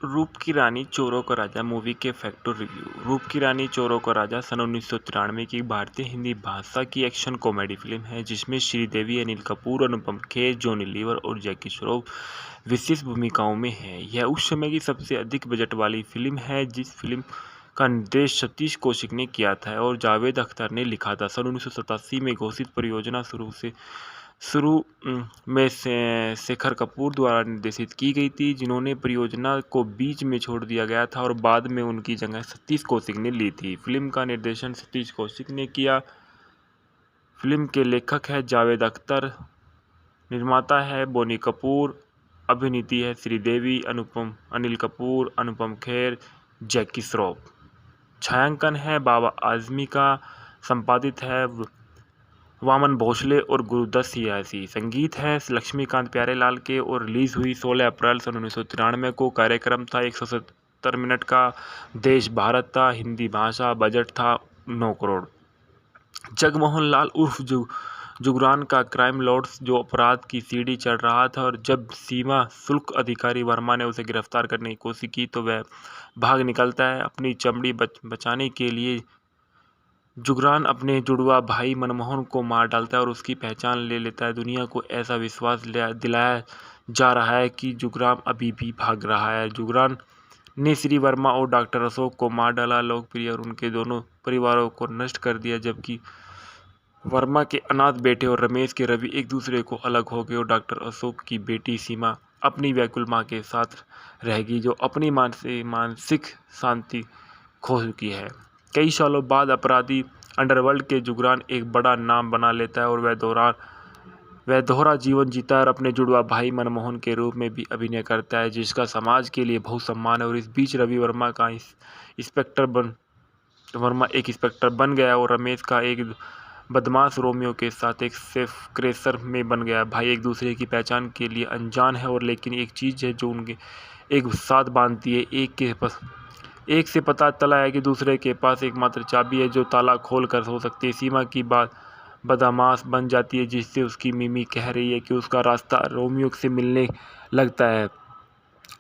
रूप की रानी चोरों का राजा मूवी के फैक्ट रिव्यू। रूप की रानी चोरों का राजा सन 1993 की भारतीय हिंदी भाषा की एक्शन कॉमेडी फिल्म है जिसमें श्रीदेवी, अनिल कपूर, अनुपम खेर, जॉनी लीवर और जैकी श्रॉफ विशेष भूमिकाओं में है। यह उस समय की सबसे अधिक बजट वाली फिल्म है। जिस फिल्म का निर्देश सतीश कौशिक ने किया था और जावेद अख्तर ने लिखा था। सन 1987 में घोषित परियोजना शुरू में शेखर कपूर द्वारा निर्देशित की गई थी, जिन्होंने परियोजना को बीच में छोड़ दिया गया था और बाद में उनकी जगह सतीश कौशिक ने ली थी। फिल्म का निर्देशन सतीश कौशिक ने किया। फिल्म के लेखक है जावेद अख्तर, निर्माता है बोनी कपूर, अभिनेत्री है श्रीदेवी, अनिल कपूर, अनुपम खेर, जैकी श्रॉफ। छायांकन है बाबा आजमी का, संपादित है वामन भोसले और गुरुदत्त सियासी। संगीत है लक्ष्मीकांत प्यारेलाल के और रिलीज हुई 16 अप्रैल सन 1993 को। कार्यक्रम था 170 मिनट का। देश भारत था। हिंदी भाषा। बजट था 9 करोड़। जगमोहन लाल उर्फ जुगरान का क्राइम लॉर्ड जो अपराध की सीढ़ी चढ़ रहा था, और जब सीमा शुल्क अधिकारी वर्मा ने उसे गिरफ्तार करने की कोशिश की तो वह भाग निकलता है। अपनी चमड़ी बचाने के लिए जुगरान अपने जुड़वा भाई मनमोहन को मार डालता है और उसकी पहचान ले लेता है। दुनिया को ऐसा विश्वास दिलाया जा रहा है कि जुगरान अभी भी भाग रहा है। जुगरान ने श्री वर्मा और डॉक्टर अशोक को मार डाला, लोकप्रिय और उनके दोनों परिवारों को नष्ट कर दिया, जबकि वर्मा के अनाथ बेटे और रमेश के रवि एक दूसरे को अलग हो गए और डॉक्टर अशोक की बेटी सीमा अपनी व्याकुल माँ के साथ रहेगी, जो अपनी मानसिक शांति खो चुकी है। कई सालों बाद अपराधी अंडरवर्ल्ड के जुगरान एक बड़ा नाम बना लेता है और वह दोहरा जीवन जीता है और अपने जुड़वा भाई मनमोहन के रूप में भी अभिनय करता है, जिसका समाज के लिए बहुत सम्मान है। और इस बीच रवि वर्मा एक इंस्पेक्टर बन गया और रमेश का एक बदमाश रोमियो के साथ एक सेफ क्रेशर में बन गया। भाई एक दूसरे की पहचान के लिए अनजान है, और लेकिन एक चीज़ है जो उनके एक साथ बांधती है। एक से पता चला है कि दूसरे के पास एकमात्र चाबी है जो ताला खोल कर हो सकती है। सीमा की बात बदमाश बन जाती है, जिससे उसकी मिमी कह रही है कि उसका रास्ता रोमियो से मिलने लगता है।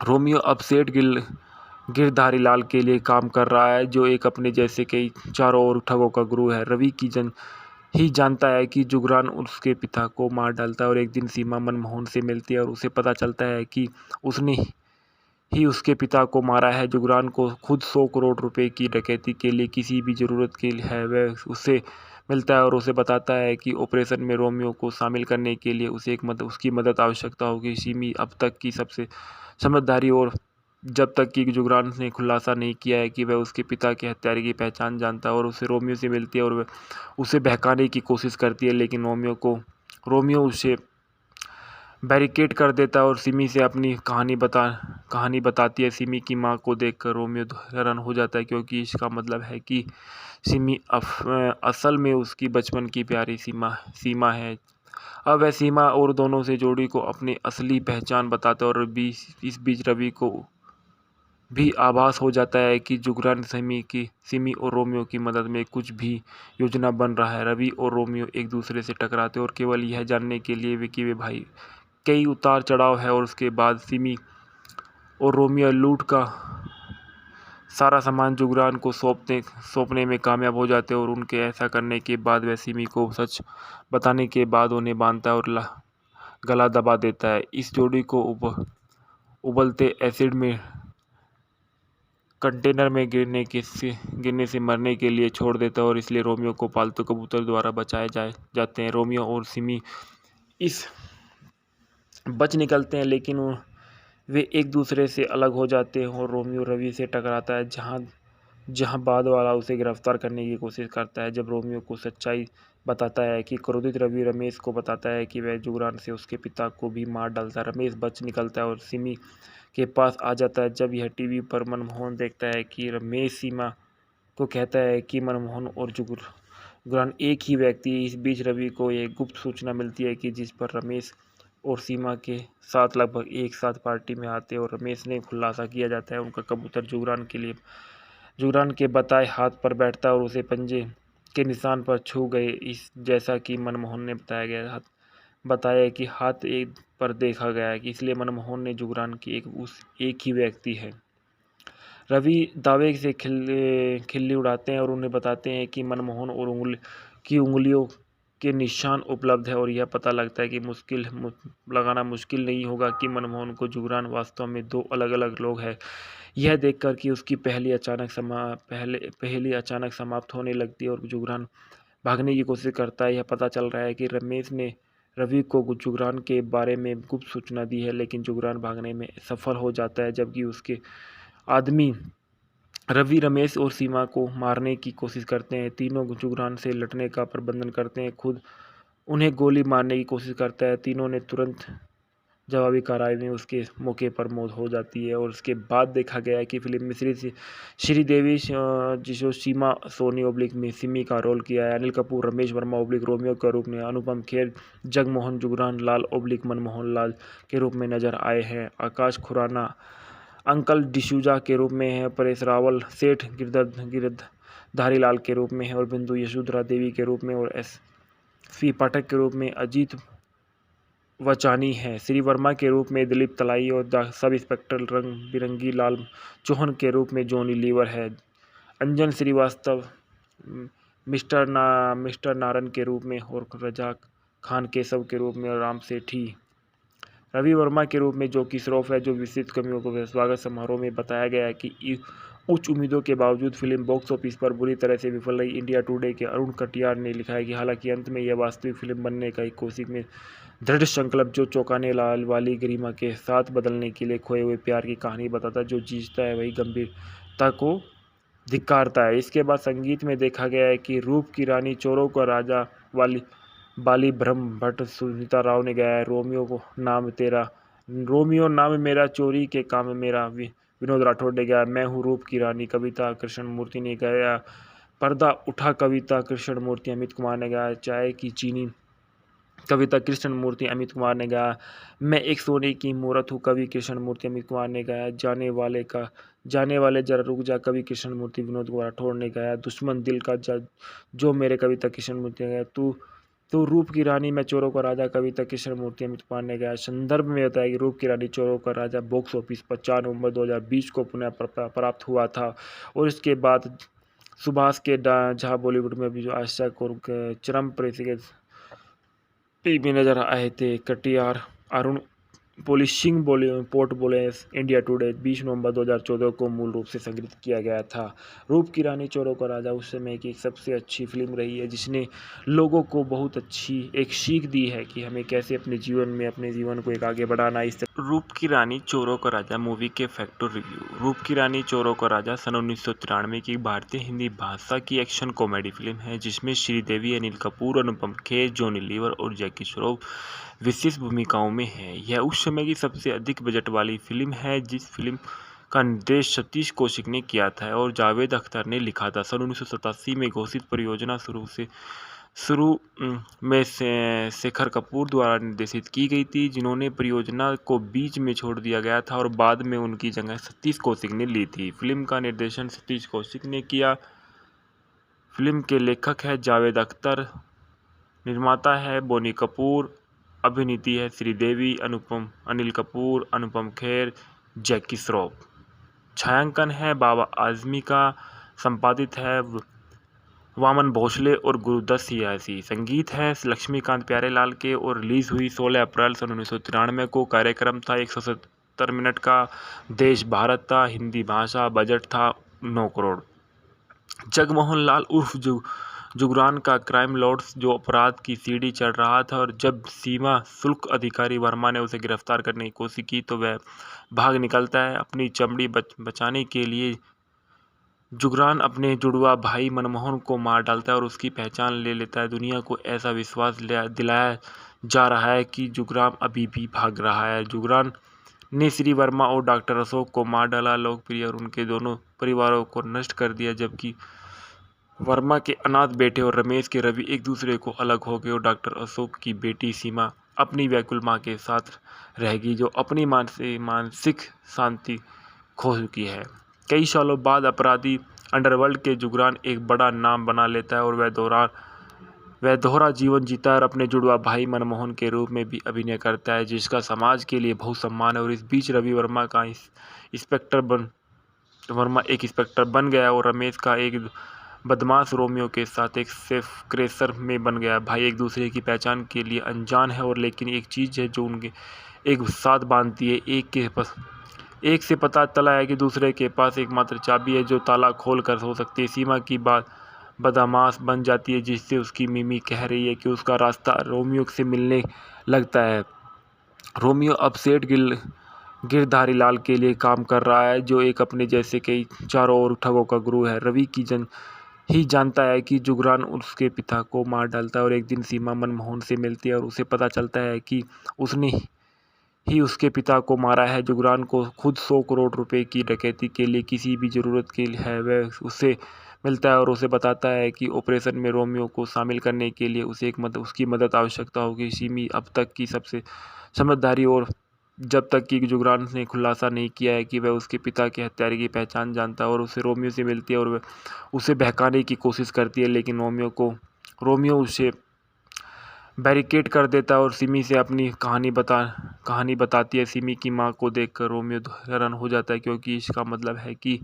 रोमियो अब सेठ गिरधारी लाल के लिए काम कर रहा है, जो एक अपने जैसे कई चारों ओर ठगों का गुरु है। रवि की जानता है कि जुगरान उसके पिता को मार डालता है, और एक दिन सीमा मनमोहन से मिलती है और उसे पता चलता है कि उसने ही उसके पिता को मारा है। जुगरान को खुद 100 करोड़ रुपए की डकैती के लिए किसी भी ज़रूरत के लिए है, वह उससे मिलता है और उसे बताता है कि ऑपरेशन में रोमियो को शामिल करने के लिए उसे उसकी मदद आवश्यकता होगी। सिमी अब तक की सबसे समझदारी और जब तक कि जुगरान ने खुलासा नहीं किया है कि वह उसके पिता के हत्यारे की पहचान जानता है, और उसे रोमियो से मिलती है और वह उसे बहकाने की कोशिश करती है, लेकिन रोमियो उसे बैरिकेड कर देता है और सिमी से अपनी कहानी बताती है। सिमी की मां को देखकर रोमियो हैरान हो जाता है, क्योंकि इसका मतलब है कि सिमी असल में उसकी बचपन की प्यारी सीमा है। अब वह सीमा और दोनों से जोड़ी को अपनी असली पहचान बताता है, और इस बीच रवि को भी आभास हो जाता है कि जुगरान सिमी और रोमियो की मदद में कुछ भी योजना बन रहा है। रवि और रोमियो एक दूसरे से टकराते हैं और केवल यह जानने के लिए कि वे भाई कई उतार चढ़ाव है, और उसके बाद सिमी और रोमियो लूट का सारा सामान जुगरान को सौंपने में कामयाब हो जाते हैं, और उनके ऐसा करने के बाद वह सिमी को सच बताने के बाद उन्हें बांधता है और गला दबा देता है। इस जोड़ी को उबलते एसिड में कंटेनर में गिरने से मरने के लिए छोड़ देता है, और इसलिए रोमियो को पालतू कबूतर द्वारा बचाए जाते हैं। रोमियो और सिमी इस बच निकलते हैं, लेकिन वे एक दूसरे से अलग हो जाते हैं और रोमियो रवि से टकराता है, जहां बाद वाला उसे गिरफ्तार करने की कोशिश करता है। जब रोमियो को सच्चाई बताता है कि क्रोधित रवि रमेश को बताता है कि वह जुगरान से उसके पिता को भी मार डालता है। रमेश बच निकलता है और सिमी के पास आ जाता है। जब यह टीवी पर मनमोहन देखता है कि रमेश सीमा को कहता है कि मनमोहन और जुगरान एक ही व्यक्ति है। इस बीच रवि को एक गुप्त सूचना मिलती है कि जिस पर रमेश और सीमा के साथ लगभग एक साथ पार्टी में आते हैं, और रमेश ने खुलासा किया जाता है उनका कबूतर जुगरान के बताए हाथ पर बैठता है और उसे पंजे के निशान पर छू गए, इस जैसा कि मनमोहन ने बताया कि हाथ एक पर देखा गया है, कि इसलिए मनमोहन ने जुगरान की एक ही व्यक्ति है। रवि दावे से खिल्ली उड़ाते हैं और उन्हें बताते हैं कि मनमोहन और उंगलियों के निशान उपलब्ध है और यह पता लगता है कि लगाना मुश्किल नहीं होगा कि मनमोहन को जुगरान वास्तव में दो अलग अलग लोग हैं। यह देखकर कि उसकी पहली अचानक समाप्त होने लगती है और जुगरान भागने की कोशिश करता है। यह पता चल रहा है कि रमेश ने रवि को जुगरान के बारे में गुप्त सूचना दी है, लेकिन जुगरान भागने में सफल हो जाता है जबकि उसके आदमी रवि रमेश और सीमा को मारने की कोशिश करते हैं। तीनों जुगरान से लड़ने का प्रबंधन करते हैं, खुद उन्हें गोली मारने की कोशिश करता है। तीनों ने तुरंत जवाबी कार्रवाई में उसके मौके पर मौत हो जाती है। और उसके बाद देखा गया है कि फिल्म में श्रीदेवी जिसो सीमा सोनी ओब्लिक में सिमी का रोल किया है, अनिल कपूर रमेश वर्मा ओब्लिक रोमियो के रूप में, अनुपम खेर जगमोहन जुगरान लाल ओब्लिक मनमोहन लाल के रूप में नजर आए हैं, आकाश खुराना अंकल डिसूजा के रूप में है, परेश रावल सेठ गिरधारी लाल के रूप में है और बिंदु यशोधरा देवी के रूप में और एस.पी. पाठक के रूप में अजीत वचानी है। श्री वर्मा के रूप में दिलीप तलाई और सब इंस्पेक्टर रंग बिरंगी लाल चौहान के रूप में जॉनी लीवर है। अंजन श्रीवास्तव मिस्टर नारन के रूप में और रजा खान केशव के रूप में और राम सेठी रवि वर्मा के रूप में जॉकी श्रॉफ है। जो विस्तृत कमियों को स्वागत समारोह में बताया गया है कि उच्च उम्मीदों के बावजूद फिल्म बॉक्स ऑफिस पर बुरी तरह से विफल रही। इंडिया टुडे के अरुण कटियार ने लिखा है कि हालांकि अंत में यह वास्तविक फिल्म बनने का एक कोशिश में दृढ़ संकल्प जो चौंकाने वाली गरिमा के साथ बदलने के लिए खोए हुए प्यार की कहानी बताता है। जो जीतता है वही गंभीरता को धिक्कारता है। इसके बाद संगीत में देखा गया है कि रूप की रानी चोरों का राजा बाली ब्रह्म भट्ट सुनीता राव ने गाया है। रोमियो नाम मेरा चोरी के काम मेरा विनोद राठौड़ ने गाया। मैं हूँ रूप की रानी कविता कृष्णमूर्ति ने गाया। पर्दा उठा कविता कृष्णमूर्ति अमित कुमार ने गाया। चाय की चीनी कविता कृष्णमूर्ति अमित कुमार ने गाया। मैं एक सोने की मूरत हूँ कवि कृष्णमूर्ति अमित कुमार ने गाया। जाने वाले जरा रुक जा कवि कृष्णमूर्ति विनोद राठौड़ ने गाया। दुश्मन दिल का जो मेरे कविता कृष्णमूर्ति ने गाया। तू रूप की रानी मैं चोरों का राजा कविता कृष्णमूर्ति अमित कुमार ने गाया। संदर्भ में बताया कि रूप की रानी चोरों का राजा बॉक्स ऑफिस पर 4 नवंबर 2020 को पुनः प्राप्त हुआ था और इसके बाद सुभाष के झा बॉलीवुड में भी जो आशा और चरम में नजर आए थे। कटियार अरुण पोलिशिंग पोर्ट बोले इंडिया टुडे 20 नवंबर 2014 को मूल रूप से संग्रहित किया गया था। रूप की रानी चोरों का राजा उस समय की सबसे अच्छी फिल्म रही है जिसने लोगों को बहुत अच्छी एक सीख दी है कि हमें कैसे अपने जीवन को एक आगे बढ़ाना। इस रूप की रानी चोरों का राजा मूवी के फैक्टर रिव्यू। रूप की रानी चोरों का राजा सन 1993 की भारतीय हिंदी भाषा की एक्शन कॉमेडी फिल्म है जिसमें श्रीदेवी अनिल कपूर अनुपम खेर जॉनी लीवर और जैकी श्रॉफ विशिष्ट भूमिकाओं में है। यह उस समय की सबसे अधिक बजट वाली फिल्म है। जिस फिल्म का निर्देश सतीश कौशिक ने किया था और जावेद अख्तर ने लिखा था। सन 1987 में घोषित परियोजना शुरू में शेखर कपूर द्वारा निर्देशित की गई थी, जिन्होंने परियोजना को बीच में छोड़ दिया गया था और बाद में उनकी जगह सतीश कौशिक ने ली थी। फिल्म का निर्देशन सतीश कौशिक ने किया। फिल्म के लेखक है जावेद अख्तर, निर्माता है बोनी कपूर, अभिनीति है श्रीदेवी, अनिल कपूर, अनुपम खेर, जैकी श्रॉफ। छायांकन है बाबा आजमी का, संपादित है वामन भोसले और गुरुदत्त सियासी। संगीत है लक्ष्मीकांत प्यारेलाल के और रिलीज हुई 16 अप्रैल सन 1993 को। कार्यक्रम था 170 मिनट का। देश भारत था। हिंदी भाषा। बजट था 9 करोड़। जगमोहन लाल उर्फ जुगरान का क्राइम लॉर्ड्स जो अपराध की सीढ़ी चढ़ रहा था और जब सीमा शुल्क अधिकारी वर्मा ने उसे गिरफ्तार करने की कोशिश की तो वह भाग निकलता है। अपनी चमड़ी बचाने के लिए जुगरान अपने जुड़वा भाई मनमोहन को मार डालता है और उसकी पहचान ले लेता है। दुनिया को ऐसा विश्वास दिलाया जा रहा है कि जुगरान अभी भी भाग रहा है। जुगरान ने श्री वर्मा और डॉक्टर अशोक को मार डाला, लोकप्रिय और उनके दोनों परिवारों को नष्ट कर दिया, जबकि वर्मा के अनाथ बेटे और रमेश के रवि एक दूसरे को अलग हो गए और डॉक्टर अशोक की बेटी सीमा अपनी व्याकुल मां के साथ रहेगी जो अपनी मानसिक शांति खो चुकी है। कई सालों बाद अपराधी अंडरवर्ल्ड के जुगरान एक बड़ा नाम बना लेता है और वह दोहरा जीवन जीता है और अपने जुड़वा भाई मनमोहन के रूप में भी अभिनय करता है जिसका समाज के लिए बहुत सम्मान है। और इस बीच रवि वर्मा का इंस्पेक्टर वर्मा एक इंस्पेक्टर बन गया और रमेश का एक बदमाश रोमियो के साथ एक सेफ क्रेशर में बन गया। भाई एक दूसरे की पहचान के लिए अनजान है और लेकिन एक चीज़ है जो उनके एक साथ बांधती है। एक से पता चला है कि दूसरे के पास एकमात्र चाबी है जो ताला खोल कर हो सकती है। सीमा की बात बदमाश बन जाती है जिससे उसकी मिमी कह रही है कि उसका रास्ता रोमियो से मिलने लगता है। रोमियो अब सेठ गिरधारी लाल के लिए काम कर रहा है जो एक अपने जैसे कई चारों ओर ठगों का गुरु है। रवि की ही जानता है कि जुगरान उसके पिता को मार डालता है और एक दिन सीमा मनमोहन से मिलती है और उसे पता चलता है कि उसने ही उसके पिता को मारा है। जुगरान को खुद 100 करोड़ रुपए की डकैती के लिए किसी भी ज़रूरत के है वह उससे मिलता है और उसे बताता है कि ऑपरेशन में रोमियो को शामिल करने के लिए उसे उसकी मदद आवश्यकता होगी। सिमी अब तक की सबसे समझदारी और जब तक कि जुगरान ने खुलासा नहीं किया है कि वह उसके पिता के हत्यारे की पहचान जानता है और उसे रोमियो से मिलती है और वह उसे बहकाने की कोशिश करती है लेकिन रोमियो उसे बैरिकेड कर देता है और सिमी से अपनी कहानी बताती है। सिमी की मां को देखकर रोमियो हैरान हो जाता है क्योंकि इसका मतलब है कि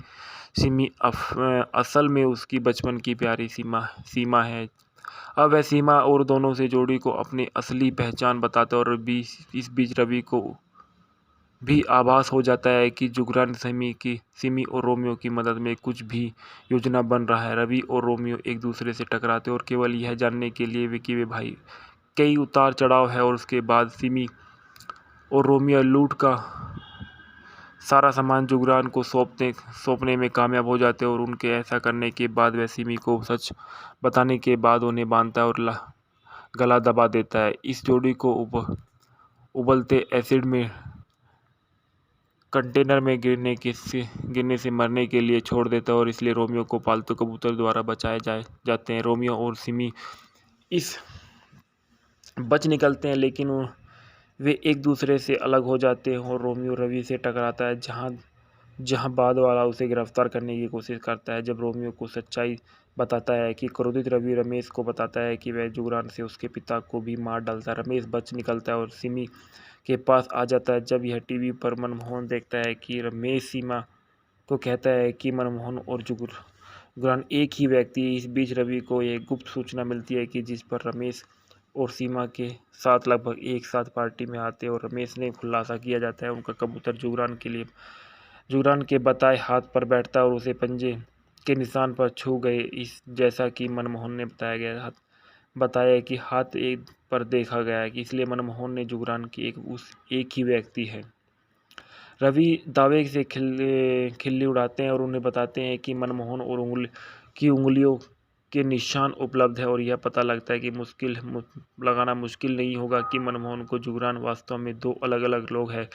सिमी असल में उसकी बचपन की प्यारी सीमा है। अब वह सीमा और दोनों से जोड़ी को अपनी असली पहचान बताता है और इस बीच रवि को भी आभास हो जाता है कि जुगरान सिमी और रोमियो की मदद में कुछ भी योजना बन रहा है। रवि और रोमियो एक दूसरे से टकराते और केवल यह जानने के लिए कि वे भाई कई उतार चढ़ाव है और उसके बाद सिमी और रोमियो लूट का सारा सामान जुगरान को सौंपने में कामयाब हो जाते हैं और उनके ऐसा करने के बाद वह सिमी को सच बताने के बाद उन्हें बांधता है और गला दबा देता है। इस जोड़ी को उबलते एसिड में कंटेनर में गिरने से मरने के लिए छोड़ देता है और इसलिए रोमियो को पालतू कबूतर द्वारा बचाए जाते हैं। रोमियो और सिमी इस बच निकलते हैं लेकिन वे एक दूसरे से अलग हो जाते हैं और रोमियो रवि से टकराता है जहां बाद वाला उसे गिरफ्तार करने की कोशिश करता है। जब रोमियो को सच्चाई बताता है कि क्रोधित रवि रमेश को बताता है कि वह जुगरान से उसके पिता को भी मार डालता है। रमेश बच निकलता है और सिमी के पास आ जाता है। जब यह टीवी पर मनमोहन देखता है कि रमेश सीमा को कहता है कि मनमोहन और जुगरान एक ही व्यक्ति है। इस बीच रवि को एक गुप्त सूचना मिलती है कि जिस पर रमेश और सीमा के साथ लगभग एक साथ पार्टी में आते और रमेश ने खुलासा किया जाता है उनका कबूतर जुगरान के बताए हाथ पर बैठता है और उसे पंजे के निशान पर छू गए। इस जैसा कि मनमोहन ने बताया कि हाथ एक पर देखा गया है कि इसलिए मनमोहन ने जुगरान की एक ही व्यक्ति है। रवि दावे से खिल्ली उड़ाते हैं और उन्हें बताते हैं कि मनमोहन और उंगलियों के निशान उपलब्ध है और यह पता लगता है कि लगाना मुश्किल नहीं होगा कि मनमोहन को जुगरान वास्तव में दो अलग अलग लोग हैं।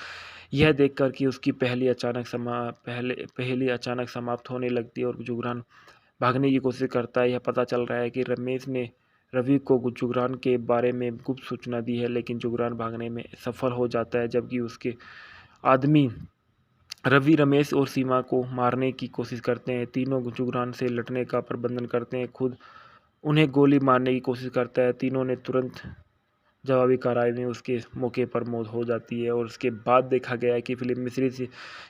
यह देखकर कि उसकी पहली अचानक समाप्त होने लगती है और जुगरान भागने की कोशिश करता है। यह पता चल रहा है कि रमेश ने रवि को जुगरान के बारे में गुप्त सूचना दी है लेकिन जुगरान भागने में सफल हो जाता है जबकि उसके आदमी रवि रमेश और सीमा को मारने की कोशिश करते हैं। तीनों जुगरान से लड़ने का प्रबंधन करते हैं, खुद उन्हें गोली मारने की कोशिश करता है। तीनों ने तुरंत जवाबी कार्रवाई में उसके मौके पर मौत हो जाती है और उसके बाद देखा गया है कि फिल्म में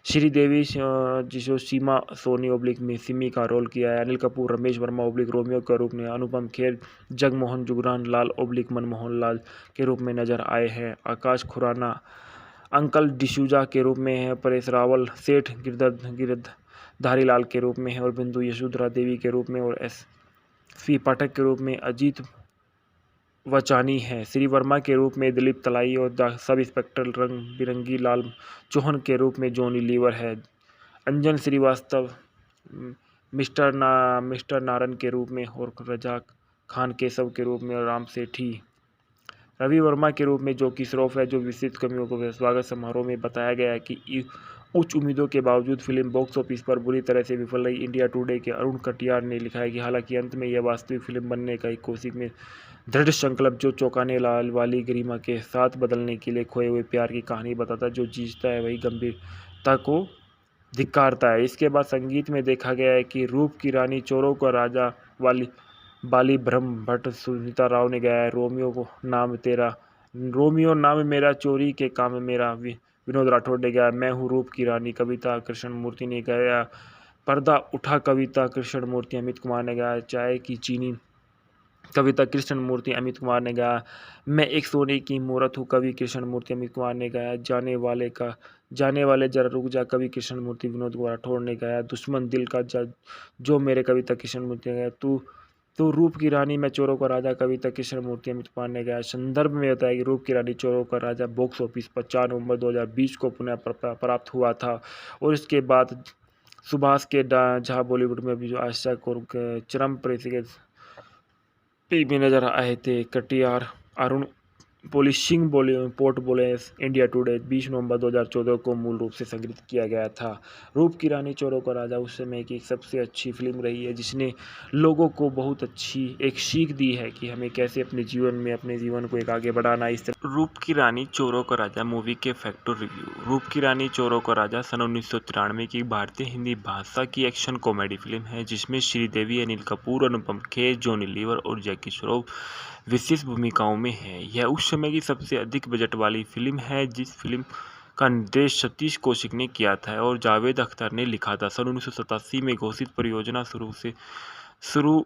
श्रीदेवी जो सीमा सोनी ओब्लिक में सिमी का रोल किया है, अनिल कपूर रमेश वर्मा ओब्लिक रोमियो के रूप में, अनुपम खेर जगमोहन जुगरान लाल ओब्लिक मनमोहन लाल के रूप में नजर आए हैं, आकाश खुराना अंकल डिसूजा के रूप में है, परेश रावल सेठ गिरधारी लाल के रूप में है और बिंदु यशोधरा देवी के रूप में और एस.पी. पाठक के रूप में अजीत वचानी है। श्री वर्मा के रूप में दिलीप तलाई और सब इंस्पेक्टर रंग बिरंगी लाल चौहान के रूप में जॉनी लीवर है। अंजन श्रीवास्तव मिस्टर नारन के रूप में और रजा खान केशव के रूप में और राम सेठी रवि वर्मा के रूप में जो कि श्रॉफ है। जो विस्तृत कमियों को स्वागत समारोह में बताया गया है कि उच्च उम्मीदों के बावजूद फिल्म बॉक्स ऑफिस पर बुरी तरह से विफल रही। इंडिया टुडे के अरुण कटियार ने लिखा है कि हालांकि अंत में यह वास्तविक फिल्म बनने का एक कोशिश में दृढ़ संकल्प जो चौंकाने वाली गरिमा के साथ बदलने के लिए खोए हुए प्यार की कहानी बताता है। जो जीतता है वही गंभीरता को धिक्कारता है। इसके बाद संगीत में देखा गया है कि रूप की रानी चोरों का राजा बाली ब्रह्म भट्ट सुनीता राव ने गाया है। रोमियो नाम मेरा चोरी के काम मेरा विनोद राठौड़ ने गाया। मैं हूँ रूप की रानी कविता कृष्ण मूर्ति ने गाया। पर्दा उठा कविता कृष्णमूर्ति अमित कुमार ने गाया। चाय की चीनी कविता कृष्णमूर्ति अमित कुमार ने गाया। मैं एक सोने की मूरत हूँ कवि कृष्णमूर्ति अमित कुमार ने गाया। जाने वाले जरा रुक जा कवि कृष्णमूर्ति विनोद कुमार राठौड़ ने गाया। दुश्मन दिल का जो मेरे कविता कृष्णमूर्ति ने गाया। तू रूप की रानी मैं चोरों का राजा कविता कृष्णमूर्ति अमित कुमार ने गाया। संदर्भ में बताया कि रूप की रानी चोरों का राजा बॉक्स ऑफिस पर 4 नवंबर 2020 को पुनः प्राप्त हुआ था और इसके बाद सुभाष के झा बॉलीवुड में भी जो आशा को चरम पे भी नजर आए थे। कटियार अरुण पोलिशिंग पोर्ट बोले इंडिया टुडे 20 नवंबर 2014 को मूल रूप से संग्रहित किया गया था। रूप की रानी चोरों का राजा उस समय की सबसे अच्छी फिल्म रही है जिसने लोगों को बहुत अच्छी एक सीख दी है कि हमें कैसे अपने जीवन को एक आगे बढ़ाना। इस तरह रूप की रानी चोरों का राजा मूवी के फैक्टर रिव्यू। रूप की रानी चोरों का राजा सन 1993 की भारतीय हिंदी भाषा की एक्शन कॉमेडी फिल्म है जिसमें श्रीदेवी, अनिल कपूर, अनुपम खेर, जॉनी लीवर और जैकी श्रॉफ विशेष भूमिकाओं में है। यह उस समय की सबसे अधिक बजट वाली फिल्म है। जिस फिल्म का निर्देश सतीश कौशिक ने किया था और जावेद अख्तर ने लिखा था। सन 1987 में घोषित परियोजना शुरू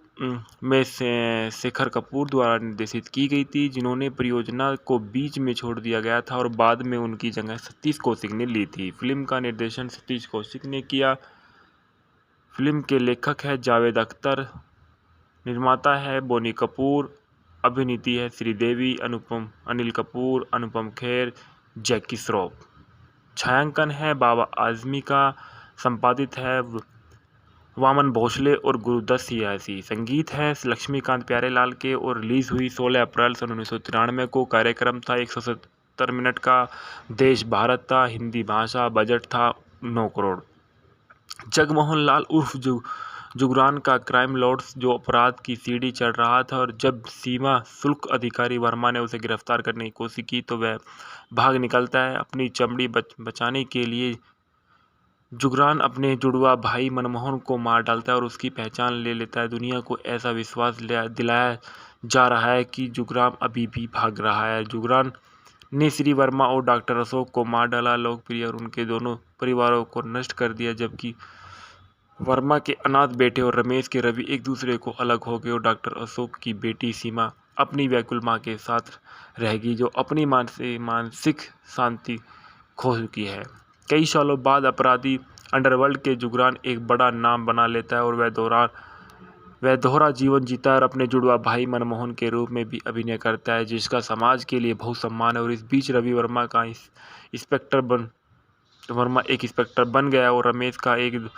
में शेखर कपूर द्वारा निर्देशित की गई थी जिन्होंने परियोजना को बीच में छोड़ दिया गया था और बाद में उनकी जगह सतीश कौशिक ने ली थी। फिल्म का निर्देशन सतीश कौशिक ने किया। फिल्म के लेखक है जावेद अख्तर, निर्माता है बोनी कपूर, अभिनीति है श्रीदेवी, अनिल कपूर, अनुपम खेर, जैकी श्रॉफ। छायांकन है बाबा आजमी का, संपादित है वामन भोसले और गुरुदत्त सियासी। संगीत है लक्ष्मीकांत प्यारेलाल के और रिलीज हुई 16 अप्रैल सन 1993 को। कार्यक्रम था 170 मिनट का। देश भारत था। हिंदी भाषा। बजट था 9 करोड़। जगमोहन लाल उर्फ जुगरान का क्राइम लॉर्ड जो अपराध की सीढ़ी चढ़ रहा था और जब सीमा शुल्क अधिकारी वर्मा ने उसे गिरफ्तार करने की कोशिश की तो वह भाग निकलता है। अपनी चमड़ी बचाने के लिए जुगरान अपने जुड़वा भाई मनमोहन को मार डालता है और उसकी पहचान ले लेता है। दुनिया को ऐसा विश्वास दिलाया जा रहा है कि जुगरान अभी भी भाग रहा है। जुगरान ने श्री वर्मा और डॉक्टर अशोक को मार डाला, लोकप्रिय और उनके दोनों परिवारों को नष्ट कर दिया, जबकि वर्मा के अनाथ बेटे और रमेश के रवि एक दूसरे को अलग हो गए और डॉक्टर अशोक की बेटी सीमा अपनी व्याकुल मां के साथ रहेगी जो अपनी मानसिक शांति खो चुकी है। कई सालों बाद अपराधी अंडरवर्ल्ड के जुगरान एक बड़ा नाम बना लेता है और वह दोहरा जीवन जीता है और अपने जुड़वा भाई मनमोहन के रूप में भी अभिनय करता है जिसका समाज के लिए बहुत सम्मान है। और इस बीच रवि वर्मा एक इंस्पेक्टर बन गया और रमेश का एक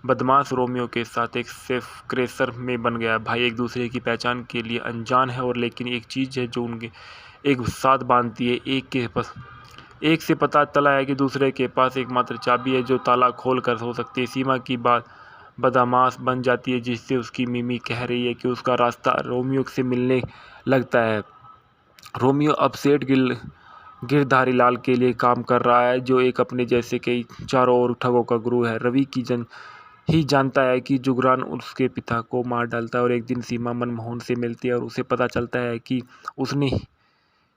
बदमाश रोमियो के साथ एक सेफ क्रेशर में बन गया। भाई एक दूसरे की पहचान के लिए अनजान है और लेकिन एक चीज़ है जो उनके एक साथ बांधती है। एक से पता चला है कि दूसरे के पास एकमात्र चाबी है जो ताला खोल कर हो सकती है। सीमा की बात बदमाश बन जाती है जिससे उसकी मिमी कह रही है कि उसका रास्ता रोमियो से मिलने लगता है। रोमियो अब सेठ गिरधारी लाल के लिए काम कर रहा है जो एक अपने जैसे कई चारों ओर ठगों का गुरु है। रवि ही जानता है कि जुगरान उसके पिता को मार डालता है और एक दिन सीमा मनमोहन से मिलती है और उसे पता चलता है कि उसने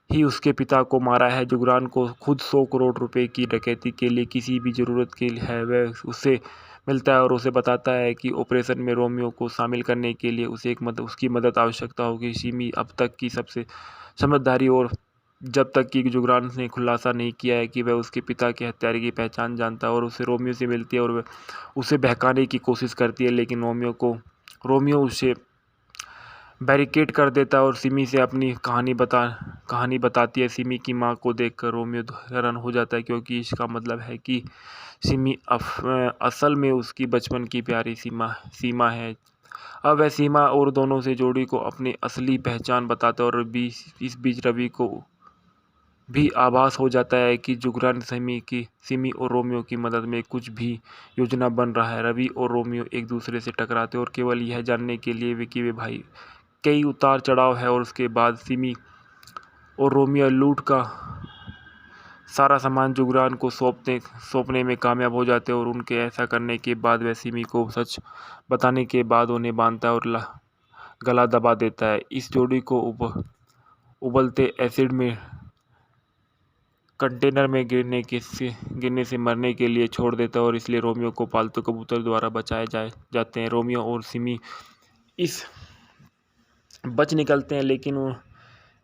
ही उसके पिता को मारा है। जुगरान को खुद 100 करोड़ रुपए की डकैती के लिए किसी भी ज़रूरत के लिए है वह उससे मिलता है और उसे बताता है कि ऑपरेशन में रोमियो को शामिल करने के लिए उसे उसकी मदद आवश्यकता होगी। सिमी अब तक की सबसे समझदारी और जब तक कि जुगरान ने खुलासा नहीं किया है कि वह उसके पिता के हत्यारे की पहचान जानता है और उसे रोमियो से मिलती है और वह उसे बहकाने की कोशिश करती है लेकिन रोमियो उसे बैरिकेड कर देता है और सिमी से अपनी कहानी बताती है। सिमी की मां को देखकर रोमियो हैरान हो जाता है क्योंकि इसका मतलब है कि सिमी असल में उसकी बचपन की प्यारी सीमा है। अब वह सीमा और दोनों से जोड़ी को अपनी असली पहचान बताता है और इस बीच रवि को भी आभास हो जाता है कि जुगरान सिमी और रोमियो की मदद में कुछ भी योजना बन रहा है। रवि और रोमियो एक दूसरे से टकराते और केवल यह जानने के लिए कि वे भाई कई उतार चढ़ाव है और उसके बाद सिमी और रोमियो लूट का सारा सामान जुगरान को सौंपने में कामयाब हो जाते हैं और उनके ऐसा करने के बाद वह सिमी को सच बताने के बाद उन्हें बांधता है और गला दबा देता है। इस जोड़ी को उबलते एसिड में कंटेनर में गिरने से मरने के लिए छोड़ देता है और इसलिए रोमियो को पालतू कबूतर द्वारा बचाए जाते हैं। रोमियो और सिमी इस बच निकलते हैं, लेकिन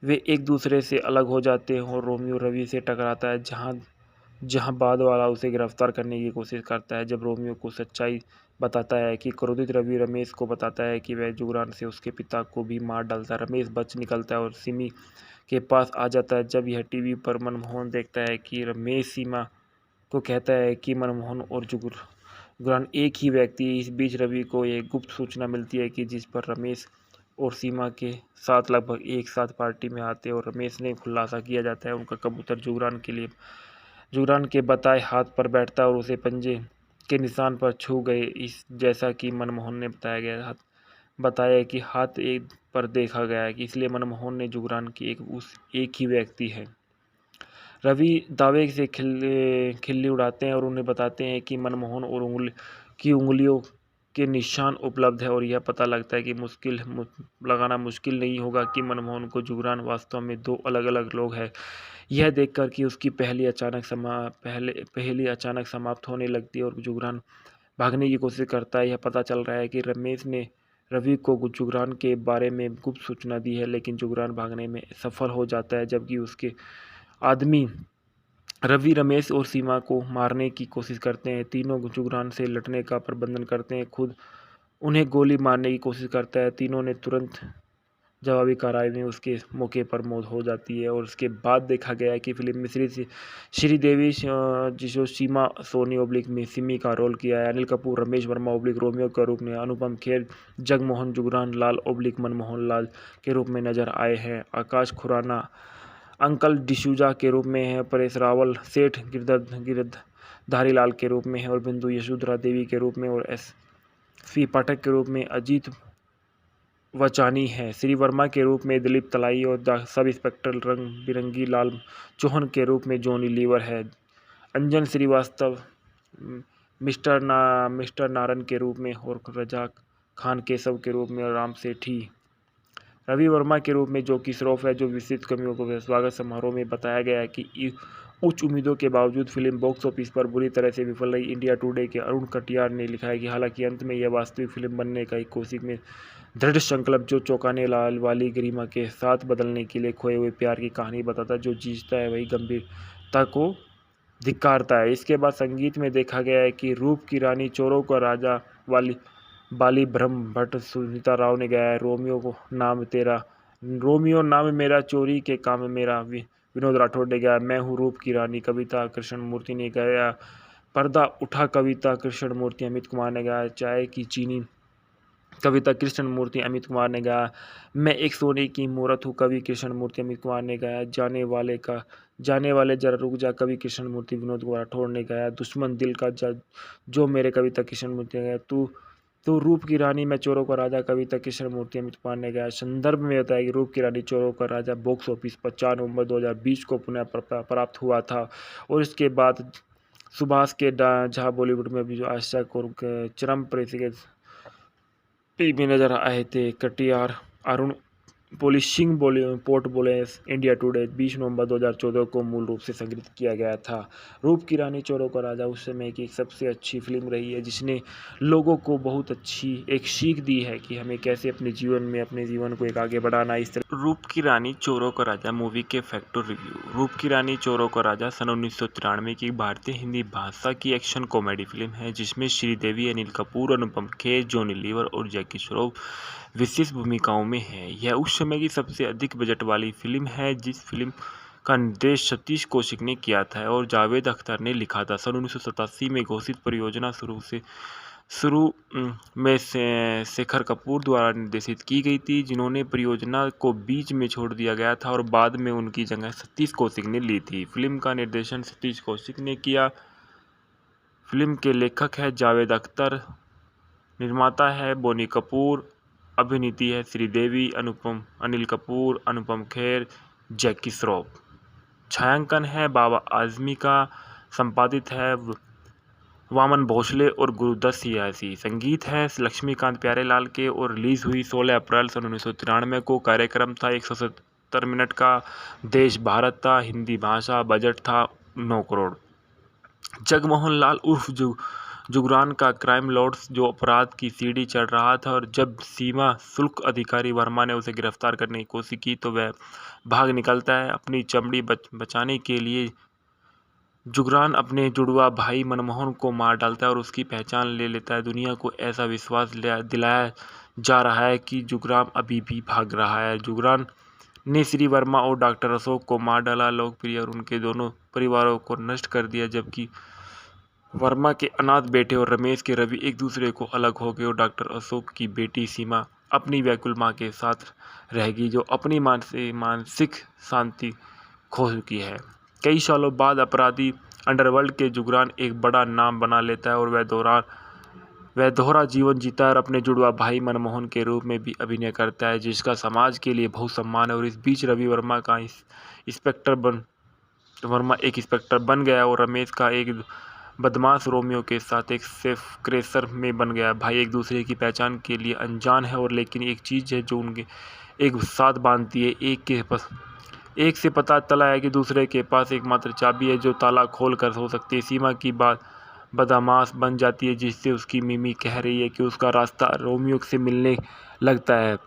वे एक दूसरे से अलग हो जाते हैं और रोमियो रवि से टकराता है, जहां बाद वाला उसे गिरफ्तार करने की कोशिश करता है। जब रोमियो को सच्चाई बताता है कि क्रोधित रवि रमेश को बताता है कि वह जुगरान से उसके पिता को भी मार डालता है। रमेश बच निकलता है और सिमी के पास आ जाता है। जब यह टीवी पर मनमोहन देखता है कि रमेश सीमा को कहता है कि मनमोहन और जुगरान एक ही व्यक्ति है। इस बीच रवि को एक गुप्त सूचना मिलती है कि जिस पर रमेश और सीमा के साथ लगभग एक साथ पार्टी में आते हैं और रमेश ने खुलासा किया जाता है उनका कबूतर जुगरान के बताए हाथ पर बैठता है और उसे पंजे के निशान पर छू गए। इस जैसा कि मनमोहन ने बताया कि हाथ एक पर देखा गया है, इसलिए मनमोहन ने जुगरान की एक ही व्यक्ति है। रवि दावे से खिल्ली उड़ाते हैं और उन्हें बताते हैं कि मनमोहन और उंगलियों के निशान उपलब्ध है और यह पता लगता है कि लगाना मुश्किल नहीं होगा कि मनमोहन को जुगरान वास्तव में दो अलग अलग लोग हैं। यह देखकर कि उसकी पहली अचानक समाप्त होने लगती है और जुगरान भागने की कोशिश करता है। यह पता चल रहा है कि रमेश ने रवि को जुगरान के बारे में गुप्त सूचना दी है, लेकिन जुगरान भागने में सफल हो जाता है, जबकि उसके आदमी रवि रमेश और सीमा को मारने की कोशिश करते हैं। तीनों जुगरान से लड़ने का प्रबंधन करते हैं, खुद उन्हें गोली मारने की कोशिश करता है। तीनों ने तुरंत जवाबी कार्रवाई में उसके मौके पर मौत हो जाती है। और उसके बाद देखा गया है कि फिल्म में श्रीदेवी जिसो सीमा सोनी ओब्लिक में सिमी का रोल किया है, अनिल कपूर रमेश वर्मा ओब्लिक रोमियो के रूप में, अनुपम खेर जगमोहन जुगरान लाल ओब्लिक मनमोहन लाल के रूप में नजर आए हैं, आकाश खुराना अंकल डिसूजा के रूप में है, परेश रावल सेठ गिरधारी लाल के रूप में है और बिंदु यशोधरा देवी के रूप में और एस.पी. पाठक के रूप में अजीत वचानी है। श्री वर्मा के रूप में दिलीप तलाई और सब इंस्पेक्टर रंग बिरंगी लाल चौहान के रूप में जॉनी लीवर है। अंजन श्रीवास्तव मिस्टर नारन के रूप में और रजा खान केशव के रूप में और राम सेठी रवि वर्मा के रूप में जॉकी श्रॉफ है। जो विस्तृत कमियों को स्वागत समारोह में बताया गया है कि उच्च उम्मीदों के बावजूद फिल्म बॉक्स ऑफिस पर बुरी तरह से विफल रही। इंडिया टुडे के अरुण कटियार ने लिखा है कि हालांकि अंत में यह वास्तविक फिल्म बनने का एक कोशिश में दृढ़ संकल्प जो चौंकाने वाली गरिमा के साथ बदलने के लिए खोए हुए प्यार की कहानी बताता है, जो जीतता है वही गंभीरता को धिक्कारता है। इसके बाद संगीत में देखा गया है कि रूप की रानी चोरों का राजा बाली ब्रह्म भट्ट सुनीता राव ने गाया है। रोमियो नाम मेरा चोरी के काम मेरा विनोद राठौड़ ने गाया। मैं हूँ रूप की रानी कविता कृष्णमूर्ति ने गाया। पर्दा उठा कविता कृष्णमूर्ति अमित कुमार ने गाया। चाय की चीनी कविता कृष्णमूर्ति अमित कुमार ने गाया। मैं एक सोने की मूरत हूँ कवि कृष्णमूर्ति अमित कुमार ने गाया। जाने वाले जरा रुक जा कवि कृष्णमूर्ति विनोद राठौड़ ने गाया। दुश्मन दिल का जो मेरे कविता कृष्णमूर्ति ने गाया। तू रूप की रानी मैं चोरों का राजा कविता कृष्णमूर्ति अमित कुमार ने गाया। संदर्भ में बताया कि रूप की रानी चोरों का राजा बॉक्स ऑफिस पर 4 नवंबर 2020 को पुनः प्राप्त हुआ था और इसके बाद सुभाष के झा बॉलीवुड में भी जो आशा और चरम में नजर आए थे। कटियार अरुण पोलिशिंग पोर्ट बोले इंडिया टुडे 20 नवंबर 2014 को मूल रूप से संग्रहित किया गया था। रूप की रानी चोरों का राजा उस समय की सबसे अच्छी फिल्म रही है, जिसने लोगों को बहुत अच्छी एक सीख दी है कि हमें कैसे अपने जीवन को एक आगे बढ़ाना। इस तरह रूप की रानी चोरों का राजा मूवी के फैक्टर रिव्यू। रूप की रानी चोरों का राजा सन 1993 की भारतीय हिंदी भाषा की एक्शन कॉमेडी फिल्म है, जिसमें श्रीदेवी अनिल कपूर अनुपम खेर जॉनी लीवर और जैकी श्रॉफ विशिष्ट भूमिकाओं में है। यह उस समय की सबसे अधिक बजट वाली फिल्म है। जिस फिल्म का निर्देश सतीश कौशिक ने किया था और जावेद अख्तर ने लिखा था। सन 1987 में घोषित परियोजना शुरू में शेखर कपूर द्वारा निर्देशित की गई थी, जिन्होंने परियोजना को बीच में छोड़ दिया गया था और बाद में उनकी जगह सतीश कौशिक ने ली थी। फिल्म का निर्देशन सतीश कौशिक ने किया। फिल्म के लेखक है जावेद अख्तर, निर्माता है बोनी कपूर, अभिनीति है श्रीदेवी अनिल कपूर अनुपम खेर जैकी श्रॉफ। छायांकन है बाबा आजमी का, संपादित है वामन भोसले और गुरुदत्त सियासी। संगीत है लक्ष्मीकांत प्यारेलाल के और रिलीज हुई 16 अप्रैल सन 1993 को। कार्यक्रम था 70 मिनट का। देश भारत था, हिंदी भाषा, बजट था 9 करोड़। जगमोहन लाल उर्फ जुगरान का क्राइम लॉर्ड्स जो अपराध की सीढ़ी चढ़ रहा था, और जब सीमा शुल्क अधिकारी वर्मा ने उसे गिरफ्तार करने की कोशिश की तो वह भाग निकलता है। अपनी चमड़ी बचाने के लिए जुगरान अपने जुड़वा भाई मनमोहन को मार डालता है और उसकी पहचान ले लेता है। दुनिया को ऐसा विश्वास दिलाया जा रहा है कि जुगरान अभी भी भाग रहा है। जुगरान ने श्री वर्मा और डॉक्टर अशोक को मार डाला, लोकप्रिय और उनके दोनों परिवारों को नष्ट कर दिया, जबकि वर्मा के अनाथ बेटे और रमेश के रवि एक दूसरे को अलग हो गए और डॉक्टर अशोक की बेटी सीमा अपनी व्याकुल माँ के साथ रहेगी, जो अपनी मानसिक शांति खो चुकी है। कई सालों बाद अपराधी अंडरवर्ल्ड के जुगरान एक बड़ा नाम बना लेता है और वह दोहरा जीवन जीता है और अपने जुड़वा भाई मनमोहन के रूप में भी अभिनय करता है, जिसका समाज के लिए बहुत सम्मान है। और इस बीच रवि वर्मा एक इंस्पेक्टर बन गया और रमेश का एक बदमाश रोमियो के साथ एक सेफ क्रेशर में बन गया। भाई एक दूसरे की पहचान के लिए अनजान है, और लेकिन एक चीज़ है जो उनके एक साथ बांधती है। एक से पता चला है कि दूसरे के पास एकमात्र चाबी है जो ताला खोल कर हो सकती है। सीमा की बात बदमाश बन जाती है, जिससे उसकी मिमी कह रही है कि उसका रास्ता रोमियो से मिलने लगता है।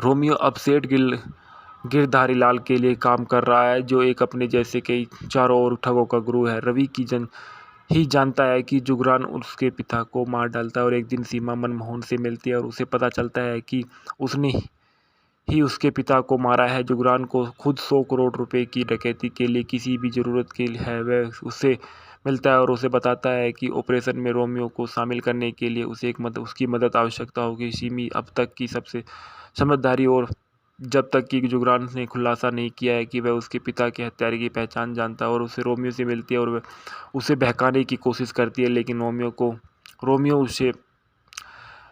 रोमियो अब सेठ गिरधारी लाल के लिए काम कर रहा है, जो एक अपने जैसे कई चारों ओर ठगों का गुरु है। रवि ही जानता है कि जुगरान उसके पिता को मार डालता है, और एक दिन सीमा मनमोहन से मिलती है और उसे पता चलता है कि उसने ही उसके पिता को मारा है। जुगरान को खुद 100 करोड़ रुपए की डकैती के लिए किसी भी ज़रूरत के लिए है, वह उससे मिलता है और उसे बताता है कि ऑपरेशन में रोमियो को शामिल करने के लिए उसे उसकी मदद आवश्यकता होगी। सिमी अब तक की सबसे समझदारी और जब तक कि जुगरान ने खुलासा नहीं किया है कि वह उसके पिता के हत्यारे की पहचान जानता है, और उसे रोमियो से मिलती है और वह उसे बहकाने की कोशिश करती है, लेकिन रोमियो उसे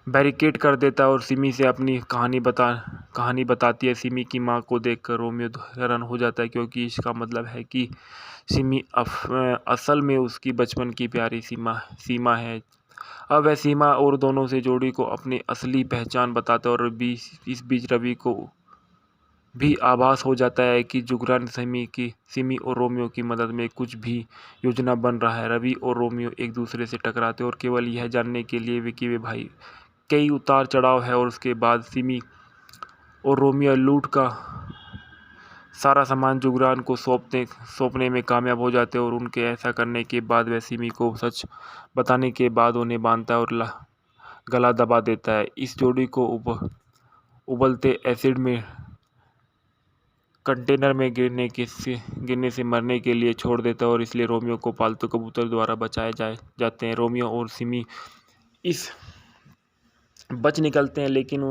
बैरिकेड कर देता है और सिमी से अपनी कहानी बताती है। सिमी की मां को देखकर रोमियो हैरान हो जाता है, क्योंकि इसका मतलब है कि सिमी असल में उसकी बचपन की प्यारी सीमा है। अब वह सीमा और दोनों से जोड़ी को अपनी असली पहचान बताता है, और इस बीच रवि को भी आभास हो जाता है कि जुगरान सिमी और रोमियो की मदद में कुछ भी योजना बन रहा है। रवि और रोमियो एक दूसरे से टकराते और केवल यह जानने के लिए कि वे भाई कई उतार चढ़ाव है, और उसके बाद सिमी और रोमियो लूट का सारा सामान जुगरान को सौंपने में कामयाब हो जाते हैं, और उनके ऐसा करने के बाद वह सिमी को सच बताने के बाद उन्हें बांधता है और गला दबा देता है। इस जोड़ी को उबलते एसिड में कंटेनर में गिरने से मरने के लिए छोड़ देता है, और इसलिए रोमियो को पालतू कबूतर द्वारा बचाए जाते हैं। रोमियो और सिमी इस बच निकलते हैं, लेकिन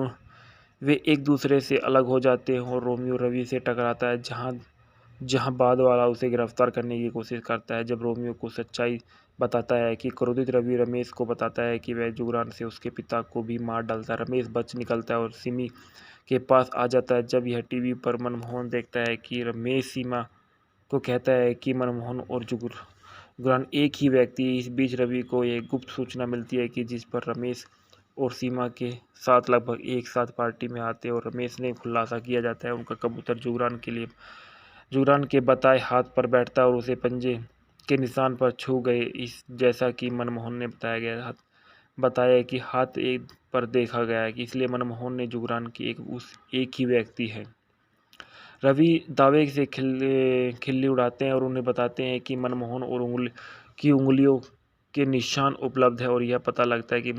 वे एक दूसरे से अलग हो जाते हैं और रोमियो रवि से टकराता है, जहां बाद वाला उसे गिरफ्तार करने की कोशिश करता है। जब रोमियो को सच्चाई बताता है कि क्रोधित रवि रमेश को बताता है कि वह जुगरान से उसके पिता को भी मार डालता है। रमेश बच निकलता है और सिमी के पास आ जाता है। जब यह टीवी पर मनमोहन देखता है कि रमेश सीमा को कहता है कि मनमोहन और जुगरान एक ही व्यक्ति है। इस बीच रवि को एक गुप्त सूचना मिलती है कि जिस पर रमेश और सीमा के साथ लगभग एक साथ पार्टी में आते हैं, और रमेश ने खुलासा किया जाता है उनका कबूतर जुगरान के बताए हाथ पर बैठता है और उसे पंजे के निशान पर छू गए। इस जैसा कि मनमोहन ने बताया कि हाथ एक पर देखा गया है, इसलिए मनमोहन ने जुगरान की एक ही व्यक्ति है। रवि दावे से खिल्ली उड़ाते हैं और उन्हें बताते हैं कि मनमोहन और उंगलियों के निशान उपलब्ध है, और यह पता लगता है कि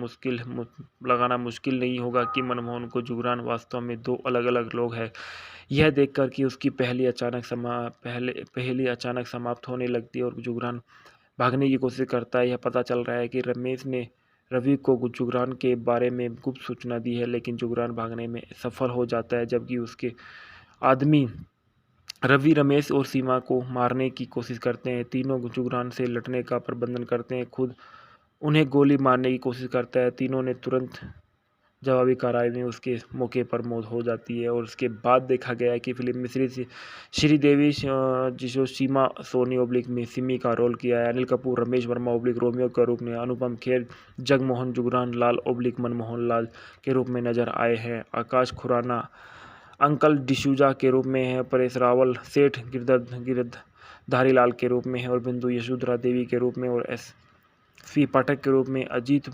लगाना मुश्किल नहीं होगा कि मनमोहन को जुगरान वास्तव में 2 अलग अलग लोग हैं। यह देखकर कि उसकी पहली अचानक समाप्त होने लगती है और जुगरान भागने की कोशिश करता है। यह पता चल रहा है कि रमेश ने रवि को जुगरान के बारे में गुप्त सूचना दी है, लेकिन जुगरान भागने में सफल हो जाता है, जबकि उसके आदमी रवि रमेश और सीमा को मारने की कोशिश करते हैं। तीनों जुगरान से लड़ने का प्रबंधन करते हैं, खुद उन्हें गोली मारने की कोशिश करता है। तीनों ने तुरंत जवाबी कार्रवाई में उसके मौके पर मौत हो जाती है। और उसके बाद देखा गया है कि फिल्म में श्रीदेवी जो सीमा सोनी ओब्लिक में सिमी का रोल किया है, अनिल कपूर रमेश वर्मा ओब्लिक रोमियो के रूप में, अनुपम खेर जगमोहन जुगरान लाल ओब्लिक मनमोहन लाल के रूप में नजर आए हैं। आकाश खुराना अंकल डिसूजा के रूप में है, परेश रावल सेठ गिरधारी लाल के रूप में है और बिंदु यशोधरा देवी के रूप में और एस.वी. पाठक के रूप में अजीत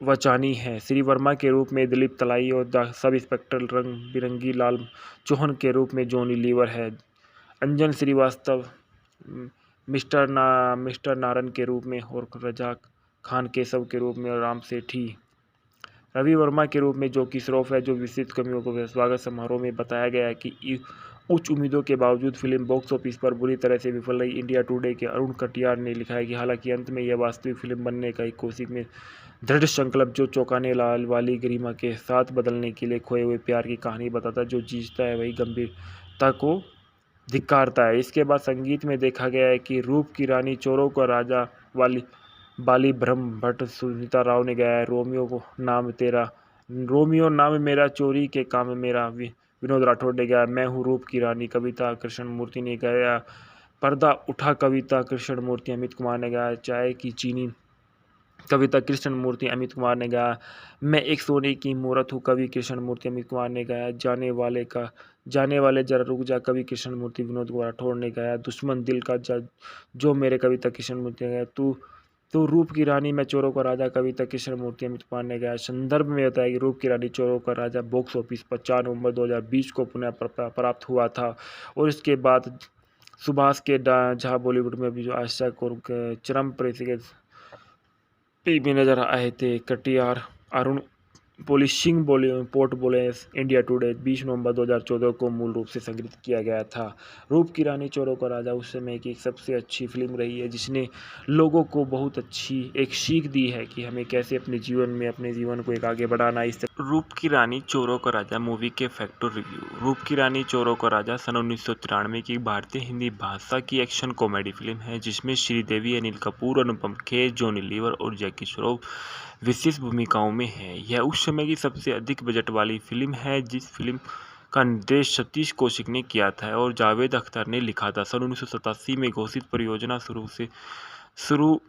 वचानी है। श्री वर्मा के रूप में दिलीप तलाई और सब इंस्पेक्टर रंग बिरंगी लाल चौहान के रूप में जॉनी लीवर है। अंजन श्रीवास्तव मिस्टर नारन के रूप में और रजा खान केशव के रूप में और राम सेठी। रवि वर्मा के रूप में जैकी श्रॉफ है, जो विस्तृत कमियों को स्वागत समारोह में बताया गया है कि उच्च उम्मीदों के बावजूद फिल्म बॉक्स ऑफिस पर बुरी तरह से विफल रही। इंडिया टुडे के अरुण कटियार ने लिखा है कि हालांकि अंत में यह वास्तविक फिल्म बनने का एक कोशिश में दृढ़ संकल्प जो चौंकाने वाली गरिमा के साथ बदलने के लिए खोए हुए प्यार की कहानी बताता, जो जीतता है वही गंभीरता को धिक्कारता है। इसके बाद संगीत में देखा गया है कि रूप की रानी, चोरों का राजा बाली ब्रह्म भट्ट, सुनीता राव ने गाया है। रोमियो नाम मेरा, चोरी के काम मेरा, विनोद राठौड़ ने गाया। मैं हूँ रूप की रानी, कविता कृष्णमूर्ति ने गाया। पर्दा उठा, कविता कृष्णमूर्ति, अमित कुमार ने गाया। चाय की चीनी, कविता कृष्णमूर्ति, अमित कुमार ने गाया। मैं एक सोने की मूरत हूँ, कवि कृष्णमूर्ति, अमित कुमार ने गाया। जाने वाले जरा रुक जा, कवि कृष्णमूर्ति, विनोद राठौड़ ने गाया। दुश्मन दिल का जो मेरे, कविता कृष्णमूर्ति ने गाया। तू रूप की रानी, मैं चोरों का राजा, कविता कृष्णमूर्ति, अमित कुमार ने गाया। संदर्भ में बताया कि रूप की रानी चोरों का राजा बॉक्स ऑफिस पर 4 नवंबर 2020 को पुनः प्राप्त हुआ था और इसके बाद सुभाष के झा बॉलीवुड में भी आशा और चरम भी नजर आए थे। कटियार अरुण पोलिशिंग पोर्ट बोले इंडिया टुडे 20 नवंबर 2014 को मूल रूप से संग्रहित किया गया था। रूप की रानी, चोरों का राजा उस समय की एक सबसे अच्छी फिल्म रही है, जिसने लोगों को बहुत अच्छी एक सीख दी है कि हमें कैसे अपने जीवन को एक आगे बढ़ाना। इस रूप की रानी, चोरों का राजा मूवी के फैक्टर रिव्यू। रूप की रानी, चोरों का राजा सन 1993 की भारतीय हिंदी भाषा की एक्शन कॉमेडी फिल्म है, जिसमें श्रीदेवी, अनिल कपूर, अनुपम खेर, जॉनी लीवर और जैकी श्रॉफ विशेष भूमिकाओं में है। यह उस समय की सबसे अधिक बजट वाली फिल्म है। जिस फिल्म का निर्देश सतीश कौशिक ने किया था और जावेद अख्तर ने लिखा था। सन 1987 में घोषित परियोजना शुरू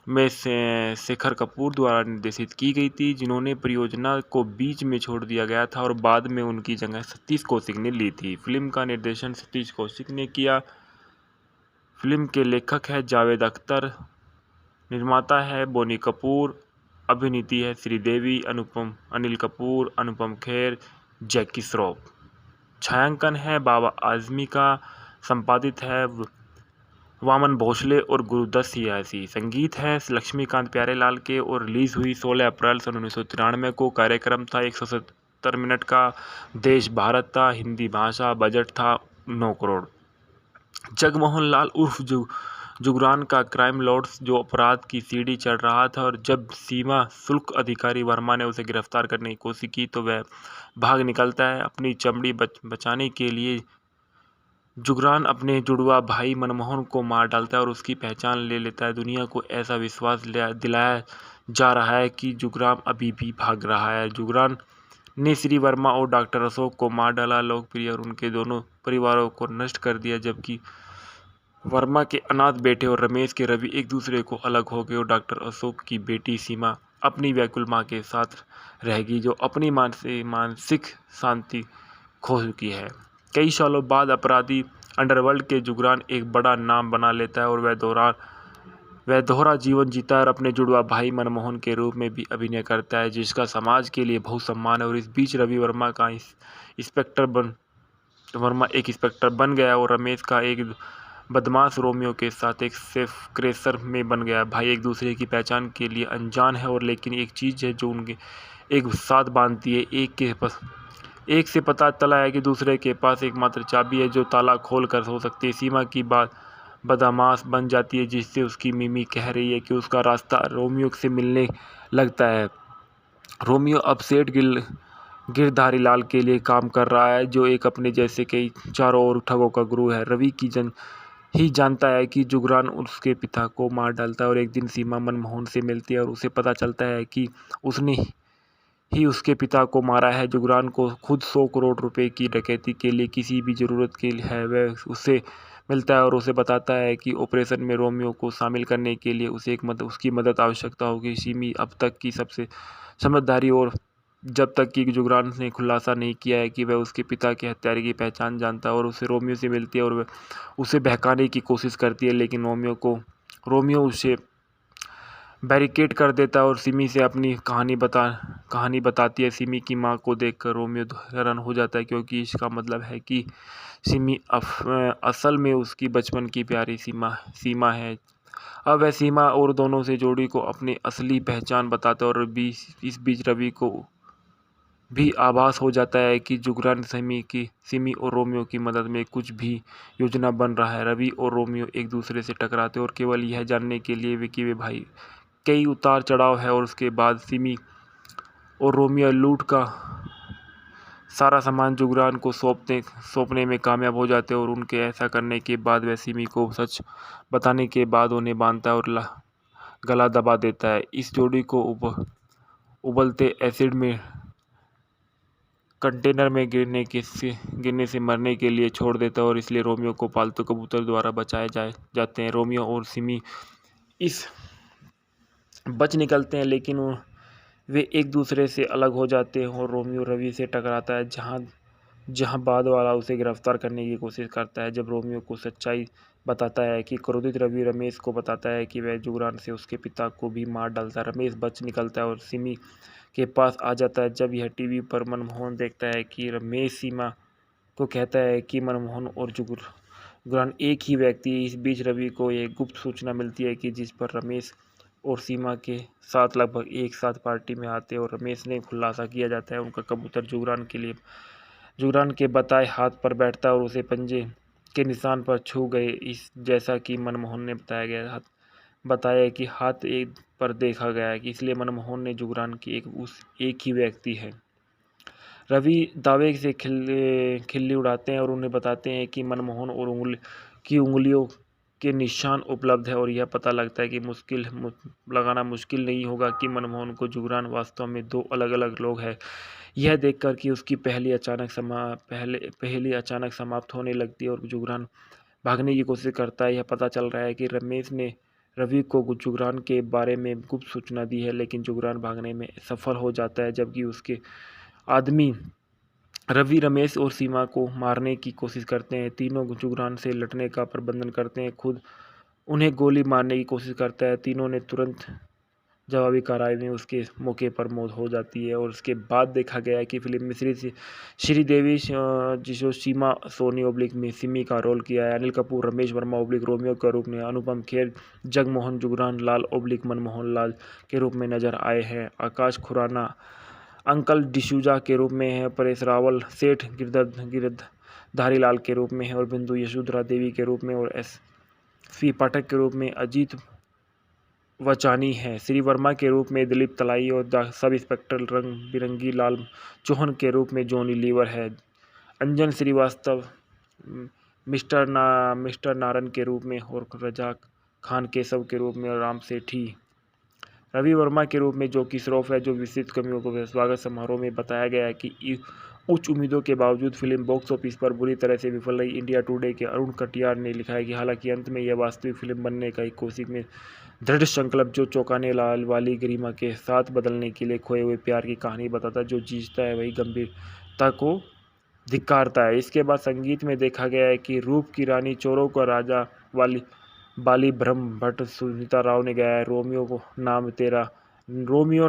में शेखर कपूर द्वारा निर्देशित की गई थी, जिन्होंने परियोजना को बीच में छोड़ दिया गया था और बाद में उनकी जगह सतीश कौशिक ने ली थी। फिल्म का निर्देशन सतीश कौशिक ने किया। फिल्म के लेखक है जावेद अख्तर, निर्माता है बोनी कपूर, अभिनीति है श्रीदेवी, अनिल कपूर, अनुपम खेर, जैकी श्रॉफ। छायांकन है बाबा आजमी का, संपादित है वामन भोसले और गुरुदत्त सियासी। संगीत है लक्ष्मीकांत प्यारेलाल के और रिलीज हुई 16 अप्रैल सन 1993 को। कार्यक्रम था 170 मिनट का। देश भारत था। हिंदी भाषा। बजट था 9 करोड़। जगमोहन लाल उर्फ जुगरान का क्राइम लॉर्ड जो अपराध की सीढ़ी चढ़ रहा था, और जब सीमा शुल्क अधिकारी वर्मा ने उसे गिरफ्तार करने की कोशिश की तो वह भाग निकलता है। अपनी चमड़ी बचाने के लिए जुगरान अपने जुड़वा भाई मनमोहन को मार डालता है और उसकी पहचान ले लेता है। दुनिया को ऐसा विश्वास दिलाया जा रहा है कि जुगरान अभी भी भाग रहा है। जुगरान ने श्री वर्मा और डॉक्टर अशोक को मार डाला, लोकप्रिय और उनके दोनों परिवारों को नष्ट कर दिया, जबकि वर्मा के अनाथ बेटे और रमेश के रवि एक दूसरे को अलग हो गए और डॉक्टर अशोक की बेटी सीमा अपनी व्याकुल माँ के साथ रहेगी, जो अपनी मानसिक शांति खो चुकी है। कई सालों बाद अपराधी अंडरवर्ल्ड के जुगरान एक बड़ा नाम बना लेता है और वह दोहरा जीवन जीता है और अपने जुड़वा भाई मनमोहन के रूप में भी अभिनय करता है, जिसका समाज के लिए बहुत सम्मान है। और इस बीच रवि वर्मा एक इंस्पेक्टर बन गया और रमेश का एक बदमाश रोमियो के साथ एक सेफ क्रेशर में बन गया। भाई एक दूसरे की पहचान के लिए अनजान है, और लेकिन एक चीज़ है जो उनके एक साथ बांधती है। एक से पता चला है कि दूसरे के पास एकमात्र चाबी है जो ताला खोल कर हो सकती है। सीमा की बात बदमाश बन जाती है, जिससे उसकी मिमी कह रही है कि उसका रास्ता रोमियो से मिलने लगता है। रोमियो अब सेठ गिरधारी लाल के लिए काम कर रहा है, जो एक अपने जैसे कई चारों ओर ठगों का गुरु है। रवि ही जानता है कि जुगरान उसके पिता को मार डालता है और एक दिन सीमा मनमोहन से मिलती है और उसे पता चलता है कि उसने ही उसके पिता को मारा है। जुगरान को खुद 100 करोड़ रुपए की डकैती के लिए किसी भी ज़रूरत के लिए है, वह उससे मिलता है और उसे बताता है कि ऑपरेशन में रोमियो को शामिल करने के लिए उसे उसकी मदद आवश्यकता होगी। सिमी अब तक की सबसे समझदारी और जब तक कि जुगरान ने खुलासा नहीं किया है कि वह उसके पिता के हत्यारे की पहचान जानता है और उसे रोमियो से मिलती है और वह उसे बहकाने की कोशिश करती है, लेकिन रोमियो उसे बैरिकेड कर देता है और सिमी से अपनी कहानी बताती है। सिमी की मां को देखकर रोमियो हैरान हो जाता है, क्योंकि इसका मतलब है कि सिमी असल में उसकी बचपन की प्यारी सीमा है। अब वह सीमा और दोनों से जोड़ी को अपनी असली पहचान बताता है, और इस बीच रवि को भी आभास हो जाता है कि जुगरान सिमी और रोमियो की मदद में कुछ भी योजना बन रहा है। रवि और रोमियो एक दूसरे से टकराते हैं और केवल यह जानने के लिए कि वे भाई कई उतार चढ़ाव है, और उसके बाद सिमी और रोमियो लूट का सारा सामान जुगरान को सौंपने में कामयाब हो जाते हैं, और उनके ऐसा करने के बाद वह सिमी को सच बताने के बाद उन्हें बांधता है और गला दबा देता है। इस जोड़ी को उबलते एसिड में कंटेनर में गिरने से मरने के लिए छोड़ देता है, और इसलिए रोमियो को पालतू कबूतर द्वारा बचाए जाते हैं। रोमियो और सिमी इस बच निकलते हैं, लेकिन वे एक दूसरे से अलग हो जाते हैं, और रोमियो रवि से टकराता है, जहां बाद वाला उसे गिरफ्तार करने की कोशिश करता है। जब रोमियो को सच्चाई बताता है कि क्रोधित रवि रमेश को बताता है कि वह जुगरान से उसके पिता को भी मार डालता है। रमेश बच निकलता है और सिमी के पास आ जाता है। जब यह टीवी पर मनमोहन देखता है कि रमेश सीमा को कहता है कि मनमोहन और जुगरान एक ही व्यक्ति है। इस बीच रवि को एक गुप्त सूचना मिलती है कि जिस पर रमेश और सीमा के साथ लगभग एक साथ पार्टी में आते हैं, और रमेश ने खुलासा किया जाता है उनका कबूतर जुगरान के बताए हाथ पर बैठता है और उसे पंजे के निशान पर छू गए। इस जैसा कि मनमोहन ने बताया कि हाथ एक पर देखा गया है, कि इसलिए मनमोहन ने जुगरान की एक ही व्यक्ति है। रवि दावे से खिल्ली उड़ाते हैं और उन्हें बताते हैं कि मनमोहन और उंगलियों के निशान उपलब्ध है, और यह पता लगता है कि लगाना मुश्किल नहीं होगा कि मनमोहन को जुगरान वास्तव में दो अलग अलग लोग हैं। यह देखकर कि उसकी पहली अचानक समाप्त होने लगती है और जुगरान भागने की कोशिश करता है। यह पता चल रहा है कि रमेश ने रवि को जुगरान के बारे में गुप्त सूचना दी है, लेकिन जुगरान भागने में सफल हो जाता है, जबकि उसके आदमी रवि रमेश और सीमा को मारने की कोशिश करते हैं। तीनों जुगरान से लड़ने का प्रबंधन करते हैं, खुद उन्हें गोली मारने की कोशिश करता है। तीनों ने तुरंत जवाबी कार्रवाई में उसके मौके पर मौत हो जाती है। और उसके बाद देखा गया है कि फिल्म में श्रीदेवी जिसो सीमा सोनी ओब्लिक में सिमी का रोल किया है, अनिल कपूर रमेश वर्मा ओब्लिक रोमियो के रूप में, अनुपम खेर जगमोहन जुगरान लाल ओब्लिक मनमोहन लाल के रूप में नजर आए हैं। आकाश खुराना अंकल डिसूजा के रूप में है, परेश रावल सेठ गिरधारी लाल के रूप में है, और बिंदु यशोधरा देवी के रूप में, और एस.पी. पाठक के रूप में अजीत वचानी है। श्री वर्मा के रूप में दिलीप तलाई, और सब इंस्पेक्टर रंग बिरंगी लाल चौहान के रूप में जॉनी लीवर है। अंजन श्रीवास्तव मिस्टर नारन के रूप में, और रजा खान केशव के रूप में, और राम सेठी रवि वर्मा के रूप में जो कि श्रॉफ है। जो विस्तृत कमियों को स्वागत समारोह में बताया गया है कि उच्च उम्मीदों के बावजूद फिल्म बॉक्स ऑफिस पर बुरी तरह से विफल रही। इंडिया टुडे के अरुण कटियार ने लिखा है कि हालांकि अंत में यह वास्तविक फिल्म बनने का एक कोशिश में दृढ़ संकल्प जो चौंकाने वाली गरिमा के साथ बदलने के लिए खोए हुए प्यार की कहानी बताता है। जो जीतता है वही गंभीरता को धिक्कारता है। इसके बाद संगीत में देखा गया है कि रूप की रानी चोरों का राजा बाली ब्रह्म भट्ट सुनीता राव ने गाया है। रोमियो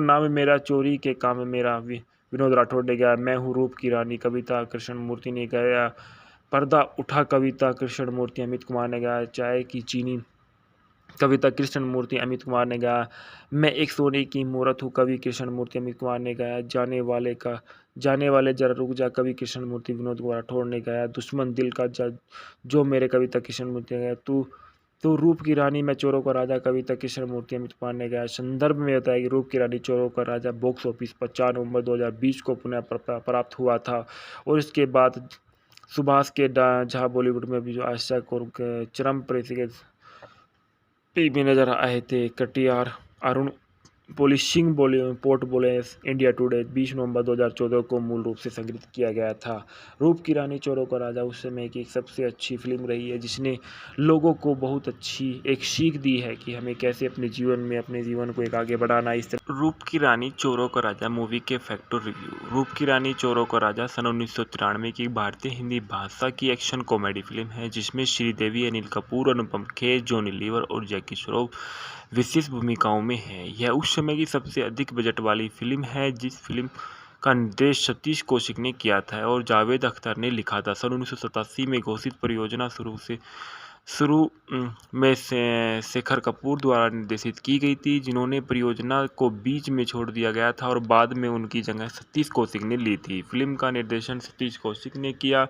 नाम मेरा चोरी के काम मेरा विनोद राठौड़ ने गाया। मैं हूँ रूप की रानी कविता कृष्णमूर्ति ने गाया। पर्दा उठा कविता कृष्णमूर्ति अमित कुमार ने गाया। चाय की चीनी कविता कृष्णमूर्ति अमित कुमार ने गाया। मैं एक सोने की मूरत हूँ कवि कृष्णमूर्ति अमित कुमार ने गाया। जाने वाले जरा रुक जा कवि कृष्णमूर्ति विनोद राठौड़ ने गाया। दुश्मन दिल का जो मेरे कविता कृष्णमूर्ति ने गाया। तो रूप की रानी मैं चोरों का राजा कविता कृष्णमूर्ति अमित कुमार ने गाया। संदर्भ में बताया कि रूप की रानी चोरों का राजा बॉक्स ऑफिस पर 4 नवंबर 2020 को पुनः प्राप्त हुआ था, और इसके बाद सुभाष के झा बॉलीवुड में भी जो आशक और चरम प्रेक्षक में नजर आए थे। कटियार अरुण पब्लिशिंग पोर्टबोलेस इंडिया टुडे 20 नवंबर 2014 को मूल रूप से संग्रहित किया गया था। रूप की रानी चोरों का राजा उस समय की एक सबसे अच्छी फिल्म रही है जिसने लोगों को बहुत अच्छी एक सीख दी है कि हमें कैसे अपने जीवन को एक आगे बढ़ाना है। इस तरह रूप की रानी चोरों का राजा मूवी के फैक्टर रिव्यू। रूप की रानी चोरों का राजा सन 1993 की भारतीय हिंदी भाषा की एक्शन कॉमेडी फिल्म है जिसमें श्रीदेवी, अनिल कपूर, अनुपम खेर, जॉनी लीवर और जैकी श्रॉफ विशेष भूमिकाओं में है। यह उस समय की सबसे अधिक बजट वाली फिल्म है। जिस फिल्म का निर्देश सतीश कौशिक ने किया था और जावेद अख्तर ने लिखा था। सन 1987 में घोषित परियोजना शुरू में शेखर कपूर द्वारा निर्देशित की गई थी, जिन्होंने परियोजना को बीच में छोड़ दिया गया था और बाद में उनकी जगह सतीश कौशिक ने ली थी। फिल्म का निर्देशन सतीश कौशिक ने किया।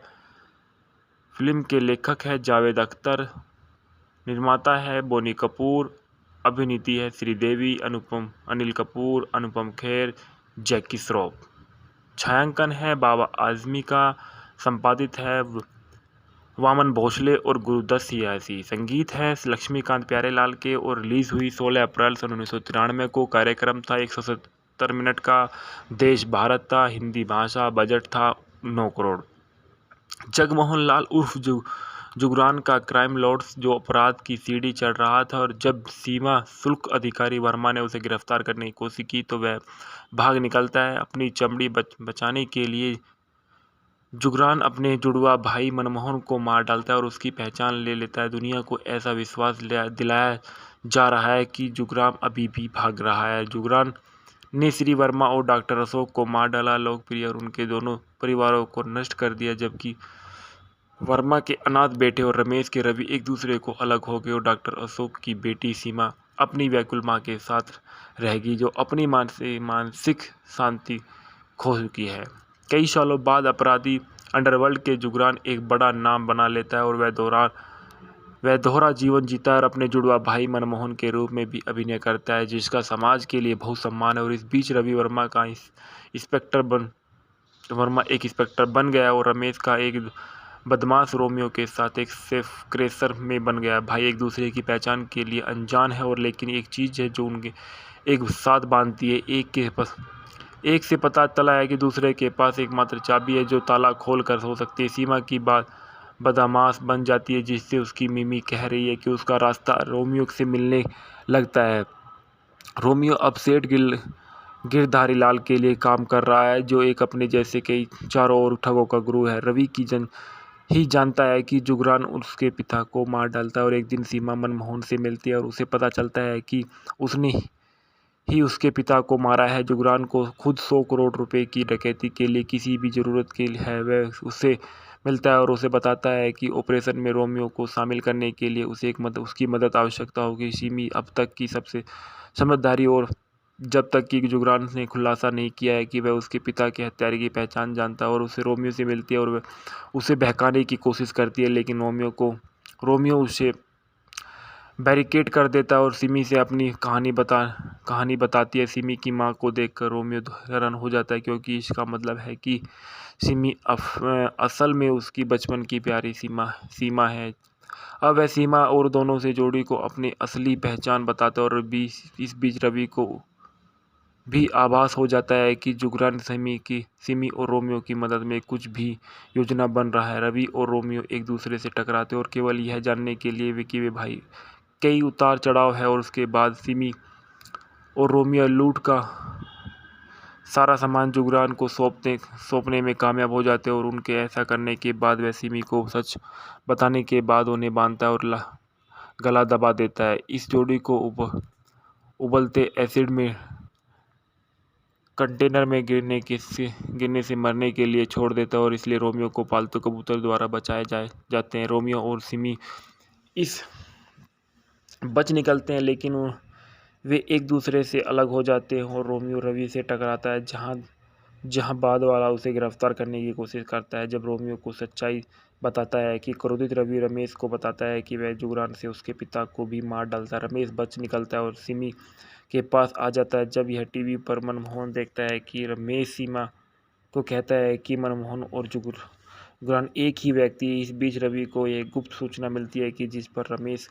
फिल्म के लेखक है जावेद अख्तर, निर्माता है बोनी कपूर, अभिनीति है श्रीदेवी, अनिल कपूर, अनुपम खेर, जैकी श्रॉफ। छायांकन है बाबा आजमी का, संपादित है वामन भोसले और गुरुदत्त सियासी। संगीत है लक्ष्मीकांत प्यारेलाल के और रिलीज हुई 16 अप्रैल सन 1993 को। कार्यक्रम था 170 मिनट का। देश भारत था। हिंदी भाषा। बजट था 9 करोड़। जगमोहन लाल उर्फ जुगरान का क्राइम लॉर्ड्स जो अपराध की सीढ़ी चढ़ रहा था और जब सीमा शुल्क अधिकारी वर्मा ने उसे गिरफ्तार करने की कोशिश की तो वह भाग निकलता है। अपनी चमड़ी बचाने के लिए जुगरान अपने जुड़वा भाई मनमोहन को मार डालता है और उसकी पहचान ले लेता है। दुनिया को ऐसा विश्वास दिलाया जा रहा है कि जुगरान अभी भी भाग रहा है। जुगरान ने श्री वर्मा और डॉक्टर अशोक को मार डाला, लोकप्रिय और उनके दोनों परिवारों को नष्ट कर दिया, जबकि वर्मा के अनाथ बेटे और रमेश के रवि एक दूसरे को अलग हो गए और डॉक्टर अशोक की बेटी सीमा अपनी व्याकुल मां के साथ रहेगी जो अपनी मानसिक शांति खो चुकी है। कई सालों बाद अपराधी अंडरवर्ल्ड के जुगरान एक बड़ा नाम बना लेता है और वह दोहरा जीवन जीता है और अपने जुड़वा भाई मनमोहन के रूप में भी अभिनय करता है, जिसका समाज के लिए बहुत सम्मान है। और इस बीच रवि वर्मा एक इंस्पेक्टर बन गया और रमेश का एक बदमाश रोमियो के साथ एक सेफ क्रेशर में बन गया। भाई एक दूसरे की पहचान के लिए अनजान है और लेकिन एक चीज़ है जो उनके एक साथ बांधती है। एक से पता चला है कि दूसरे के पास एकमात्र चाबी है जो ताला खोल कर हो सकती है। सीमा की बात बदमाश बन जाती है जिससे उसकी मिमी कह रही है कि उसका रास्ता रोमियो से मिलने लगता है। रोमियो अब सेठ गिरधारी लाल के लिए काम कर रहा है जो एक अपने जैसे कई चारों ओर ठगों का गुरु है। रवि ही जानता है कि जुगरान उसके पिता को मार डालता है और एक दिन सीमा मनमोहन से मिलती है और उसे पता चलता है कि उसने ही उसके पिता को मारा है। जुगरान को खुद 100 करोड़ रुपए की डकैती के लिए किसी भी ज़रूरत के लिए है। वह उससे मिलता है और उसे बताता है कि ऑपरेशन में रोमियो को शामिल करने के लिए उसे उसकी मदद आवश्यकता होगी। सिमी अब तक की सबसे समझदारी और जब तक कि जुगरान ने खुलासा नहीं किया है कि वह उसके पिता के हत्यारे की पहचान जानता है और उसे रोमियो से मिलती है और वह उसे बहकाने की कोशिश करती है, लेकिन रोमियो उसे बैरिकेड कर देता है और सिमी से अपनी कहानी बताती है। सिमी की मां को देखकर रोमियो हैरान हो जाता है क्योंकि इसका मतलब है कि सिमी असल में उसकी बचपन की प्यारी सीमा है। अब वह सीमा और दोनों से जोड़ी को अपनी असली पहचान बताता है और इस बीच रवि को भी आभास हो जाता है कि जुगरान सिमी और रोमियो की मदद में कुछ भी योजना बन रहा है। रवि और रोमियो एक दूसरे से टकराते और केवल यह जानने के लिए कि वे भाई कई उतार चढ़ाव है और उसके बाद सिमी और रोमियो लूट का सारा सामान जुगरान को सौंपने में कामयाब हो जाते हैं और उनके ऐसा करने के बाद वह सिमी को सच बताने के बाद उन्हें बांधता है और गला दबा देता है। इस जोड़ी को उबलते एसिड में कंटेनर में गिरने से मरने के लिए छोड़ देता है और इसलिए रोमियो को पालतू कबूतर द्वारा बचाए जाते हैं। रोमियो और सिमी बच निकलते हैं लेकिन वे एक दूसरे से अलग हो जाते हैं और रोमियो रवि से टकराता है जहां बाद वाला उसे गिरफ्तार करने की कोशिश करता है। जब रोमियो को सच्चाई बताता है कि क्रोधित रवि रमेश को बताता है कि वह जुगरान से उसके पिता को भी मार डालता है। रमेश बच निकलता है और सिमी के पास आ जाता है। जब यह टीवी पर मनमोहन देखता है कि रमेश सीमा को कहता है कि मनमोहन और जुगरान एक ही व्यक्ति है। इस बीच रवि को एक गुप्त सूचना मिलती है कि जिस पर रमेश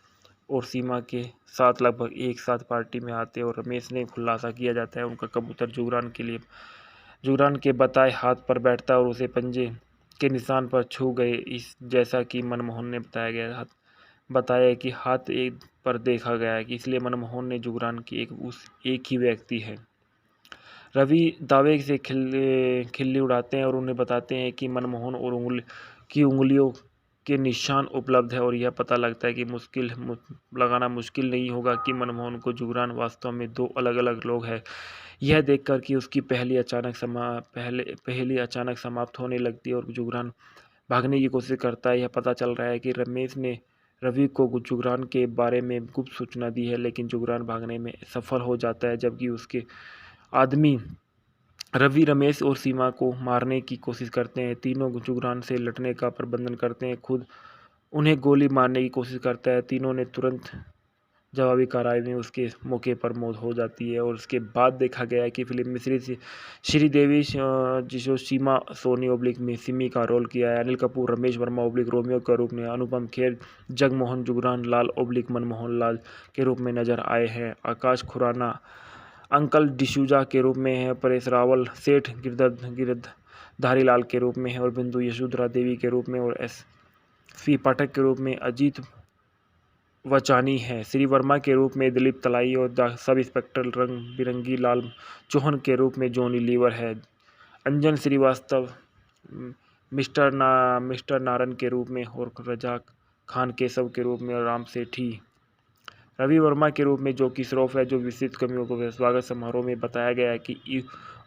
और सीमा के साथ लगभग एक साथ पार्टी में आते हैं और रमेश ने खुलासा किया जाता है उनका कबूतर जुगरान के बताए हाथ पर बैठता है और उसे पंजे के निशान पर छू गए। इस जैसा कि मनमोहन ने बताया कि हाथ एक पर देखा गया है कि इसलिए मनमोहन ने जुगरान की एक ही व्यक्ति है। रवि दावे से खिल्ली उड़ाते हैं और उन्हें बताते हैं कि मनमोहन और उंगलियों के निशान उपलब्ध है और यह पता लगता है कि लगाना मुश्किल नहीं होगा कि मनमोहन को जुगरान वास्तव में दो अलग अलग लोग हैं। यह देखकर कि उसकी पहली अचानक समाप्त होने लगती है और जुगरान भागने की कोशिश करता है। यह पता चल रहा है कि रमेश ने रवि को जुगरान के बारे में गुप्त सूचना दी है, लेकिन जुगरान भागने में सफल हो जाता है जबकि उसके आदमी रवि रमेश और सीमा को मारने की कोशिश करते हैं। तीनों जुगरान से लड़ने का प्रबंधन करते हैं, खुद उन्हें गोली मारने की कोशिश करता है। तीनों ने तुरंत जवाबी कार्रवाई में उसके मौके पर मौत हो जाती है। और उसके बाद देखा गया है कि फिल्म में श्रीदेवी जो सीमा सोनी ओब्लिक में सिमी का रोल किया है, अनिल कपूर रमेश वर्मा ओब्लिक रोमियो के रूप में, अनुपम खेर जगमोहन जुगरान लाल ओब्लिक मनमोहन लाल के रूप में नजर आए हैं, आकाश खुराना अंकल डिसूजा के रूप में है, परेश रावल सेठ गिरधारी लाल के रूप में है और बिंदु यशोधरा देवी के रूप में और एस.पी. पाठक के रूप में अजीत वचानी है। श्री वर्मा के रूप में दिलीप तलाई और सब इंस्पेक्टर रंग बिरंगी लाल चौहान के रूप में जॉनी लीवर है। अंजन श्रीवास्तव मिस्टर नारन के रूप में और रजा खान केशव के रूप में और राम सेठी रवि वर्मा के रूप में जैकी श्रॉफ है। जो विस्तृत कमियों को स्वागत समारोह में बताया गया है कि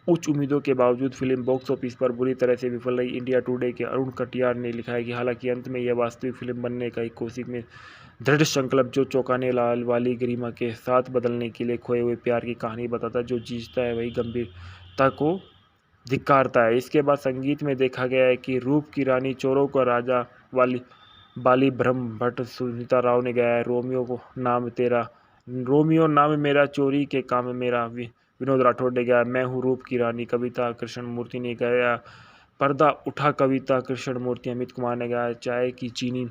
उच्च उम्मीदों के बावजूद फिल्म बॉक्स ऑफिस पर बुरी तरह से विफल रही। इंडिया टुडे के अरुण कटियार ने लिखा है कि हालांकि अंत में यह वास्तविक फिल्म बनने का एक कोशिश में दृढ़ संकल्प जो चौंकाने वाली गरिमा के साथ बदलने के लिए खोए हुए प्यार की कहानी बताता है। जो जीतता है वही गंभीरता को धिक्कारता है। इसके बाद संगीत में देखा गया है कि रूप की रानी चोरों का राजा बाली ब्रह्म भट्ट सुनीता राव ने गाया है। रोमियो नाम मेरा चोरी के काम मेरा विनोद राठौड़ ने गाया। मैं हूँ रूप की रानी कविता कृष्ण मूर्ति ने गाया। पर्दा उठा कविता कृष्ण मूर्ति अमित कुमार ने गाया। चाय की चीनी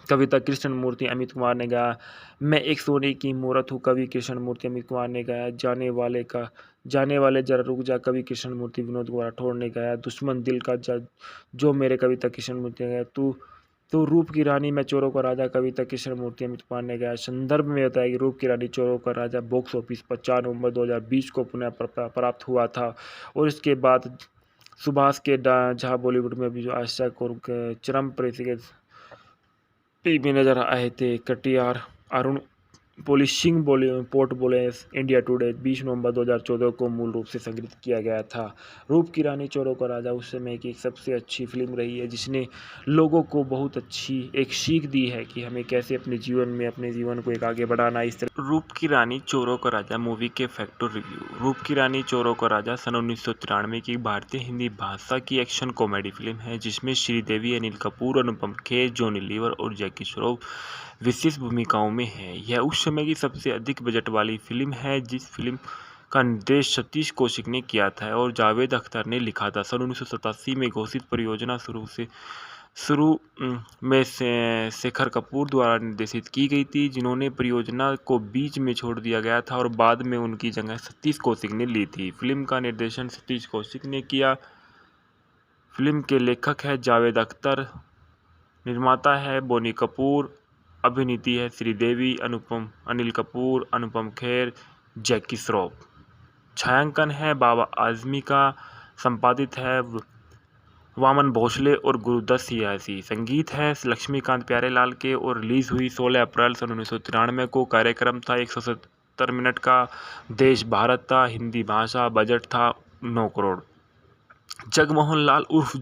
कविता कृष्ण मूर्ति अमित कुमार ने गाया। मैं एक सोने की मूरत हूँ कवि कृष्ण मूर्ति अमित कुमार ने गाया। जाने वाले जरा रुक जा कवि कृष्ण मूर्ति विनोद कुमार राठौड़ ने गाया। दुश्मन दिल का जो मेरे कविता कृष्ण मूर्ति ने गाया। तो रूप की रानी मैं चोरों का राजा कविता कृष्ण मूर्ति अमित कुमार ने गाया। संदर्भ में बताया कि रूप की रानी चोरों का राजा बॉक्स ऑफिस पर 4 नवंबर 2020 को पुनः प्राप्त हुआ था और इसके बाद सुभाष के झा बॉलीवुड में भी आशक और चरम में नजर आए थे। कटियार अरुण पोलिशिंग पोर्ट बोले इंडिया टुडे 20 नवंबर 2014 को मूल रूप से संग्रहित किया गया था। रूप की रानी चोरों का राजा उस समय की एक सबसे अच्छी फिल्म रही है जिसने लोगों को बहुत अच्छी एक सीख दी है कि हमें कैसे अपने जीवन को एक आगे बढ़ाना। इस तरह रूप की रानी चोरों का राजा मूवी के फैक्टर रिव्यू। रूप की रानी चोरों का राजा सन 1993 की भारतीय हिंदी भाषा की एक्शन कॉमेडी फिल्म है जिसमें श्रीदेवी अनिल कपूर अनुपम खेर जॉनी लीवर और जैकी श्रॉफ विशेष भूमिकाओं में है। यह उस समय की सबसे अधिक बजट वाली फिल्म है। जिस फिल्म का निर्देश सतीश कौशिक ने किया था और जावेद अख्तर ने लिखा था। सन 1987 में घोषित परियोजना शुरू में शेखर कपूर द्वारा निर्देशित की गई थी, जिन्होंने परियोजना को बीच में छोड़ दिया गया था और बाद में उनकी जगह सतीश कौशिक ने ली थी। फिल्म का निर्देशन सतीश कौशिक ने किया। फिल्म के लेखक है जावेद अख्तर, निर्माता है बोनी कपूर, अभिनीति है श्रीदेवी अनिल कपूर अनुपम खेर जैकी श्रॉफ। छायांकन है बाबा आजमी का, संपादित है वामन भोसले और गुरुदत्त सियासी। संगीत है लक्ष्मीकांत प्यारेलाल के और रिलीज हुई 16 अप्रैल सन 1993 को। कार्यक्रम था 170 मिनट का। देश भारत था। हिंदी भाषा। बजट था 9 करोड़। जगमोहन लाल उर्फ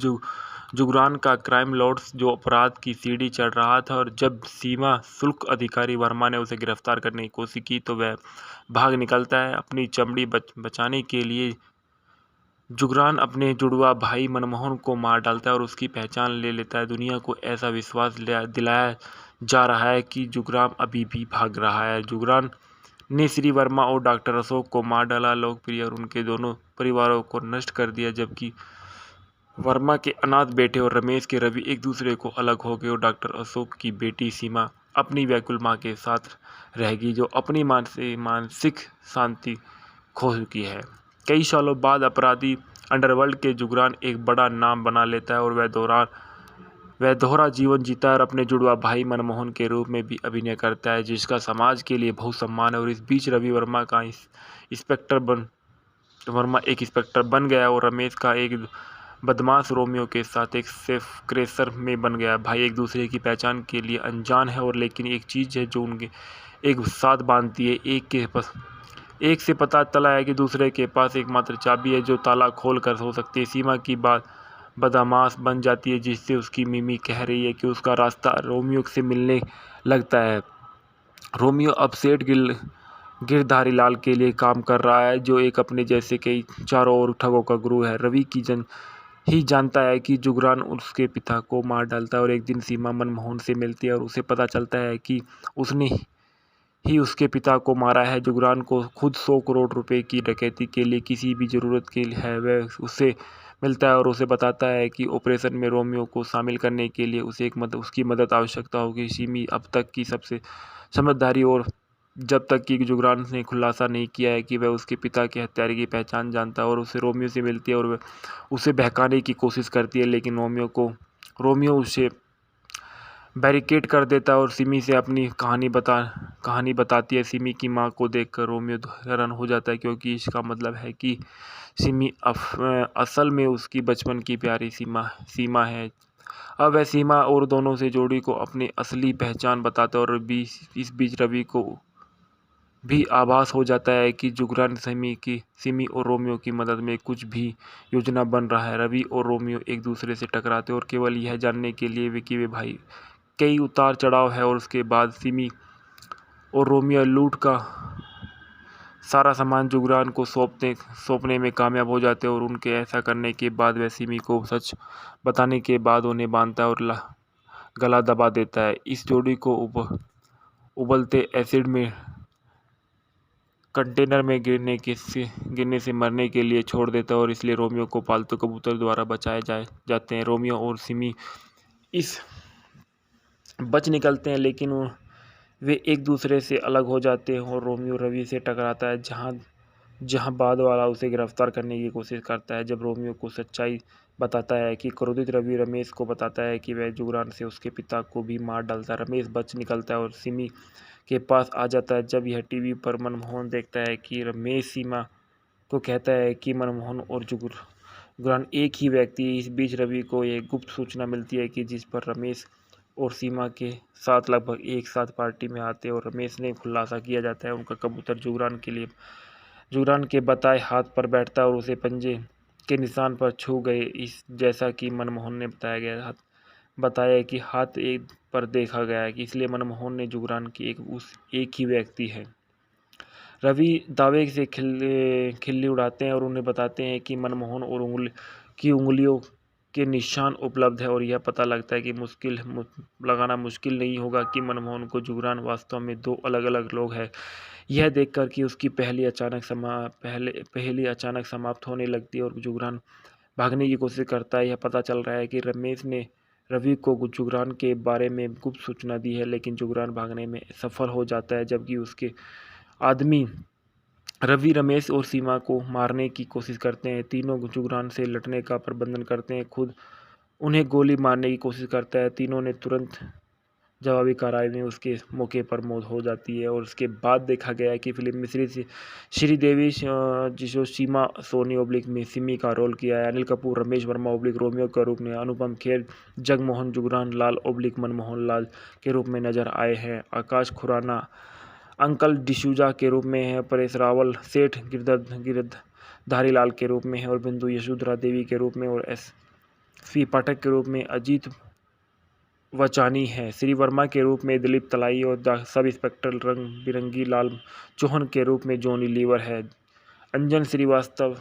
जुगरान का क्राइम लॉर्ड जो अपराध की सीढ़ी चढ़ रहा था और जब सीमा शुल्क अधिकारी वर्मा ने उसे गिरफ्तार करने की कोशिश की तो वह भाग निकलता है। अपनी चमड़ी बचाने के लिए जुगरान अपने जुड़वा भाई मनमोहन को मार डालता है और उसकी पहचान ले लेता है। दुनिया को ऐसा विश्वास दिलाया जा रहा है कि जुगरान अभी भी भाग रहा है। जुगरान ने श्री वर्मा और डॉक्टर अशोक को मार डाला, लोकप्रिय और उनके दोनों परिवारों को नष्ट कर दिया, जबकि वर्मा के अनाथ बेटे और रमेश के रवि एक दूसरे को अलग हो गए और डॉक्टर अशोक की बेटी सीमा अपनी व्याकुल माँ के साथ रहेगी, जो अपनी मानसिक शांति खो चुकी है। कई सालों बाद अपराधी अंडरवर्ल्ड के जुगरान एक बड़ा नाम बना लेता है और वह दोहरा जीवन जीता है और अपने जुड़वा भाई मनमोहन के रूप में भी अभिनय करता है, जिसका समाज के लिए बहुत सम्मान है। और इस बीच रवि वर्मा एक इंस्पेक्टर बन गया और रमेश का एक बदमाश रोमियो के साथ एक सेफ क्रेशर में बन गया। भाई एक दूसरे की पहचान के लिए अनजान है, और लेकिन एक चीज़ है जो उनके एक साथ बांधती है। एक से पता चला है कि दूसरे के पास एकमात्र चाबी है जो ताला खोल कर हो सकती है। सीमा की बात बदमाश बन जाती है, जिससे उसकी मिमी कह रही है कि उसका रास्ता रोमियो से मिलने लगता है। रोमियो अब सेठ गिरधारी लाल के लिए काम कर रहा है, जो एक अपने जैसे कई चारों ओर ठगों का गुरु है। रवि की ही जानता है कि जुगरान उसके पिता को मार डालता है, और एक दिन सीमा मनमोहन से मिलती है और उसे पता चलता है कि उसने ही उसके पिता को मारा है। जुगरान को खुद 100 करोड़ रुपए की डकैती के लिए किसी भी ज़रूरत के लिए है, वह उससे मिलता है और उसे बताता है कि ऑपरेशन में रोमियो को शामिल करने के लिए उसे उसकी मदद आवश्यकता होगी। सिमी अब तक की सबसे समझदारी और जब तक कि जुगरान ने खुलासा नहीं किया है कि वह उसके पिता के हत्यारे की पहचान जानता है, और उसे रोमियो से मिलती है और वह उसे बहकाने की कोशिश करती है, लेकिन रोमियो उसे बैरिकेड कर देता है और सिमी से अपनी कहानी बताती है। सिमी की माँ को देखकर रोमियो हैरान हो जाता है, क्योंकि इसका मतलब है कि सिमी असल में उसकी बचपन की प्यारी सीमा है। अब वह सीमा और दोनों से जोड़ी को अपनी असली पहचान बताता है, और इस बीच रवि को भी आभास हो जाता है कि जुगरान सिमी और रोमियो की मदद में कुछ भी योजना बन रहा है। रवि और रोमियो एक दूसरे से टकराते हैं और केवल यह जानने के लिए कि वे भाई कई उतार चढ़ाव है, और उसके बाद सिमी और रोमियो लूट का सारा सामान जुगरान को सौंपने में कामयाब हो जाते हैं, और उनके ऐसा करने के बाद वह सिमी को सच बताने के बाद उन्हें बांधता है और गला दबा देता है। इस जोड़ी को उबलते एसिड में कंटेनर में गिरने से मरने के लिए छोड़ देता है, और इसलिए रोमियो को पालतू कबूतर द्वारा बचाए जाते हैं। रोमियो और सिमी इस बच निकलते हैं, लेकिन वे एक दूसरे से अलग हो जाते हैं, और रोमियो रवि से टकराता है, जहां बाद वाला उसे गिरफ्तार करने की कोशिश करता है। जब रोमियो को सच्चाई बताता है कि क्रोधित रवि रमेश को बताता है कि वह जुगरान से उसके पिता को भी मार डालता है। रमेश बच निकलता है और सिमी के पास आ जाता है। जब यह टीवी पर मनमोहन देखता है कि रमेश सीमा को कहता है कि मनमोहन और जुगरान एक ही व्यक्ति है। इस बीच रवि को एक गुप्त सूचना मिलती है कि जिस पर रमेश और सीमा के साथ लगभग एक साथ पार्टी में आते हैं, और रमेश ने खुलासा किया जाता है उनका कबूतर जुगरान के बताए हाथ पर बैठता है और उसे पंजे के निशान पर छू गए। इस जैसा कि मनमोहन ने बताया कि हाथ एक पर देखा गया है, कि इसलिए मनमोहन ने जुगरान की एक ही व्यक्ति है। रवि दावे से खिल्ली उड़ाते हैं और उन्हें बताते हैं कि मनमोहन और उंगलियों के निशान उपलब्ध है, और यह पता लगता है कि लगाना मुश्किल नहीं होगा कि मनमोहन को जुगरान वास्तव में दो अलग अलग लोग हैं। यह देखकर कि उसकी पहली अचानक समाप्त होने लगती है और जुगरान भागने की कोशिश करता है। यह पता चल रहा है कि रमेश ने रवि को जुगरान के बारे में गुप्त सूचना दी है, लेकिन जुगरान भागने में सफल हो जाता है, जबकि उसके आदमी रवि रमेश और सीमा को मारने की कोशिश करते हैं। तीनों जुगरान से लड़ने का प्रबंधन करते हैं, खुद उन्हें गोली मारने की कोशिश करता है। तीनों ने तुरंत जवाबी कार्रवाई में उसके मौके पर मौत हो जाती है। और उसके बाद देखा गया है कि फिल्म में श्रीदेवी जिसो सीमा सोनी ओब्लिक में सिमी का रोल किया है, अनिल कपूर रमेश वर्मा ओब्लिक रोमियो के रूप में, अनुपम खेर जगमोहन जुगरान लाल ओब्लिक मनमोहन लाल के रूप में नजर आए हैं, आकाश खुराना अंकल डिसूजा के रूप में है, परेश रावल सेठ गिरधारी लाल के रूप में है, और बिंदु यशोधरा देवी के रूप में, और एस.पी. पाठक के रूप में अजीत वचानी है। श्री वर्मा के रूप में दिलीप तलाई, और सब इंस्पेक्टर रंग बिरंगी लाल चौहान के रूप में जॉनी लीवर है। अंजन श्रीवास्तव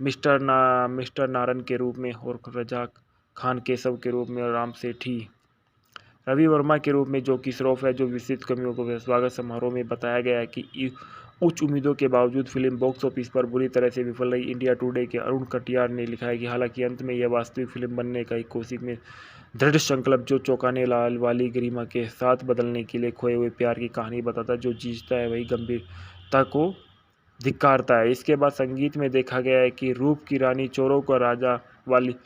मिस्टर नारन के रूप में, और रजा खान केशव के रूप में, और राम सेठी रवि वर्मा के रूप में जो कि श्रॉफ है, जो विशिष्ट कमियों को स्वागत समारोह में बताया गया है कि उच्च उम्मीदों के बावजूद फिल्म बॉक्स ऑफिस पर बुरी तरह से विफल रही। इंडिया टुडे के अरुण कटियार ने लिखा है कि हालांकि अंत में यह वास्तविक फिल्म बनने का एक कोशिश में दृढ़ संकल्प जो चौंकाने वाली गरिमा के साथ बदलने के लिए खोए हुए प्यार की कहानी बताता है। जो जीतता है वही गंभीरता को धिक्कारता है। इसके बाद संगीत में देखा गया है कि रूप की रानी, चोरों का राजा वाली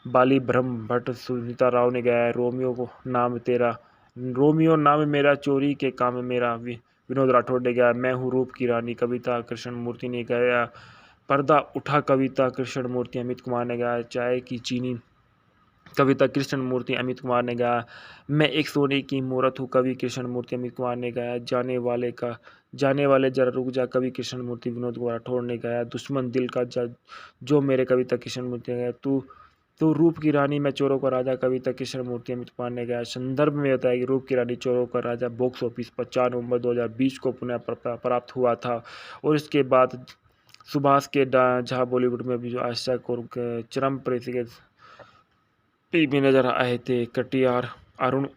बाली ब्रह्म भट्ट सुनीता राव ने गाया है। रोमियो नाम मेरा, चोरी के काम मेरा, विनोद राठौड़ ने गाया। मैं हूँ रूप की रानी, कविता कृष्णमूर्ति ने गाया। पर्दा उठा, कविता कृष्णमूर्ति, अमित कुमार ने गाया। चाय की चीनी, कविता कृष्णमूर्ति, अमित कुमार ने गाया। मैं एक सोने की मूरत हूँ, कवि कृष्णमूर्ति, अमित कुमार ने गाया। जाने वाले जरा रुक जा, कवि कृष्णमूर्ति, विनोद राठौड़ ने गाया। दुश्मन दिल का जो मेरे, कविता कृष्णमूर्ति ने गाया। तू रूप की रानी, मैं चोरों का राजा, कविता कृष्णमूर्ति, अमित कुमार ने गाया। संदर्भ में बताया कि रूप की रानी चोरों का राजा बॉक्स ऑफिस पर 4 नवंबर 2020 को पुनः प्राप्त हुआ था और इसके बाद सुभाष के झा बॉलीवुड में भी जो आशा और चरम में नजर आए थे। कटियार अरुण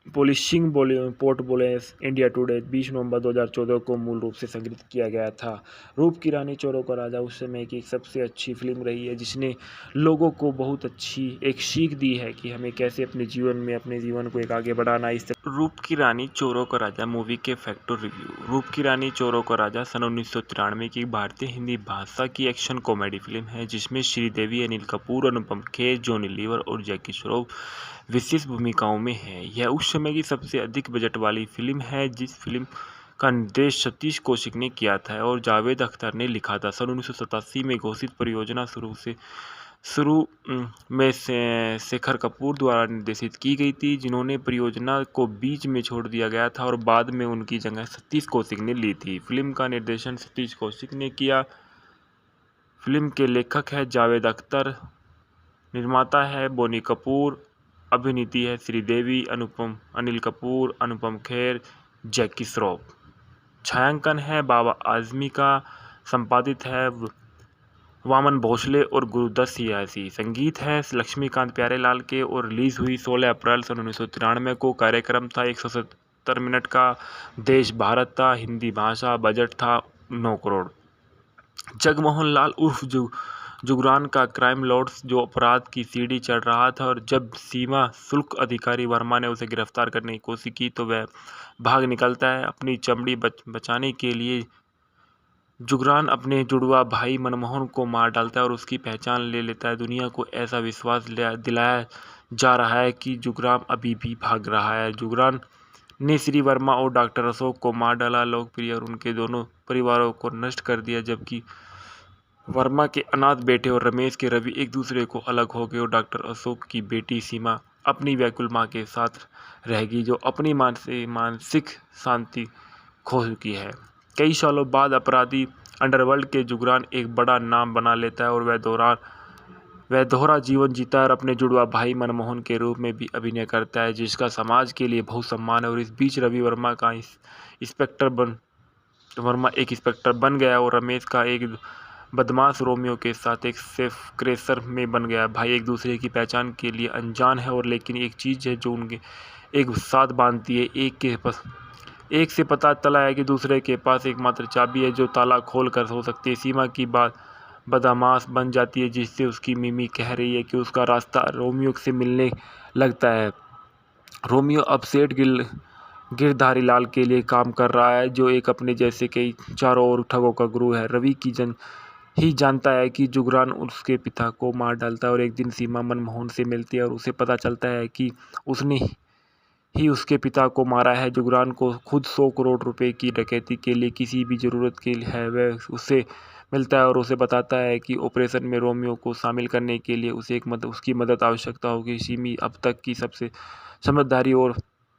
पोलिशिंग पोर्ट बोले इंडिया टुडे 20 नवंबर 2014 को मूल रूप से संग्रहित किया गया था। रूप की रानी, चोरों का राजा उस समय की सबसे अच्छी फिल्म रही है जिसने लोगों को बहुत अच्छी एक सीख दी है कि हमें कैसे अपने जीवन को एक आगे बढ़ाना। इस रूप की रानी, चोरों का राजा मूवी के फैक्टर रिव्यू। रूप की रानी, चोरों का राजा सन 1993 की भारतीय हिंदी भाषा की एक्शन कॉमेडी फिल्म है जिसमें श्रीदेवी, अनिल कपूर, अनुपम खेर, जॉनी लीवर और जैकी श्रॉफ विशेष भूमिकाओं में है। यह उस समय की सबसे अधिक बजट वाली फिल्म है। जिस फिल्म का निर्देश सतीश कौशिक ने किया था और जावेद अख्तर ने लिखा था। सन 1987 में घोषित परियोजना शुरू में शेखर कपूर द्वारा निर्देशित की गई थी, जिन्होंने परियोजना को बीच में छोड़ दिया गया था और बाद में उनकी जगह सतीश कौशिक ने ली थी। फिल्म का निर्देशन सतीश कौशिक ने किया। फिल्म के लेखक है जावेद अख्तर, निर्माता है बोनी कपूर, अभिनीति है श्रीदेवी, अनिल कपूर, अनुपम खेर, जैकी श्रॉफ। छायांकन है बाबा आजमी का, संपादित है वामन भोसले और गुरुदत्त सियासी। संगीत है लक्ष्मीकांत प्यारेलाल के और रिलीज हुई 16 अप्रैल सन 1993 को। कार्यक्रम था 170 मिनट का। देश भारत था। हिंदी भाषा। बजट था 9 करोड़। जगमोहन लाल उर्फ जुगरान का क्राइम लॉर्ड्स जो अपराध की सीढ़ी चढ़ रहा था और जब सीमा शुल्क अधिकारी वर्मा ने उसे गिरफ्तार करने की कोशिश की तो वह भाग निकलता है। अपनी चमड़ी बचाने के लिए जुगरान अपने जुड़वा भाई मनमोहन को मार डालता है और उसकी पहचान ले लेता है। दुनिया को ऐसा विश्वास दिलाया जा रहा है कि जुगरान अभी भी भाग रहा है। जुगरान ने श्री वर्मा और डॉक्टर अशोक को मार डाला, लोकप्रिय और उनके दोनों परिवारों को नष्ट कर दिया, जबकि वर्मा के अनाथ बेटे और रमेश के रवि एक दूसरे को अलग हो गए और डॉक्टर अशोक की बेटी सीमा अपनी व्याकुल मां के साथ रहेगी जो अपनी मानसिक शांति खो चुकी है। कई सालों बाद अपराधी अंडरवर्ल्ड के जुगरान एक बड़ा नाम बना लेता है और वह दोहरा जीवन जीता है और अपने जुड़वा भाई मनमोहन के रूप में भी अभिनय करता है जिसका समाज के लिए बहुत सम्मान है। और इस बीच रवि वर्मा एक इंस्पेक्टर बन गया और रमेश का एक बदमाश रोमियो के साथ एक सेफ क्रेशर में बन गया। भाई एक दूसरे की पहचान के लिए अनजान है और लेकिन एक चीज़ है जो उनके एक साथ बांधती है। एक से पता चला है कि दूसरे के पास एकमात्र चाबी है जो ताला खोल कर हो सकती है। सीमा की बात बदमाश बन जाती है जिससे उसकी मिमी कह रही है कि उसका रास्ता रोमियो से मिलने लगता है। रोमियो अब सेठ गिरधारी लाल के लिए काम कर रहा है जो एक अपने जैसे कई चारों ओर ठगों का गुरु है। रवि ही जानता है कि जुगरान उसके पिता को मार डालता है और एक दिन सीमा मनमोहन से मिलती है और उसे पता चलता है कि उसने ही उसके पिता को मारा है। जुगरान को खुद 100 करोड़ रुपए की डकैती के लिए किसी भी ज़रूरत के लिए है वह उससे मिलता है और उसे बताता है कि ऑपरेशन में रोमियो को शामिल करने के लिए उसे उसकी मदद आवश्यकता होगी। सिमी अब तक की सबसे समझदारी और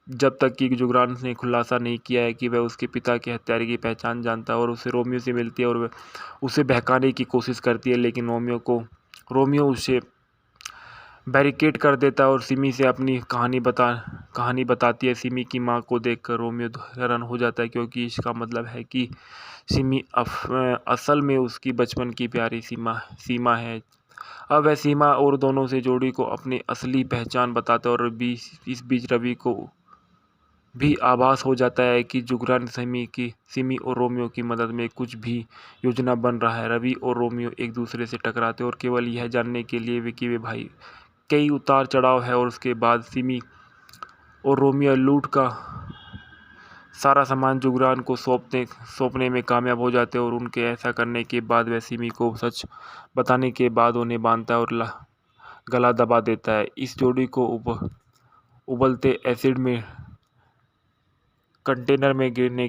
जब तक कि जुगरान ने खुलासा नहीं किया है कि वह उसके पिता के हत्यारे की पहचान जानता है और उसे रोमियो से मिलती है और वह उसे बहकाने की कोशिश करती है, लेकिन रोमियो उसे बैरिकेड कर देता है और सिमी से अपनी कहानी बताती है। सिमी की मां को देखकर रोमियो हैरान हो जाता है क्योंकि इसका मतलब है कि सिमी असल में उसकी बचपन की प्यारी सीमा है। अब वह सीमा और दोनों से जोड़ी को अपनी असली पहचान बताता है और इस बीच रवि को भी आभास हो जाता है कि जुगरान सिमी और रोमियो की मदद में कुछ भी योजना बन रहा है। रवि और रोमियो एक दूसरे से टकराते और केवल यह जानने के लिए कि वे भाई कई उतार चढ़ाव है, और उसके बाद सिमी और रोमियो लूट का सारा सामान जुगरान को सौंपने में कामयाब हो जाते हैं, और उनके ऐसा करने के बाद वह सिमी को सच बताने के बाद उन्हें बांधता है और गला दबा देता है। इस जोड़ी को उबलते एसिड में कंटेनर में गिरने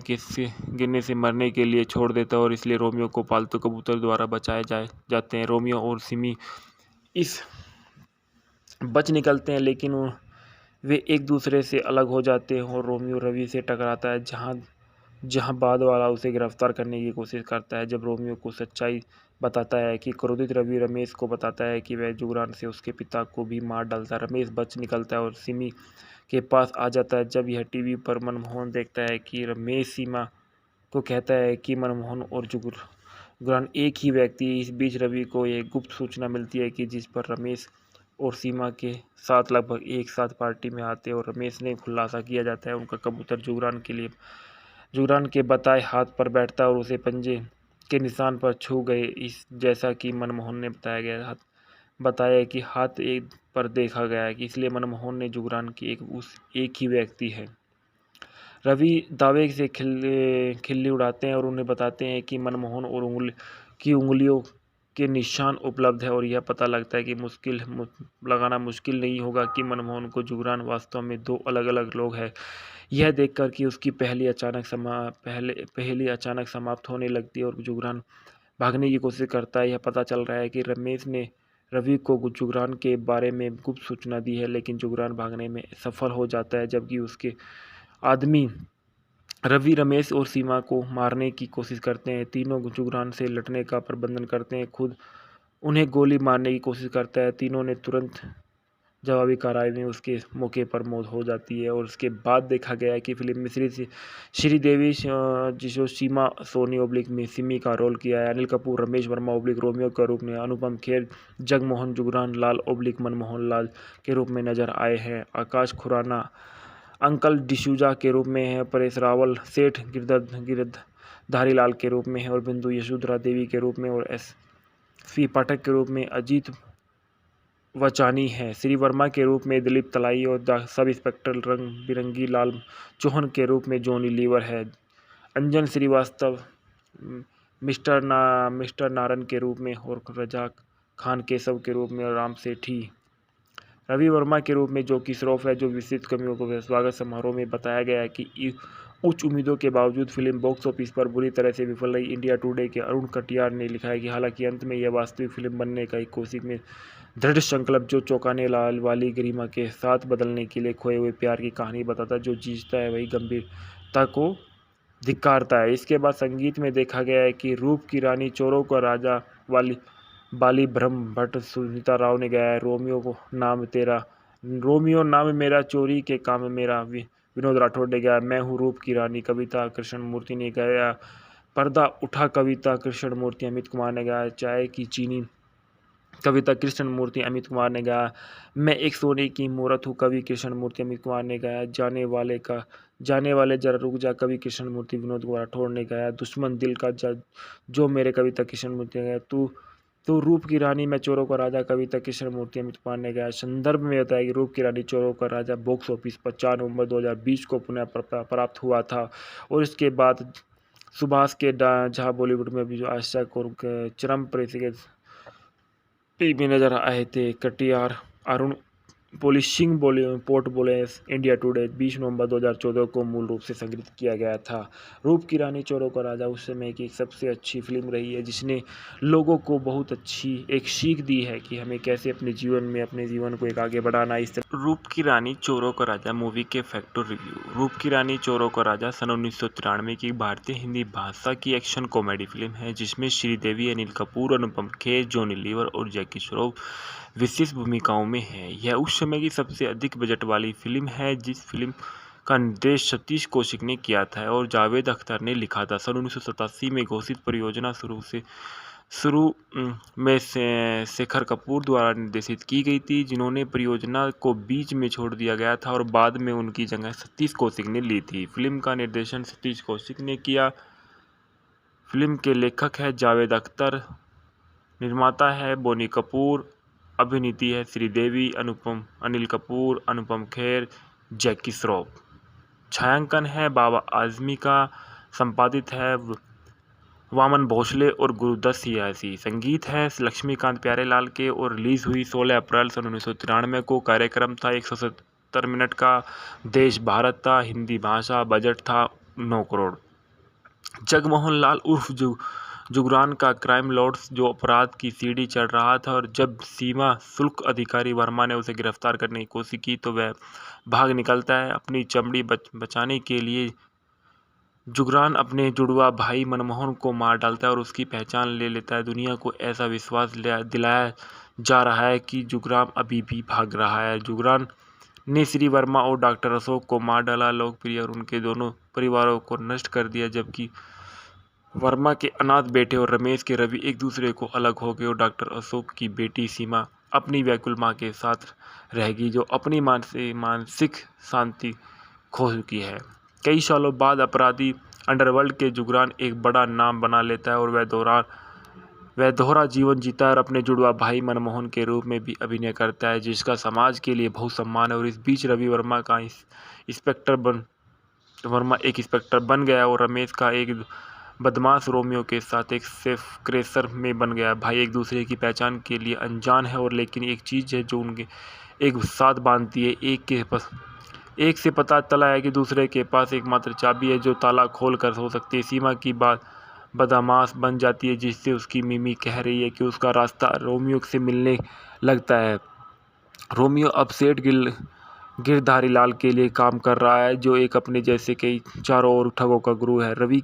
से मरने के लिए छोड़ देता है, और इसलिए रोमियो को पालतू कबूतर द्वारा बचाए जाते हैं। रोमियो और सिमी इस बच निकलते हैं, लेकिन वे एक दूसरे से अलग हो जाते हैं और रोमियो रवि से टकराता है, जहां बाद वाला उसे गिरफ्तार करने की कोशिश करता है। जब रोमियो को सच्चाई बताता है कि क्रोधित रवि रमेश को बताता है कि वह जुगरान से उसके पिता को भी मार डालता है। रमेश बच निकलता है और सिमी के पास आ जाता है। जब यह टीवी पर मनमोहन देखता है कि रमेश सीमा को कहता है कि मनमोहन और जुगरान एक ही व्यक्ति है। इस बीच रवि को एक गुप्त सूचना मिलती है कि जिस पर रमेश और सीमा के साथ लगभग एक साथ पार्टी में आते हैं, और रमेश ने खुलासा किया जाता है उनका कबूतर जुगरान के बताए हाथ पर बैठता है और उसे पंजे के निशान पर छू गए। इस जैसा कि मनमोहन ने बताया कि हाथ एक पर देखा गया है, इसलिए मनमोहन ने जुगरान की एक ही व्यक्ति है। रवि दावे से खिल्ली उड़ाते हैं और उन्हें बताते हैं कि मनमोहन और उंगलियों के निशान उपलब्ध है, और यह पता लगता है कि लगाना मुश्किल नहीं होगा कि मनमोहन को जुगरान वास्तव में दो अलग अलग लोग हैं। यह देखकर कि उसकी पहली अचानक समाप्त होने लगती है और जुगरान भागने की कोशिश करता है। यह पता चल रहा है कि रमेश ने रवि को जुगरान के बारे में गुप्त सूचना दी है, लेकिन जुगरान भागने में सफल हो जाता है, जबकि उसके आदमी रवि रमेश और सीमा को मारने की कोशिश करते हैं। तीनों जुगरान से लड़ने का प्रबंधन करते हैं, खुद उन्हें गोली मारने की कोशिश करता है। तीनों ने तुरंत जवाबी कार्रवाई में उसके मौके पर मौत हो जाती है। और उसके बाद देखा गया है कि फिल्म में श्रीदेवी जो सीमा सोनी ओब्लिक में सिमी का रोल किया है, अनिल कपूर रमेश वर्मा ओब्लिक रोमियो के रूप में, अनुपम खेर जगमोहन जुगरान लाल ओब्लिक मनमोहन लाल के रूप में नजर आए हैं। आकाश खुराना अंकल डिसूजा के रूप में है, परेश रावल सेठ गिरधारी लाल के रूप में है, और बिंदु यशोधरा देवी के रूप में, और एस.पी. पाठक के रूप में अजीत वचानी है। श्री वर्मा के रूप में दिलीप तलाई, और सब इंस्पेक्टर रंग बिरंगी लाल चौहान के रूप में जॉनी लीवर है। अंजन श्रीवास्तव मिस्टर नारन के रूप में, और रजा खान केशव के रूप में, और राम सेठी रवि वर्मा के रूप में जो कि श्रॉफ है। जो विस्तृत कमियों को स्वागत समारोह में बताया गया है कि उच्च उम्मीदों के बावजूद फिल्म बॉक्स ऑफिस पर बुरी तरह से विफल रही। इंडिया टुडे के अरुण कटियार ने लिखा है कि हालांकि अंत में यह वास्तविक फिल्म बनने का एक कोशिश में दृढ़ संकल्प जो चौंकाने वाली गरिमा के साथ बदलने के लिए खोए हुए प्यार की कहानी बताता, जो जीतता है वही गंभीरता को धिक्कारता है। इसके बाद संगीत में देखा गया है कि रूप की रानी चोरों का राजा बाली ब्रह्म भट्ट सुनीता राव ने गाया है। रोमियो नाम मेरा चोरी के काम मेरा विनोद राठौड़ ने गाया। मैं हूँ रूप की रानी कविता कृष्णमूर्ति ने गाया। पर्दा उठा कविता कृष्णमूर्ति अमित कुमार ने गाया। चाय की चीनी कविता कृष्णमूर्ति अमित कुमार ने गाया। मैं एक सोने की मूरत हूँ कवि कृष्णमूर्ति अमित कुमार ने गाया। जाने वाले जरा रुक जा कवि कृष्णमूर्ति विनोद कुमार राठौड़ ने गाया। दुश्मन दिल का जो मेरे कविता कृष्णमूर्ति ने गाया। तू रूप की रानी मैं चोरों का राजा कविता कृष्णमूर्ति अमित कुमार ने गाया। संदर्भ में बताया कि रूप की रानी चोरों का राजा बॉक्स ऑफिस पर 4 नवंबर 2020 को पुनः प्राप्त हुआ था, और इसके बाद सुभाष के झा बॉलीवुड में भी जो आशक और चरम में नजर आए थे। कटियार अरुण पोलिशिंग पोर्ट बोले इंडिया टुडे 20 नवंबर 2014 को मूल रूप से संग्रहित किया गया था। रूप की रानी चोरों का राजा उस समय की सबसे अच्छी फिल्म रही है, जिसने लोगों को बहुत अच्छी एक सीख दी है कि हमें कैसे अपने जीवन को एक आगे बढ़ाना। इस तरह रूप की रानी चोरों का राजा मूवी के फैक्टर रिव्यू। रूप की रानी चोरों का राजा सन 1993 की भारतीय हिंदी भाषा की एक्शन कॉमेडी फिल्म है, जिसमें श्रीदेवी अनिल कपूर अनुपम खेर जॉनी लीवर और जैकी श्रॉफ विशेष भूमिकाओं में है। यह उस समय की सबसे अधिक बजट वाली फिल्म है। जिस फिल्म का निर्देश सतीश कौशिक ने किया था और जावेद अख्तर ने लिखा था। सन 1987 में घोषित परियोजना शुरू में शेखर कपूर द्वारा निर्देशित की गई थी, जिन्होंने परियोजना को बीच में छोड़ दिया गया था और बाद में उनकी जगह सतीश कौशिक ने ली थी। फिल्म का निर्देशन सतीश कौशिक ने किया। फिल्म के लेखक है जावेद अख्तर, निर्माता है बोनी कपूर, अभिनीति है श्रीदेवी, अनिल कपूर, अनुपम खेर, जैकी श्रॉफ। छायांकन है बाबा आजमी का, संपादित है वामन भोसले और गुरुदत्त सियासी। संगीत है लक्ष्मीकांत प्यारेलाल के और रिलीज हुई 16 अप्रैल सन 1993 को। कार्यक्रम था 170 मिनट का। देश भारत था। हिंदी भाषा। बजट था 9 करोड़। जगमोहन लाल उर्फ जुगरान का क्राइम लॉर्ड जो अपराध की सीढ़ी चढ़ रहा था, और जब सीमा शुल्क अधिकारी वर्मा ने उसे गिरफ्तार करने की कोशिश की तो वह भाग निकलता है। अपनी चमड़ी बचाने के लिए जुगरान अपने जुड़वा भाई मनमोहन को मार डालता है और उसकी पहचान ले लेता है। दुनिया को ऐसा विश्वास दिलाया जा रहा है कि जुगरान अभी भी भाग रहा है। जुगरान ने श्री वर्मा और डॉक्टर अशोक को मार डाला, लोकप्रिय और उनके दोनों परिवारों को नष्ट कर दिया, जबकि वर्मा के अनाथ बेटे और रमेश के रवि एक दूसरे को अलग हो गए और डॉक्टर अशोक की बेटी सीमा अपनी व्याकुल माँ के साथ रहेगी, जो अपनी मानसिक शांति खो चुकी है। कई सालों बाद अपराधी अंडरवर्ल्ड के जुगरान एक बड़ा नाम बना लेता है और वह दोहरा जीवन जीता है और अपने जुड़वा भाई मनमोहन के रूप में भी अभिनय करता है, जिसका समाज के लिए बहुत सम्मान है। और इस बीच रवि वर्मा एक इंस्पेक्टर बन गया और रमेश का एक बदमाश रोमियो के साथ एक सेफ क्रेशर में बन गया। भाई एक दूसरे की पहचान के लिए अनजान है, और लेकिन एक चीज़ है जो उनके एक साथ बांधती है। एक से पता चला है कि दूसरे के पास एकमात्र चाबी है जो ताला खोल कर हो सकती है। सीमा की बात बदमाश बन जाती है, जिससे उसकी मिमी कह रही है कि उसका रास्ता रोमियो से मिलने लगता है। रोमियो अब सेठ गिरधारी लाल के लिए काम कर रहा है, जो एक अपने जैसे कई चारों ओर ठगों का गुरु है। रवि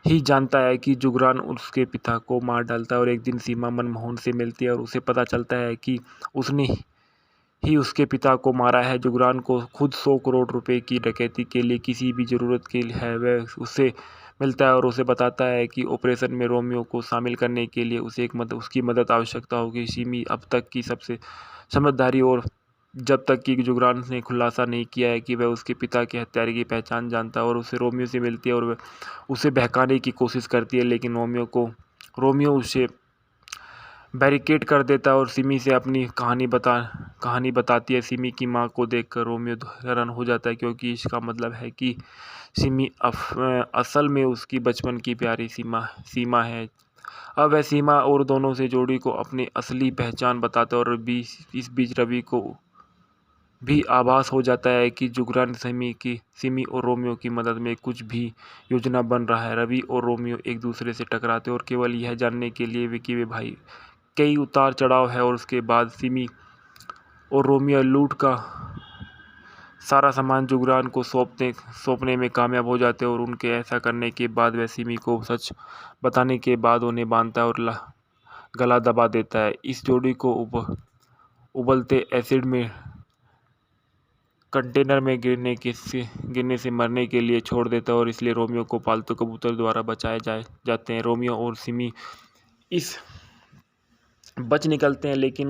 की जानता है कि जुगरान उसके पिता को मार डालता है, और एक दिन सीमा मनमोहन से मिलती है और उसे पता चलता है कि उसने ही उसके पिता को मारा है। जुगरान को खुद 100 करोड़ रुपए की डकैती के लिए किसी भी ज़रूरत के लिए है, वह उससे मिलता है और उसे बताता है कि ऑपरेशन में रोमियो को शामिल करने के लिए उसे उसकी मदद आवश्यकता होगी। सिमी अब तक की सबसे समझदारी और जब तक कि जुगरान ने खुलासा नहीं किया है कि वह उसके पिता के हत्यारे की पहचान जानता है, और उसे रोमियो से मिलती है और वह उसे बहकाने की कोशिश करती है, लेकिन रोमियो उसे बैरिकेड कर देता है और सिमी से अपनी कहानी बताती है। सिमी की मां को देखकर रोमियो हैरान हो जाता है, क्योंकि इसका मतलब है कि सिमी असल में उसकी बचपन की प्यारी सीमा है। अब वह सीमा और दोनों से जोड़ी को अपनी असली पहचान बताता है, और इस बीच रवि को भी आभास हो जाता है कि जुगरान सिमी और रोमियो की मदद में कुछ भी योजना बन रहा है। रवि और रोमियो एक दूसरे से टकराते हैं और केवल यह जानने के लिए कि वे भाई कई उतार चढ़ाव है, और उसके बाद सिमी और रोमियो लूट का सारा सामान जुगरान को सौंपने में कामयाब हो जाते हैं, और उनके ऐसा करने के बाद वह सिमी को सच बताने के बाद उन्हें बांधता है और गला दबा देता है। इस जोड़ी को उबलते एसिड में कंटेनर में गिरने से मरने के लिए छोड़ देता है, और इसलिए रोमियो को पालतू कबूतर द्वारा बचाए जाते हैं। रोमियो और सिमी इस बच निकलते हैं, लेकिन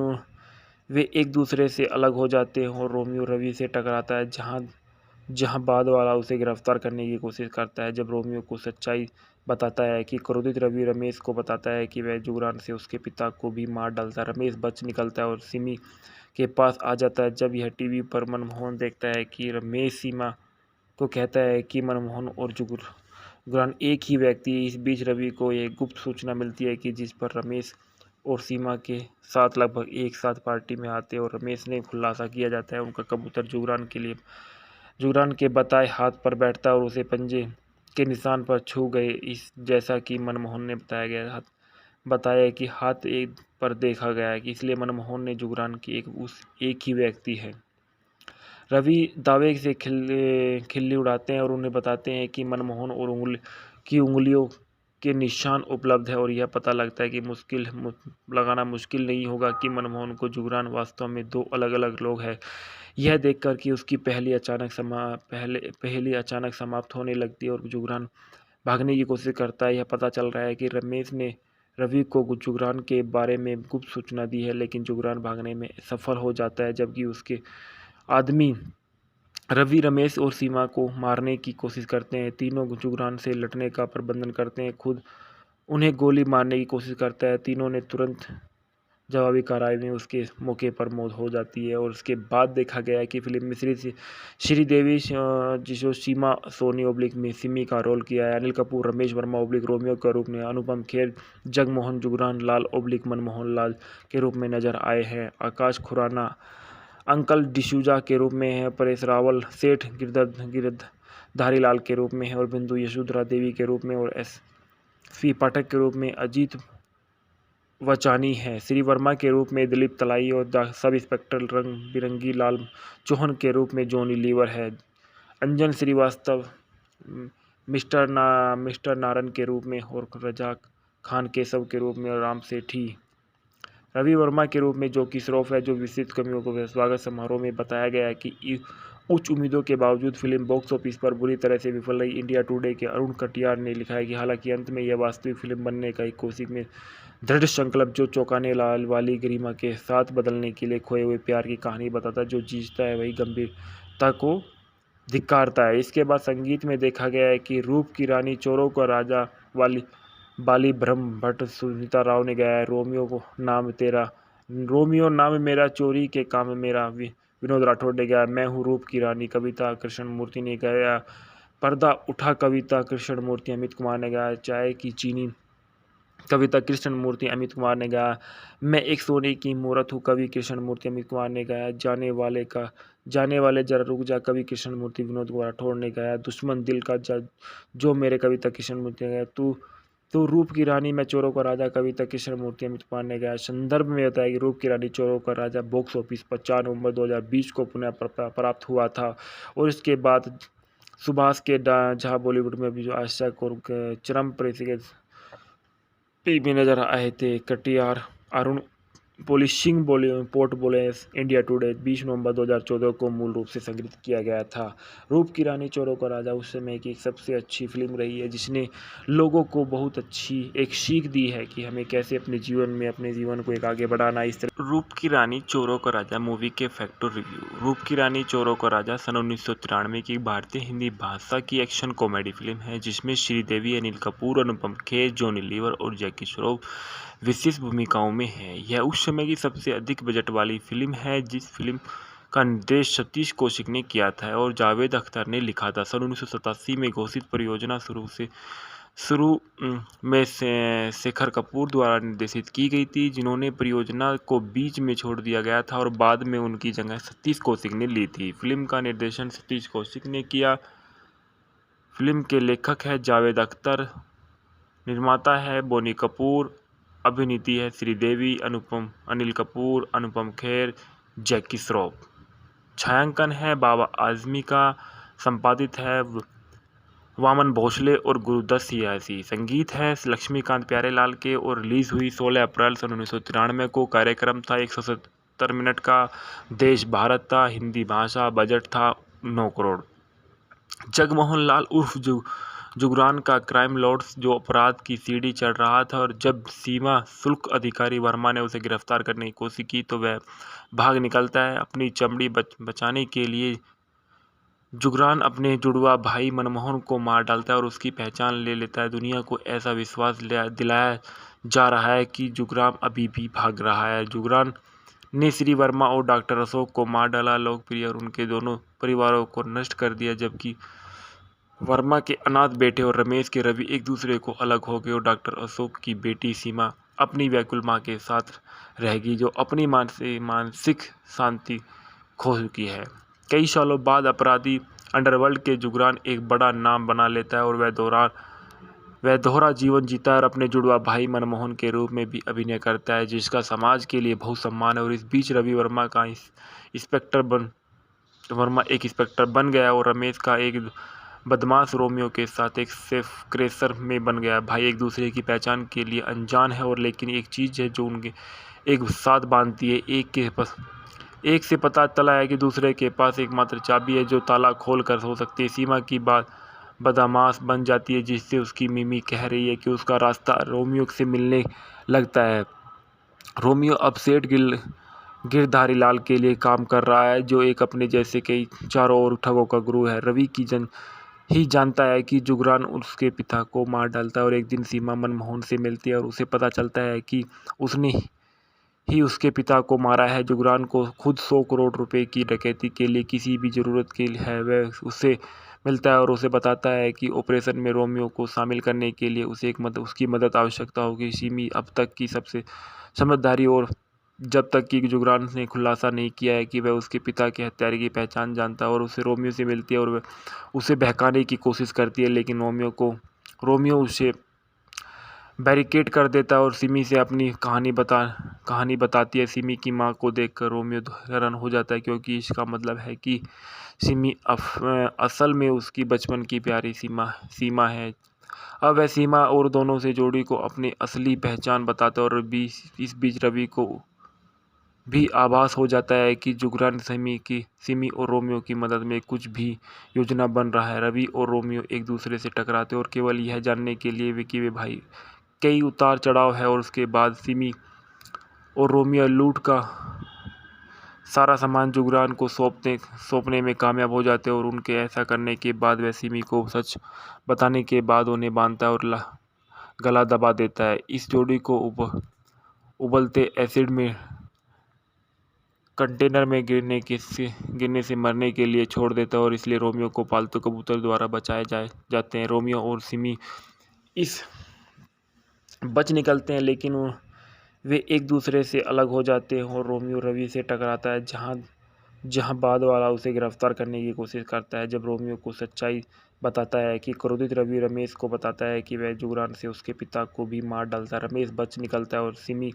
वे एक दूसरे से अलग हो जाते हैं, और रोमियो रवि से टकराता है, जहां बाद वाला उसे गिरफ्तार करने की कोशिश करता है। जब रोमियो को सच्चाई बताता है कि क्रोधित रवि रमेश को बताता है कि वह जुगरान से उसके पिता को भी मार डालता है। रमेश बच निकलता है और सिमी के पास आ जाता है। जब यह टीवी पर मनमोहन देखता है कि रमेश सीमा को कहता है कि मनमोहन और जुगरान एक ही व्यक्ति है। इस बीच रवि को एक गुप्त सूचना मिलती है कि जिस पर रमेश और सीमा के साथ लगभग एक साथ पार्टी में आते हैं, और रमेश ने खुलासा किया जाता है उनका कबूतर जुगरान के बताए हाथ पर बैठता है और उसे पंजे के निशान पर छू गए, इस जैसा कि मनमोहन ने बताया कि हाथ एक पर देखा गया है, इसलिए मनमोहन ने जुगरान की एक ही व्यक्ति है। रवि दावे से खिल्ली उड़ाते हैं और उन्हें बताते हैं कि मनमोहन और उंगलियों के निशान उपलब्ध है, और यह पता लगता है कि लगाना मुश्किल नहीं होगा कि मनमोहन को जुगरान वास्तव में दो अलग अलग लोग हैं। यह देखकर कि उसकी पहली अचानक समाप्त होने लगती है और जुगरान भागने की कोशिश करता है। यह पता चल रहा है कि रवि को जुगरान के बारे में गुप्त सूचना दी है, लेकिन जुगरान भागने में सफल हो जाता है, जबकि उसके आदमी रवि रमेश और सीमा को मारने की कोशिश करते हैं। तीनों जुगरान से लड़ने का प्रबंधन करते हैं, खुद उन्हें गोली मारने की कोशिश करता है। तीनों ने तुरंत जवाबी कार्रवाई में उसके मौके पर मौत हो जाती है। और उसके बाद देखा गया है कि फिल्म में श्रीदेवी जिसो सीमा सोनी ओब्लिक में सिमी का रोल किया है, अनिल कपूर रमेश वर्मा ओब्लिक रोमियो के रूप में, अनुपम खेर जगमोहन जुगरान लाल ओब्लिक मनमोहन लाल के रूप में नजर आए हैं, आकाश खुराना अंकल डिसूजा के रूप में है, परेश रावल सेठ गिरधारी लाल के रूप में है, और बिंदु यशोधरा देवी के रूप में, और एस.पी. पाठक के रूप में अजीत वचानी है। श्री वर्मा के रूप में दिलीप तलाई और सब इंस्पेक्टर रंग बिरंगी लाल चौहान के रूप में जॉनी लीवर है। अंजन श्रीवास्तव मिस्टर नारन के रूप में, और रजा खान केशव के रूप में, और राम सेठी रवि वर्मा के रूप में जैकी श्रॉफ है। जो विस्तृत कमियों को स्वागत समारोह में बताया गया है कि उच्च उम्मीदों के बावजूद फिल्म बॉक्स ऑफिस पर बुरी तरह से विफल रही। इंडिया टुडे के अरुण कटियार ने लिखा है कि हालांकि अंत में यह वास्तविक फिल्म बनने का एक कोशिश में दृढ़ संकल्प जो चौंकाने वाली गरिमा के साथ बदलने के लिए खोए हुए प्यार की कहानी बताता है, जो जीतता है वही गंभीरता को धिक्कारता है। इसके बाद संगीत में देखा गया है कि रूप की रानी चोरों का राजा बाली ब्रह्म भट्ट सुनीता राव ने गाया है। रोमियो नाम मेरा चोरी के काम मेरा विनोद राठौड़ ने गाया। मैं हूँ रूप की रानी कविता कृष्णमूर्ति ने गाया। पर्दा उठा कविता कृष्णमूर्ति अमित कुमार ने गाया। चाय की चीनी कविता कृष्णमूर्ति अमित कुमार ने गाया। मैं एक सोने की मूरत हूँ कवि कृष्णमूर्ति अमित कुमार ने गाया। जाने वाले जरा रुक जा कवि कृष्णमूर्ति विनोद राठौड़ ने गाया। दुश्मन दिल का जो मेरे कविता कृष्णमूर्ति ने गाया। तू रूप की रानी मैं चोरों का राजा कविता कृष्णमूर्ति अमित कुमार ने गाया। संदर्भ में बताया कि रूप की रानी चोरों का राजा बॉक्स ऑफिस पर 4 नवंबर 2020 को पुनः प्राप्त हुआ था, और इसके बाद सुभाष के जहां बॉलीवुड में भी जो आशा और चरम में नजर आए थे। कटियार अरुण पोलिशिंग पोर्ट बोले इंडिया टुडे 20 नवंबर 2014 को मूल रूप से संग्रहित किया गया था। रूप की रानी चोरों का राजा उस समय की सबसे अच्छी फिल्म रही है, जिसने लोगों को बहुत अच्छी एक सीख दी है कि हमें कैसे अपने जीवन को एक आगे बढ़ाना। इस तरह रूप की रानी चोरों का राजा मूवी के फैक्टर रिव्यू। रूप की रानी चोरों का राजा सन 1993 की भारतीय हिंदी भाषा की एक्शन कॉमेडी फिल्म है, जिसमें श्रीदेवी, अनिल कपूर, अनुपम खेर, जॉनी लीवर और जैकी श्रॉफ विशिष्ट भूमिकाओं में है। यह उस समय की सबसे अधिक बजट वाली फिल्म है। जिस फिल्म का निर्देश सतीश कौशिक ने किया था और जावेद अख्तर ने लिखा था। सन 1987 में घोषित परियोजना शुरू में शेखर कपूर द्वारा निर्देशित की गई थी, जिन्होंने परियोजना को बीच में छोड़ दिया गया था और बाद में उनकी जगह सतीश कौशिक ने ली थी। फिल्म का निर्देशन सतीश कौशिक ने किया। फिल्म के लेखक है जावेद अख्तर, निर्माता है बोनी कपूर, अभिनीति है श्रीदेवी, अनिल कपूर, अनुपम खेर, जैकी श्रॉफ। छायांकन है बाबा आजमी का, संपादित है वामन भोसले और गुरुदत्त सियासी। संगीत है लक्ष्मीकांत प्यारेलाल के, और रिलीज हुई 16 अप्रैल सन 1993 को। कार्यक्रम था 170 मिनट का। देश भारत था। हिंदी भाषा। बजट था 9 करोड़। जगमोहन लाल उर्फ जुगरान का क्राइम लॉर्ड्स जो अपराध की सीढ़ी चढ़ रहा था, और जब सीमा शुल्क अधिकारी वर्मा ने उसे गिरफ्तार करने की कोशिश की तो वह भाग निकलता है। अपनी चमड़ी बचाने के लिए जुगरान अपने जुड़वा भाई मनमोहन को मार डालता है और उसकी पहचान ले लेता है। दुनिया को ऐसा विश्वास दिलाया जा रहा है कि जुगरान अभी भी भाग रहा है। जुगरान ने श्री वर्मा और डॉक्टर अशोक को मार डाला, लोकप्रिय और उनके दोनों परिवारों को नष्ट कर दिया, जबकि वर्मा के अनाथ बेटे और रमेश के रवि एक दूसरे को अलग हो गए, और डॉक्टर अशोक की बेटी सीमा अपनी व्याकुल मां के साथ रहेगी, जो अपनी मानसिक शांति खो चुकी है। कई सालों बाद अपराधी अंडरवर्ल्ड के जुगरान एक बड़ा नाम बना लेता है, और वह दोहरा जीवन जीता है और अपने जुड़वा भाई मनमोहन के रूप में भी अभिनय करता है, जिसका समाज के लिए बहुत सम्मान है। और इस बीच रवि वर्मा एक इंस्पेक्टर बन गया, और रमेश का एक बदमाश रोमियो के साथ एक सेफ क्रेशर में बन गया। भाई एक दूसरे की पहचान के लिए अनजान है, और लेकिन एक चीज़ है जो उनके एक साथ बांधती है। एक से पता चला है कि दूसरे के पास एकमात्र चाबी है जो ताला खोल कर हो सकती है। सीमा की बदमाश बन जाती है, जिससे उसकी मिमी कह रही है कि उसका रास्ता रोमियो से मिलने लगता है। रोमियो अब सेठ गिरधारी लाल के लिए काम कर रहा है, जो एक अपने जैसे कई चारों ओर ठगों का गुरु है। रवि की ही जानता है कि जुगरान उसके पिता को मार डालता है, और एक दिन सीमा मनमोहन से मिलती है और उसे पता चलता है कि उसने ही उसके पिता को मारा है। जुगरान को खुद 100 करोड़ रुपए की डकैती के लिए किसी भी ज़रूरत के लिए है, वह उससे मिलता है और उसे बताता है कि ऑपरेशन में रोमियो को शामिल करने के लिए उसे उसकी मदद आवश्यकता होगी। सिमी अब तक की सबसे समझदारी और जब तक कि जुगरान ने खुलासा नहीं किया है कि वह उसके पिता के हत्यारे की पहचान जानता है, और उसे रोमियो से मिलती है और वह उसे बहकाने की कोशिश करती है, लेकिन रोमियो उसे बैरिकेड कर देता है और सिमी से अपनी कहानी बताती है। सिमी की मां को देखकर रोमियो हैरान हो जाता है, क्योंकि इसका मतलब है कि सिमी असल में उसकी बचपन की प्यारी सीमा है। अब वह सीमा और दोनों से जोड़ी को अपनी असली पहचान बताता है, और इस बीच रवि को भी आभास हो जाता है कि जुगरान सिमी और रोमियो की मदद में कुछ भी योजना बन रहा है। रवि और रोमियो एक दूसरे से टकराते और केवल यह जानने के लिए कि वे भाई कई उतार चढ़ाव है, और उसके बाद सिमी और रोमियो लूट का सारा सामान जुगरान को सौंपने में कामयाब हो जाते हैं, और उनके ऐसा करने के बाद वह सिमी को सच बताने के बाद उन्हें बांधता है और गला दबा देता है। इस जोड़ी को उबलते एसिड में कंटेनर में गिरने से मरने के लिए छोड़ देता है, और इसलिए रोमियो को पालतू कबूतर द्वारा बचाए जाते हैं। रोमियो और सिमी इस बच निकलते हैं, लेकिन वे एक दूसरे से अलग हो जाते हैं, और रोमियो रवि से टकराता है, जहां बाद वाला उसे गिरफ्तार करने की कोशिश करता है। जब रोमियो को सच्चाई बताता है कि क्रोधित रवि रमेश को बताता है कि वह जुगरान से उसके पिता को भी मार डालता है। रमेश बच निकलता है और सिमी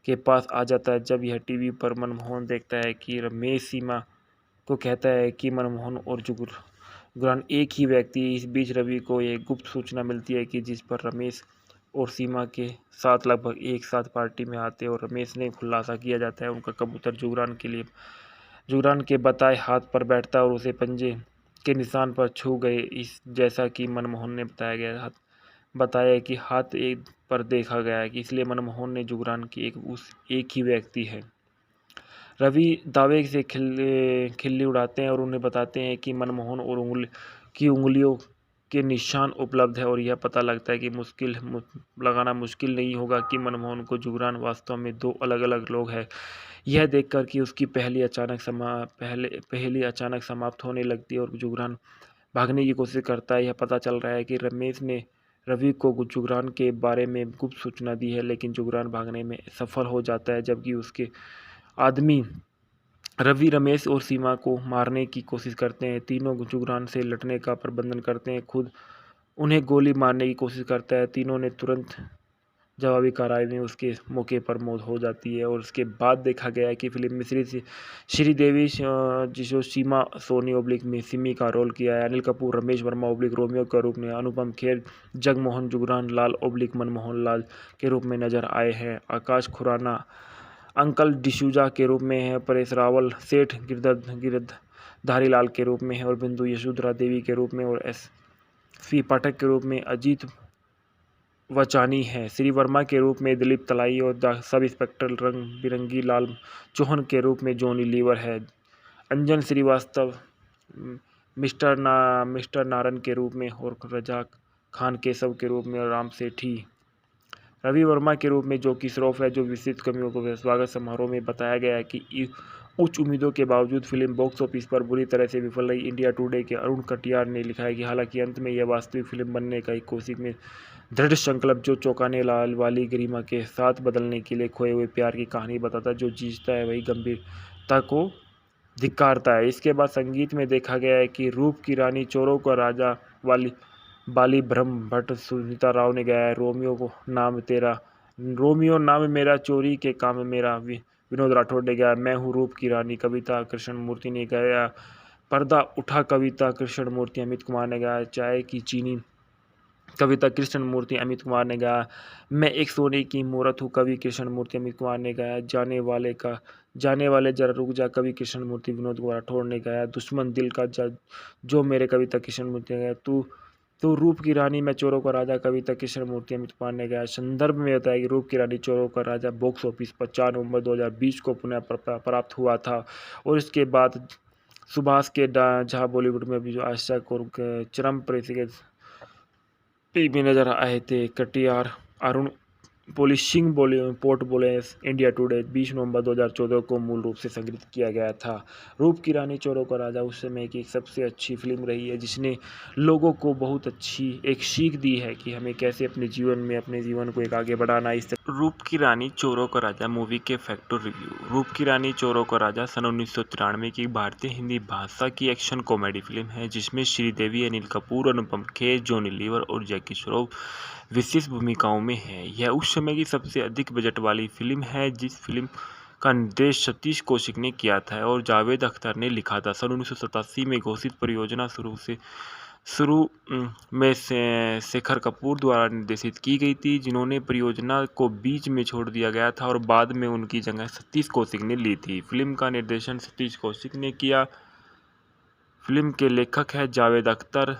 के पास आ जाता है। जब यह टीवी पर मनमोहन देखता है कि रमेश सीमा को कहता है कि मनमोहन और जुगरान एक ही व्यक्ति है। इस बीच रवि को एक गुप्त सूचना मिलती है कि जिस पर रमेश और सीमा के साथ लगभग एक साथ पार्टी में आते हैं, और रमेश ने खुलासा किया जाता है उनका कबूतर जुगरान के बताए हाथ पर बैठता है और उसे पंजे के निशान पर छू गए। इस जैसा कि मनमोहन ने बताया कि हाथ एक पर देखा गया है, कि इसलिए मनमोहन ने जुगरान की एक ही व्यक्ति है। रवि दावे से खिल्ली उड़ाते हैं और उन्हें बताते हैं कि मनमोहन और उंगलियों के निशान उपलब्ध है, और यह पता लगता है कि लगाना मुश्किल नहीं होगा कि मनमोहन को जुगरान वास्तव में दो अलग अलग लोग हैं। यह देखकर कि उसकी पहली अचानक समाप्त होने लगती है और जुगरान भागने की कोशिश करता है। यह पता चल रहा है कि रमेश ने रवि को जुगरान के बारे में गुप्त सूचना दी है, लेकिन जुगरान भागने में सफल हो जाता है, जबकि उसके आदमी रवि रमेश और सीमा को मारने की कोशिश करते हैं। तीनों जुगरान से लड़ने का प्रबंधन करते हैं, खुद उन्हें गोली मारने की कोशिश करता है। तीनों ने तुरंत जवाबी कार्रवाई में उसके मौके पर मौत हो जाती है। और उसके बाद देखा गया है कि फिल्म में श्रीदेवी जो सीमा सोनी ओब्लिक में सिमी का रोल किया है, अनिल कपूर रमेश वर्मा ओब्लिक रोमियो के रूप में, अनुपम खेर जगमोहन जुगरान लाल ओब्लिक मनमोहन लाल के रूप में नजर आए हैं। आकाश खुराना अंकल डिसूजा के रूप में है, परेश रावल सेठ गिरधारी लाल के रूप में है, और बिंदु यशोधरा देवी के रूप में, और एस.पी. पाठक के रूप में अजीत वचानी है। श्री वर्मा के रूप में दिलीप तलाई, और सब इंस्पेक्टर रंग बिरंगी लाल चौहान के रूप में जॉनी लीवर है। अंजन श्रीवास्तव मिस्टर नारन के रूप में, और रजा खान केशव के रूप में, और राम सेठी रवि वर्मा के रूप में जो कि श्रॉफ है। जो विस्तृत कमियों को स्वागत समारोह में बताया गया है कि उच्च उम्मीदों के बावजूद फिल्म बॉक्स ऑफिस पर बुरी तरह से विफल रही। इंडिया टुडे के अरुण कटियार ने लिखा है कि हालांकि अंत में यह वास्तविक फिल्म बनने का एक कोशिश में दृढ़ संकल्प जो चौंकाने वाली गरिमा के साथ बदलने के लिए खोए हुए प्यार की कहानी बताता है। जो जीतता है वही गंभीरता को धिक्कारता है। इसके बाद संगीत में देखा गया है कि रूप की रानी चोरों का राजा बाली ब्रह्म भट्ट सुनीता राव ने गाया है। रोमियो नाम मेरा चोरी के काम मेरा विनोद राठौड़ ने गाया। मैं हूँ रूप की रानी कविता कृष्णमूर्ति ने गाया। पर्दा उठा कविता कृष्णमूर्ति अमित कुमार ने गाया। चाय की चीनी कविता कृष्णमूर्ति अमित कुमार ने गाया। मैं एक सोने की मूरत हूँ कवि कृष्णमूर्ति अमित कुमार ने गाया। जाने वाले जरा रुक जा कवि कृष्णमूर्ति विनोद कुमार राठौड़ ने गाया। दुश्मन दिल का जो मेरे कविता कृष्णमूर्ति ने गाया। तू तो रूप की रानी मैं चोरों का राजा कविता कृष्णमूर्ति अमित पांडे का संदर्भ में बताया कि रूप की रानी चोरों का राजा बॉक्स ऑफिस पर 4 नवंबर 2020 को पुनः प्राप्त हुआ था और इसके बाद सुभाष के झा बॉलीवुड में भी जो आशक और चरम पे भी नजर आए थे। कटियार अरुण पॉलिशिंग पोर्ट बोलेस इंडिया टुडे 20 नवंबर 2014 को मूल रूप से संग्रहित किया गया था। रूप की रानी चोरों का राजा उस समय की एक सबसे अच्छी फिल्म रही है जिसने लोगों को बहुत अच्छी एक सीख दी है कि हमें कैसे अपने जीवन को एक आगे बढ़ाना। इस रूप की रानी चोरों का राजा मूवी के फैक्टर रिव्यू। रूप की रानी चोरों का राजा सन 1993 की भारतीय हिंदी भाषा की एक्शन कॉमेडी फिल्म है जिसमें श्रीदेवी, अनिल कपूर, अनुपम खेर, जॉनी लीवर और जैकी श्रॉफ विशेष भूमिकाओं में है। यह उस समय की सबसे अधिक बजट वाली फिल्म है। जिस फिल्म का निर्देश सतीश कौशिक ने किया था और जावेद अख्तर ने लिखा था। सन 1987 में घोषित परियोजना शुरू में शेखर कपूर द्वारा निर्देशित की गई थी, जिन्होंने परियोजना को बीच में छोड़ दिया गया था और बाद में उनकी जगह सतीश कौशिक ने ली थी। फिल्म का निर्देशन सतीश कौशिक ने किया। फिल्म के लेखक है जावेद अख्तर,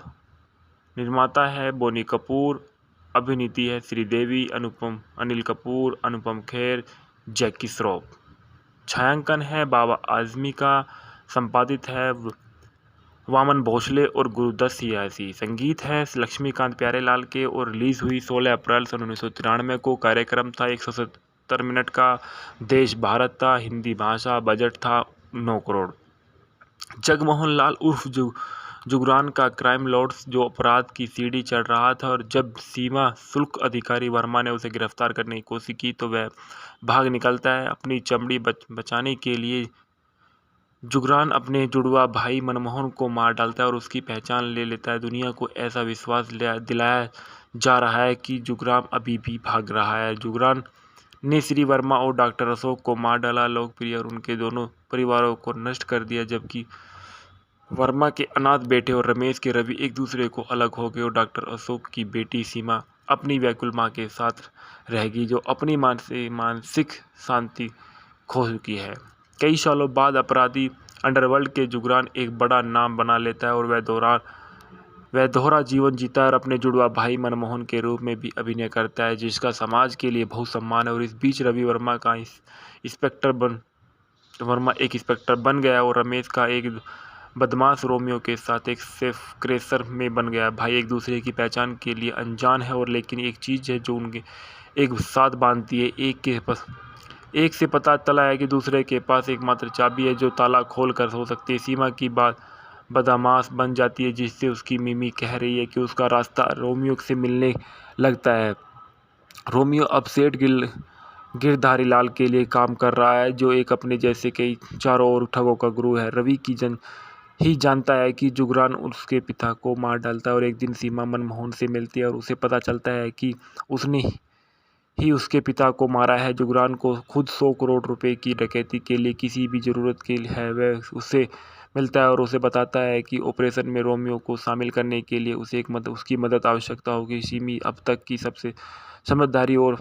निर्माता है बोनी कपूर, अभिनीति है श्रीदेवी, अनिल कपूर, अनुपम खेर, जैकी श्रॉफ। छायांकन है बाबा आजमी का, संपादित है वामन भोसले और गुरुदत्त सियासी। संगीत है लक्ष्मीकांत प्यारेलाल के और रिलीज हुई 16 अप्रैल सन 1993 को। कार्यक्रम था 170 मिनट का। देश भारत था। हिंदी भाषा। बजट था 9 करोड़। जगमोहन लाल उर्फ जुगरान का क्राइम लॉर्ड जो अपराध की सीढ़ी चढ़ रहा था और जब सीमा शुल्क अधिकारी वर्मा ने उसे गिरफ्तार करने की कोशिश की तो वह भाग निकलता है। अपनी चमड़ी बचाने के लिए जुगरान अपने जुड़वा भाई मनमोहन को मार डालता है और उसकी पहचान ले लेता है। दुनिया को ऐसा विश्वास दिलाया जा रहा है कि जुगरान अभी भी भाग रहा है। जुगरान ने श्री वर्मा और डॉक्टर अशोक को मार डाला, लोकप्रिय और उनके दोनों परिवारों को नष्ट कर दिया, जबकि वर्मा के अनाथ बेटे और रमेश के रवि एक दूसरे को अलग हो गए और डॉक्टर अशोक की बेटी सीमा अपनी व्याकुल माँ के साथ रहेगी जो अपनी मानसिक शांति खो चुकी है। कई सालों बाद अपराधी अंडरवर्ल्ड के जुगरान एक बड़ा नाम बना लेता है और वह दोहरा जीवन जीता है और अपने जुड़वा भाई मनमोहन के रूप में भी अभिनय करता है जिसका समाज के लिए बहुत सम्मान है। और इस बीच रवि वर्मा एक इंस्पेक्टर बन गया और रमेश का एक बदमाश रोमियो के साथ एक सेफ क्रेशर में बन गया। भाई एक दूसरे की पहचान के लिए अनजान है और लेकिन एक चीज़ है जो उनके एक साथ बांधती है। एक से पता चला है कि दूसरे के पास एकमात्र चाबी है जो ताला खोल कर हो सकती है। सीमा की बात बदमाश बन जाती है जिससे उसकी मिमी कह रही है कि उसका रास्ता रोमियो से मिलने लगता है। रोमियो अब सेठ गिरधारी लाल के लिए काम कर रहा है जो एक अपने जैसे कई चारों ओर ठगों का गुरु है। रवि ही जानता है कि जुगरान उसके पिता को मार डालता है और एक दिन सीमा मनमोहन से मिलती है और उसे पता चलता है कि उसने ही उसके पिता को मारा है। जुगरान को खुद 100 करोड़ रुपए की डकैती के लिए किसी भी ज़रूरत के लिए है वह उससे मिलता है और उसे बताता है कि ऑपरेशन में रोमियो को शामिल करने के लिए उसे उसकी मदद आवश्यकता होगी। सिमी अब तक की सबसे समझदारी और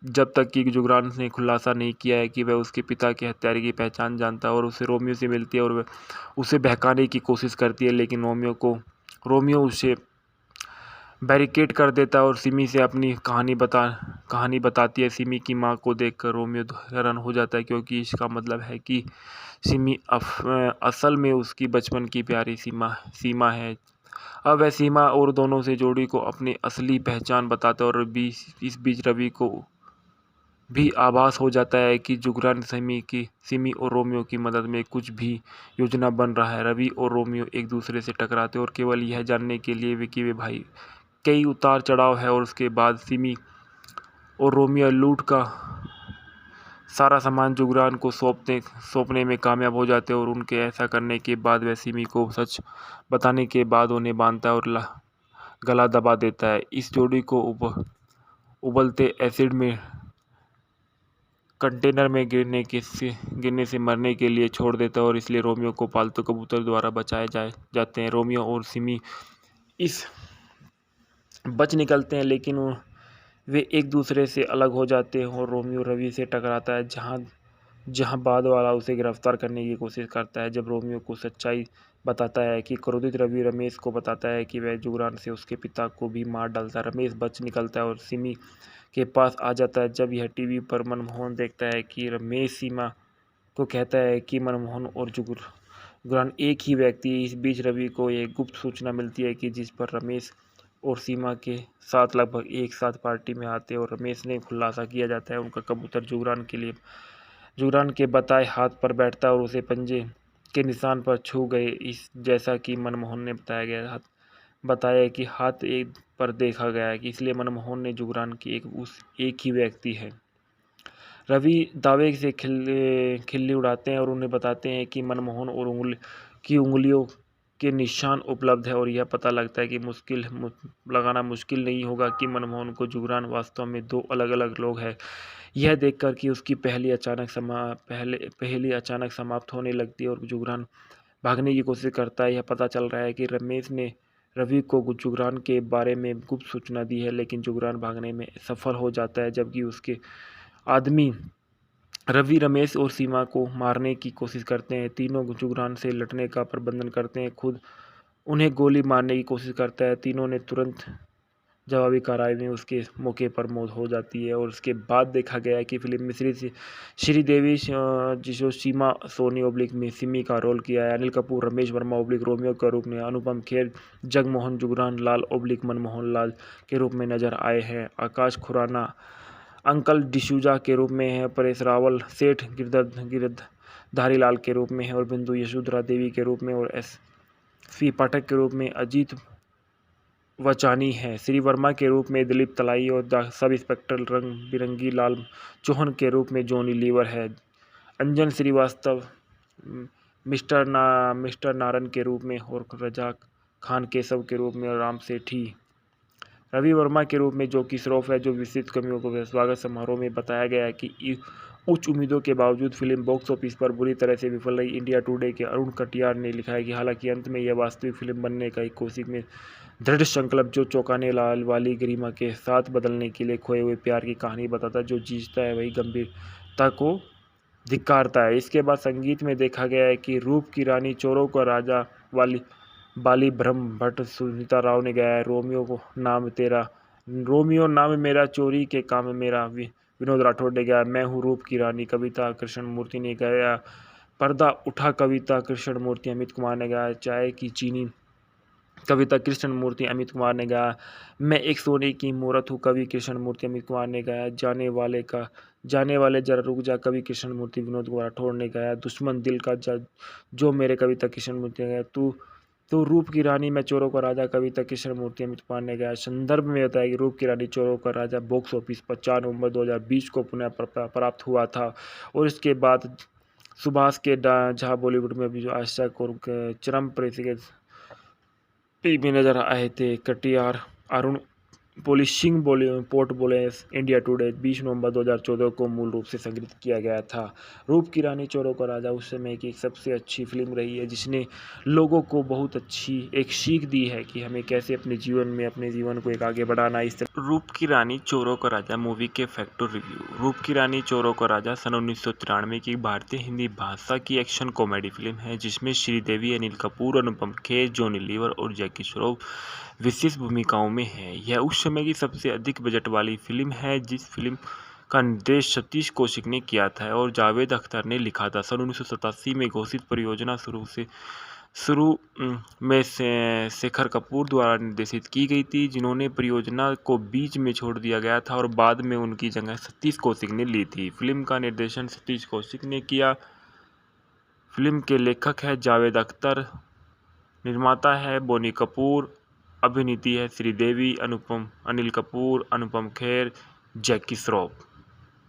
जब तक कि जुगरान ने खुलासा नहीं किया है कि वह उसके पिता के हत्यारे की पहचान जानता है और उसे रोमियो से मिलती है और वह उसे बहकाने की कोशिश करती है, लेकिन रोमियो उसे बैरिकेड कर देता है और सिमी से अपनी कहानी बताती है। सिमी की मां को देखकर रोमियो हैरान हो जाता है क्योंकि इसका मतलब है कि सिमी असल में उसकी बचपन की प्यारी सीमा है। अब वह सीमा और दोनों से जोड़ी को अपनी असली पहचान बताता है और इस बीच रवि को भी आभास हो जाता है कि जुगरान सिमी और रोमियो की मदद में कुछ भी योजना बन रहा है। रवि और रोमियो एक दूसरे से टकराते और केवल यह जानने के लिए कि वे भाई कई उतार चढ़ाव है और उसके बाद सिमी और रोमियो लूट का सारा सामान जुगरान को सौंपने में कामयाब हो जाते हैं और उनके ऐसा करने के बाद वह सिमी को सच बताने के बाद उन्हें बांधता है और गला दबा देता है। इस जोड़ी को उबलते एसिड में कंटेनर में गिरने से मरने के लिए छोड़ देता है और इसलिए रोमियो को पालतू कबूतर द्वारा बचाए जाते हैं। रोमियो और सिमी बच निकलते हैं लेकिन वे एक दूसरे से अलग हो जाते हैं और रोमियो रवि से टकराता है जहां जहां बाद वाला उसे गिरफ्तार करने की कोशिश करता है। जब रोमियो को सच्चाई बताता है कि क्रोधित रवि रमेश को बताता है कि वह जुगरान से उसके पिता को भी मार डालता है। रमेश बच निकलता है और सिमी के पास आ जाता है। जब यह टीवी पर मनमोहन देखता है कि रमेश सीमा को कहता है कि मनमोहन और जुगरान एक ही व्यक्ति है। इस बीच रवि को एक गुप्त सूचना मिलती है कि जिस पर रमेश और सीमा के साथ लगभग एक साथ पार्टी में आते हैं और रमेश ने खुलासा किया जाता है उनका कबूतर जुगरान के बताए हाथ पर बैठता है और उसे पंजे के निशान पर छू गए। इस जैसा कि मनमोहन ने बताया कि हाथ एक पर देखा गया है कि इसलिए मनमोहन ने जुगरान की एक ही व्यक्ति है। रवि दावे से खिल्ली उड़ाते हैं और उन्हें बताते हैं कि मनमोहन और उंगलियों के निशान उपलब्ध है और यह पता लगता है कि लगाना मुश्किल नहीं होगा कि मनमोहन को जुगरान वास्तव में दो अलग अलग लोग हैं। यह देखकर कि उसकी पहली अचानक समाप्त होने लगती है और जुगरान भागने की कोशिश करता है। यह पता चल रहा है कि रमेश ने रवि को जुगरान के बारे में गुप्त सूचना दी है, लेकिन जुगरान भागने में सफल हो जाता है जबकि उसके आदमी रवि रमेश और सीमा को मारने की कोशिश करते हैं। तीनों जुगरान से लड़ने का प्रबंधन करते हैं, खुद उन्हें गोली मारने की कोशिश करता है। तीनों ने तुरंत जवाबी कार्रवाई में उसके मौके पर मौत हो जाती है। और उसके बाद देखा गया है कि फिल्म में श्रीदेवी जिसो सीमा सोनी ओब्लिक में सिमी का रोल किया है, अनिल कपूर रमेश वर्मा ओब्लिक रोमियो के रूप में, अनुपम खेर जगमोहन जुगरान लाल ओब्लिक मनमोहन लाल के रूप में नजर आए हैं, आकाश खुराना अंकल डिसूजा के रूप में है, परेश रावल सेठ गिरधारी लाल के रूप में है और बिंदु यशोधरा देवी के रूप में और एस.पी. पाठक के रूप में अजीत वचानी है। श्री वर्मा के रूप में दिलीप तलाई और सब इंस्पेक्टर रंग बिरंगी लाल चौहान के रूप में जॉनी लीवर है। अंजन श्रीवास्तव मिस्टर नारन के रूप में और रजा खान केशव के रूप में और राम सेठी रवि वर्मा के रूप में जॉकी श्रॉफ है। जो विस्तृत कमियों को स्वागत समारोह में बताया गया है कि उच्च उम्मीदों के बावजूद फिल्म बॉक्स ऑफिस पर बुरी तरह से विफल रही। इंडिया टुडे के अरुण कटियार ने लिखा है कि हालांकि अंत में यह वास्तविक फिल्म बनने का एक कोशिश में दृढ़ संकल्प जो चौंकाने वाली गरिमा के साथ बदलने के लिए खोए हुए प्यार की कहानी बताता है। जो जीतता है वही गंभीरता को धिक्कारता है। इसके बाद संगीत में देखा गया है कि रूप की रानी चोरों का राजा बाली ब्रह्म भट्ट सुनीता राव ने गाया है। रोमियो नाम मेरा चोरी के काम मेरा विनोद राठौड़ ने गाया। मैं हूँ रूप की रानी कविता कृष्णमूर्ति ने गाया। पर्दा उठा कविता कृष्णमूर्ति अमित कुमार ने गाया। चाय की चीनी कविता कृष्णमूर्ति अमित कुमार ने गाया। मैं एक सोने की मूरत हूँ कवि कृष्णमूर्ति अमित कुमार ने गाया। जाने वाले जरा रुक जा कवि कृष्णमूर्ति विनोद राठौड़ ने गाया। दुश्मन दिल का जो मेरे कविता कृष्णमूर्ति ने गाया। तो रूप की रानी मैं चोरों का राजा कविता कृष्णमूर्ति अमित कुमार ने गाया। संदर्भ में बताया कि रूप की रानी चोरों का राजा बॉक्स ऑफिस पर 4 नवंबर 2020 को पुनः प्राप्त हुआ था और इसके बाद सुभाष के झा बॉलीवुड में भी आशक और चरम में नजर आए थे। कटियार अरुण पोलिशिंग पोर्ट बोले इंडिया टुडे 20 नवंबर 2014 को मूल रूप से संग्रहित किया गया था। रूप की रानी चोरों का राजा उस समय की एक सबसे अच्छी फिल्म रही है जिसने लोगों को बहुत अच्छी एक सीख दी है कि हमें कैसे अपने जीवन को एक आगे बढ़ाना। इस तरह रूप की रानी चोरों का राजा मूवी के फैक्टर रिव्यू। रूप की रानी चोरों का राजा सन 1993 की भारतीय हिंदी भाषा की एक्शन कॉमेडी फिल्म है जिसमें श्रीदेवी अनिल कपूर अनुपम खेर जॉनी लीवर और जैकी श्रॉफ विशेष भूमिकाओं में है। यह उस समय की सबसे अधिक बजट वाली फिल्म है। जिस फिल्म का निर्देश सतीश कौशिक ने किया था और जावेद अख्तर ने लिखा था। सन 1987 में घोषित परियोजना शुरू में शेखर कपूर द्वारा निर्देशित की गई थी, जिन्होंने परियोजना को बीच में छोड़ दिया गया था और बाद में उनकी जगह सतीश कौशिक ने ली थी। फिल्म का निर्देशन सतीश कौशिक ने किया। फिल्म के लेखक है जावेद अख्तर, निर्माता है बोनी कपूर, अभिनीति है श्रीदेवी, अनिल कपूर, अनुपम खेर, जैकी श्रॉफ।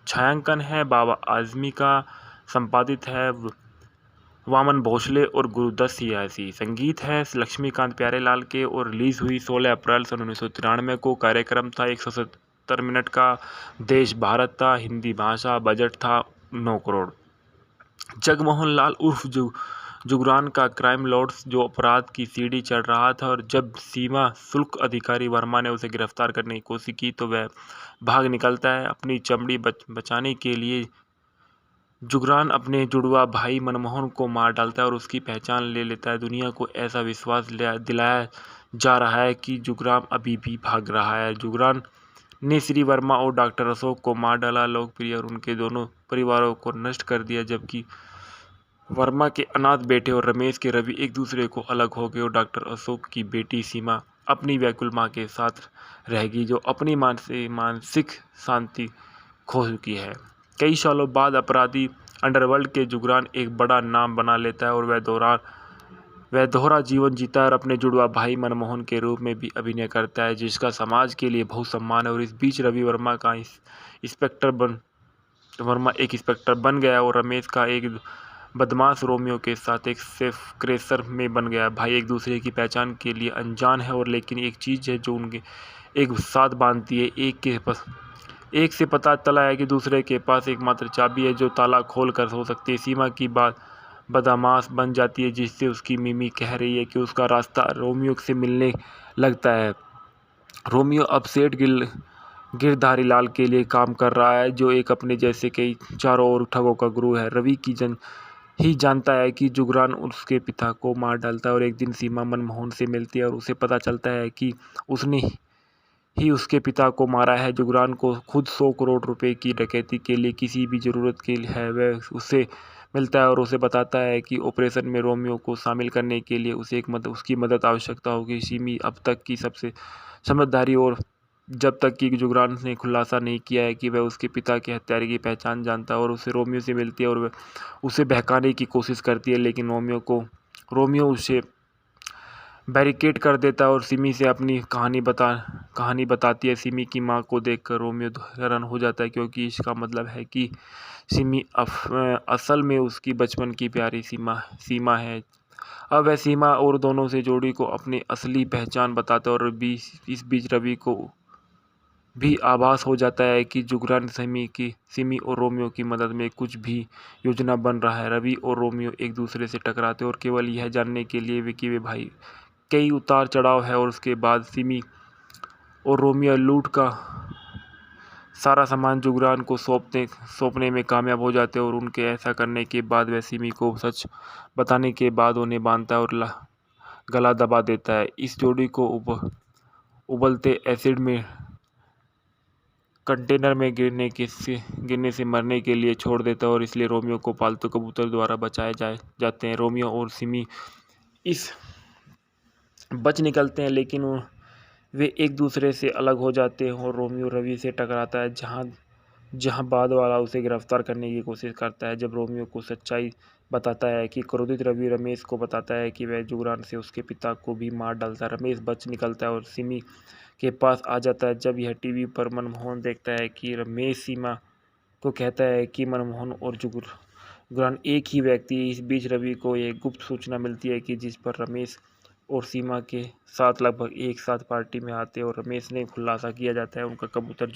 छायांकन है बाबा आजमी का, संपादित है वामन भोसले और गुरुदत्त सियासी। संगीत है लक्ष्मीकांत प्यारेलाल के और रिलीज हुई 16 अप्रैल सन 1993 को। कार्यक्रम था 170 मिनट का। देश भारत था। हिंदी भाषा। बजट था 9 करोड़। जगमोहन लाल उर्फ जुगरान का क्राइम लॉर्ड्स जो अपराध की सीढ़ी चढ़ रहा था और जब सीमा शुल्क अधिकारी वर्मा ने उसे गिरफ्तार करने की कोशिश की तो वह भाग निकलता है। अपनी चमड़ी बचाने के लिए जुगरान अपने जुड़वा भाई मनमोहन को मार डालता है और उसकी पहचान ले लेता है। दुनिया को ऐसा विश्वास दिलाया जा रहा है कि जुगरान अभी भी भाग रहा है। जुगरान ने श्री वर्मा और डॉक्टर अशोक को मार डाला, लोकप्रिय और उनके दोनों परिवारों को नष्ट कर दिया, जबकि वर्मा के अनाथ बेटे और रमेश के रवि एक दूसरे को अलग हो गए और डॉक्टर अशोक की बेटी सीमा अपनी व्याकुल माँ के साथ रहेगी, जो अपनी मानसिक शांति खो चुकी है। कई सालों बाद अपराधी अंडरवर्ल्ड के जुगरान एक बड़ा नाम बना लेता है और वह दोहरा जीवन जीता है और अपने जुड़वा भाई मनमोहन के रूप में भी अभिनय करता है, जिसका समाज के लिए बहुत सम्मान है। और इस बीच रवि वर्मा एक इंस्पेक्टर बन गया और रमेश का एक बदमाश रोमियो के साथ एक सेफ क्रेशर में बन गया। भाई एक दूसरे की पहचान के लिए अनजान है और लेकिन एक चीज़ है जो उनके एक साथ बांधती है। एक से पता चला है कि दूसरे के पास एकमात्र चाबी है जो ताला खोल कर हो सकती है। सीमा की बात बदमाश बन जाती है, जिससे उसकी मिमी कह रही है कि उसका रास्ता रोमियो से मिलने लगता है। रोमियो अब सेठ गिरधारी लाल के लिए काम कर रहा है, जो एक अपने जैसे कई चारों ओर ठगों का गुरु है। रवि ही जानता है कि जुगरान उसके पिता को मार डालता है और एक दिन सीमा मनमोहन से मिलती है और उसे पता चलता है कि उसने ही उसके पिता को मारा है। जुगरान को खुद 100 करोड़ रुपए की डकैती के लिए किसी भी ज़रूरत के है, वह उससे मिलता है और उसे बताता है कि ऑपरेशन में रोमियो को शामिल करने के लिए उसे उसकी मदद आवश्यकता होगी। सिमी अब तक की सबसे समझदारी और जब तक कि जुगरान ने खुलासा नहीं किया है कि वह उसके पिता के हत्यारे की पहचान जानता है और उसे रोमियो से मिलती है और वह उसे बहकाने की कोशिश करती है, लेकिन रोमियो उसे बैरिकेड कर देता है और सिमी से अपनी कहानी बताती है। सिमी की मां को देखकर रोमियो हैरान हो जाता है, क्योंकि इसका मतलब है कि सिमी असल में उसकी बचपन की प्यारी सीमा है। अब वह सीमा और दोनों से जोड़ी को अपनी असली पहचान बताता है और इस बीच रवि को भी आभास हो जाता है कि जुगरान सिमी और रोमियो की मदद में कुछ भी योजना बन रहा है। रवि और रोमियो एक दूसरे से टकराते और केवल यह जानने के लिए कि वे भाई कई उतार चढ़ाव है और उसके बाद सिमी और रोमियो लूट का सारा सामान जुगरान को सौंपने में कामयाब हो जाते हैं और उनके ऐसा करने के बाद वह सिमी को सच बताने के बाद उन्हें बांधता है और गला दबा देता है। इस जोड़ी को उबलते एसिड में कंटेनर में गिरने से मरने के लिए छोड़ देता है और इसलिए रोमियो को पालतू कबूतर द्वारा बचाए जाते हैं। रोमियो और सिमी इस बच निकलते हैं, लेकिन वे एक दूसरे से अलग हो जाते हैं और रोमियो रवि से टकराता है, जहां बाद वाला उसे गिरफ्तार करने की कोशिश करता है। जब रोमियो को सच्चाई बताता है कि क्रोधित रवि रमेश को बताता है कि वह जुगरान से उसके पिता को भी मार डालता है। रमेश बच निकलता है और सिमी के पास आ जाता है। जब यह टीवी पर मनमोहन देखता है कि रमेश सीमा को कहता है कि मनमोहन और जुगरान एक ही व्यक्ति है। इस बीच रवि को एक गुप्त सूचना मिलती है कि जिस पर रमेश और सीमा के साथ लगभग एक साथ पार्टी में आते हैं और रमेश ने खुलासा किया जाता है उनका कबूतर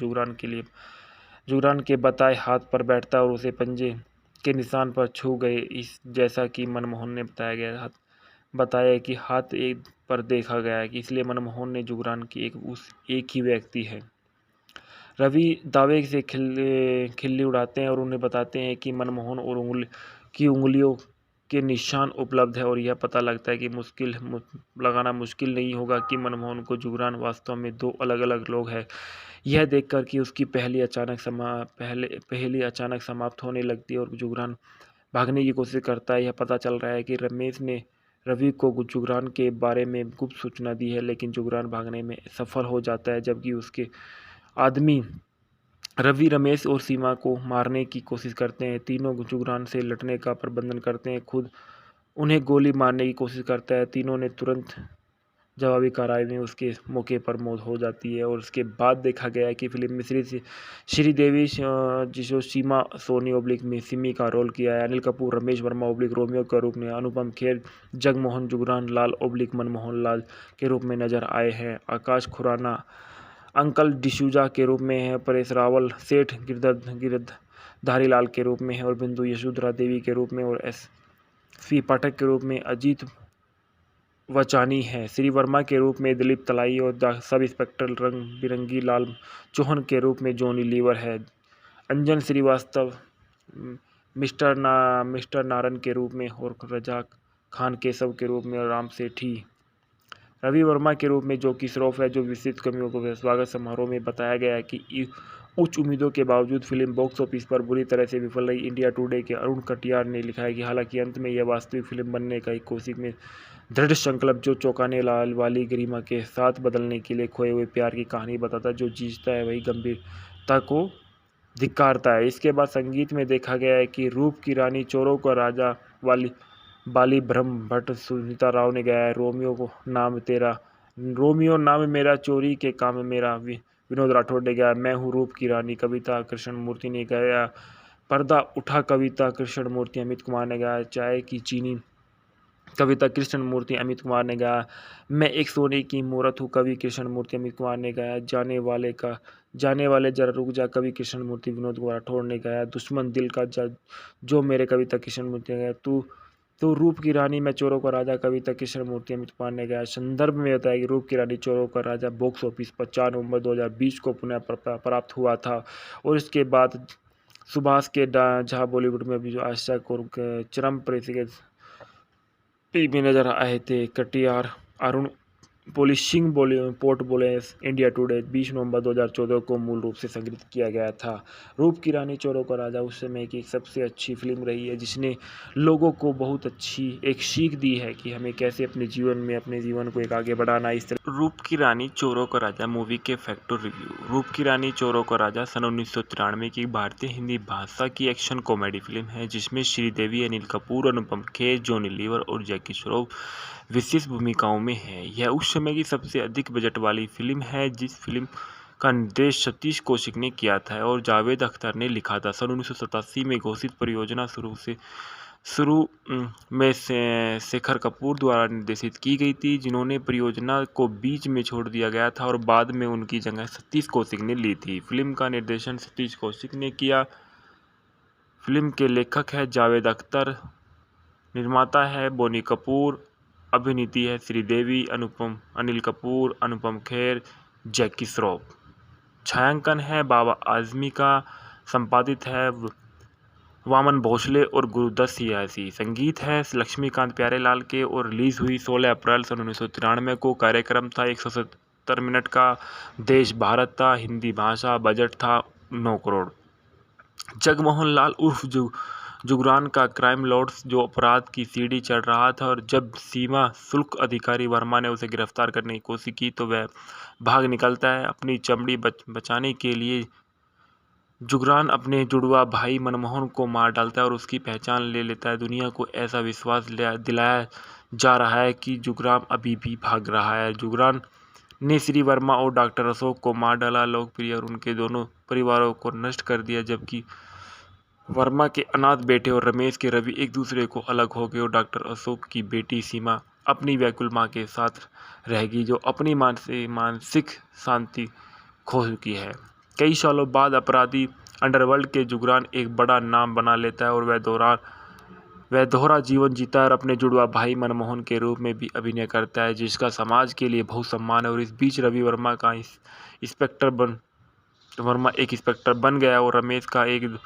जुगरान के बताए हाथ पर बैठता है और उसे पंजे के निशान पर छू गए। इस जैसा कि मनमोहन ने बताया कि हाथ एक पर देखा गया है, इसलिए मनमोहन ने जुगरान की एक ही व्यक्ति है। रवि दावे से खिल्ली उड़ाते हैं और उन्हें बताते हैं कि मनमोहन और उंगलियों के निशान उपलब्ध है और यह पता लगता है कि लगाना मुश्किल नहीं होगा कि मनमोहन को जुगरान वास्तव में दो अलग अलग लोग हैं। यह देखकर कि उसकी पहली अचानक समाप्त होने लगती है और जुगरान भागने की कोशिश करता है। यह पता चल रहा है कि रमेश ने रवि को जुगरान के बारे में गुप्त सूचना दी है, लेकिन जुगरान भागने में सफल हो जाता है, जबकि उसके आदमी रवि रमेश और सीमा को मारने की कोशिश करते हैं। तीनों जुगरान से लड़ने का प्रबंधन करते हैं, खुद उन्हें गोली मारने की कोशिश करता है। तीनों ने तुरंत जवाबी कार्रवाई में उसके मौके पर मौत हो जाती है। और उसके बाद देखा गया है कि फिल्म में श्रीदेवी जिसो सीमा सोनी ओब्लिक में सिमी का रोल किया है। अनिल कपूर रमेश वर्मा ओब्लिक रोमियो के रूप में, अनुपम खेर जगमोहन जुगरान लाल ओब्लिक मनमोहन लाल के रूप में नजर आए हैं। आकाश खुराना अंकल डिसूजा के रूप में है। परेश रावल सेठ गिरधारी लाल के रूप में है और बिंदु यशोधरा देवी के रूप में और एस.पी. पाठक के रूप में अजीत वचानी है। श्री वर्मा के रूप में दिलीप तलाई और सब इंस्पेक्टर रंग बिरंगी लाल चौहान के रूप में जॉनी लीवर है। अंजन श्रीवास्तव मिस्टर नारन के रूप में और रजा खान केशव के रूप में और राम सेठी रवि वर्मा के रूप में जैकी श्रॉफ है। जो विस्तृत कमियों को स्वागत समारोह में बताया गया है कि उच्च उम्मीदों के बावजूद फिल्म बॉक्स ऑफिस पर बुरी तरह से विफल रही। इंडिया टुडे के अरुण कटियार ने लिखा है कि हालांकि अंत में यह वास्तविक फिल्म बनने का एक कोशिश में दृढ़ संकल्प जो चौंकाने वाली गरिमा के साथ बदलने के लिए खोए हुए प्यार की कहानी बताता है। जो जीतता है वही गंभीरता को धिक्कारता है। इसके बाद संगीत में देखा गया है कि रूप की रानी, चोरों का राजा बाली ब्रह्म भट्ट, सुनीता राव ने गाया है। रोमियो नाम मेरा, चोरी के काम मेरा, विनोद राठौड़ ने गाया। मैं हूँ रूप की रानी, कविता कृष्णमूर्ति ने गाया। पर्दा उठा, कविता कृष्णमूर्ति, अमित कुमार ने गाया। चाय की चीनी, कविता कृष्णमूर्ति, अमित कुमार ने गाया। मैं एक सोने की मूरत हूँ, कवि कृष्णमूर्ति, अमित कुमार ने गाया। जाने वाले जरा रुक जा, कवि कृष्णमूर्ति, विनोद राठौड़ ने गाया। दुश्मन दिल का जो मेरे, कविता कृष्णमूर्ति ने गाया। तू रूप की रानी, मैं चोरों का राजा, कविता कृष्णमूर्ति, अमित कुमार ने गाया। संदर्भ में बताया कि रूप की रानी, चोरों का राजा बॉक्स ऑफिस पर 4 नवंबर 2020 को पुनः प्राप्त हुआ था और इसके बाद सुभाष के झा बॉलीवुड में भी जो आशा को चरम टीवी नजर आए थे। कटियार अरुण पोलिशिंग पोर्ट बोले इंडिया टुडे 20 नवंबर 2014 को मूल रूप से संग्रहित किया गया था। रूप की रानी, चोरों का राजा उस समय की सबसे अच्छी फिल्म रही है जिसने लोगों को बहुत अच्छी एक सीख दी है कि हमें कैसे अपने जीवन को एक आगे बढ़ाना। इस तरह रूप की रानी, चोरों का राजा मूवी के फैक्टर रिव्यू। रूप की रानी, चोरों का राजा सन 1993 की भारतीय हिंदी भाषा की एक्शन कॉमेडी फिल्म है जिसमें श्रीदेवी, अनिल कपूर, अनुपम खेर, जॉनी लीवर और जैकी श्रॉफ विशेष भूमिकाओं में है। यह उस समय की सबसे अधिक बजट वाली फिल्म है। जिस फिल्म का निर्देश सतीश कौशिक ने किया था और जावेद अख्तर ने लिखा था। सन 1987 में घोषित परियोजना शुरू में शेखर कपूर द्वारा निर्देशित की गई थी, जिन्होंने परियोजना को बीच में छोड़ दिया गया था और बाद में उनकी जगह सतीश कौशिक ने ली थी। फिल्म का निर्देशन सतीश कौशिक ने किया। फिल्म के लेखक है जावेद अख्तर, निर्माता है बोनी कपूर, अभिनीति है श्रीदेवी, अनिल कपूर, अनुपम खेर, जैकी श्रॉफ। छायांकन है बाबा आजमी का, संपादित है वामन भोसले और गुरुदत्त सियासी। संगीत है लक्ष्मीकांत प्यारेलाल के और रिलीज हुई 16 अप्रैल सन 1993 को। कार्यक्रम था 170 मिनट का। देश भारत था। हिंदी भाषा। बजट था 9 करोड़। जगमोहन लाल उर्फ जुगरान का क्राइम लॉर्ड जो अपराध की सीढ़ी चढ़ रहा था और जब सीमा शुल्क अधिकारी वर्मा ने उसे गिरफ्तार करने की कोशिश की तो वह भाग निकलता है। अपनी चमड़ी बचाने के लिए जुगरान अपने जुड़वा भाई मनमोहन को मार डालता है और उसकी पहचान ले लेता है। दुनिया को ऐसा विश्वास दिलाया जा रहा है कि जुगरान अभी भी भाग रहा है। जुगरान ने श्री वर्मा और डॉक्टर अशोक को मार डाला, लोकप्रिय और उनके दोनों परिवारों को नष्ट कर दिया, जबकि वर्मा के अनाथ बेटे और रमेश के रवि एक दूसरे को अलग हो गए और डॉक्टर अशोक की बेटी सीमा अपनी व्याकुल मां के साथ रहेगी जो अपनी मानसिक शांति खो चुकी है। कई सालों बाद अपराधी अंडरवर्ल्ड के जुगरान एक बड़ा नाम बना लेता है और वह दोहरा जीवन जीता है और अपने जुड़वा भाई मनमोहन के रूप में भी अभिनय करता है जिसका समाज के लिए बहुत सम्मान है। और इस बीच रवि वर्मा एक इंस्पेक्टर बन गया और रमेश का एक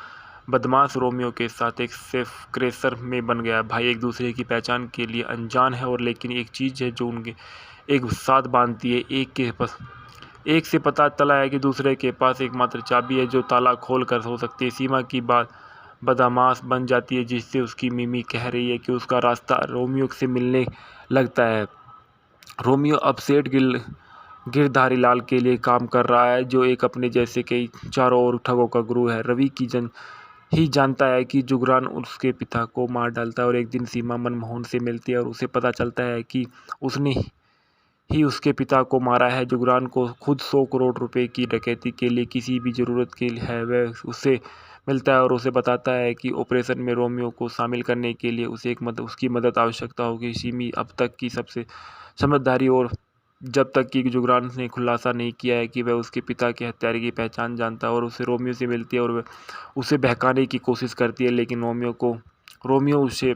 बदमाश रोमियो के साथ एक सेफ क्रेशर में बन गया। भाई एक दूसरे की पहचान के लिए अनजान है और लेकिन एक चीज़ है जो उनके एक साथ बांधती है। एक से पता चला है कि दूसरे के पास एकमात्र चाबी है जो ताला खोल कर हो सकती है। सीमा की बात बदमाश बन जाती है जिससे उसकी मिमी कह रही है कि उसका रास्ता रोमियो से मिलने लगता है। रोमियो अब सेठ गिरधारी लाल के लिए काम कर रहा है जो एक अपने जैसे कई चारों ओर ठगों का गुरु है। रवि ही जानता है कि जुगरान उसके पिता को मार डालता है और एक दिन सीमा मनमोहन से मिलती है और उसे पता चलता है कि उसने ही उसके पिता को मारा है। जुगरान को खुद 100 करोड़ रुपए की डकैती के लिए किसी भी ज़रूरत के लिए है वह उससे मिलता है और उसे बताता है कि ऑपरेशन में रोमियो को शामिल करने के लिए उसे उसकी मदद आवश्यकता होगी। सिमी अब तक की सबसे समझदारी और जब तक कि जुगरान ने खुलासा नहीं किया है कि वह उसके पिता के हत्यारे की पहचान जानता है और उसे रोमियो से मिलती है और वह उसे बहकाने की कोशिश करती है, लेकिन रोमियो उसे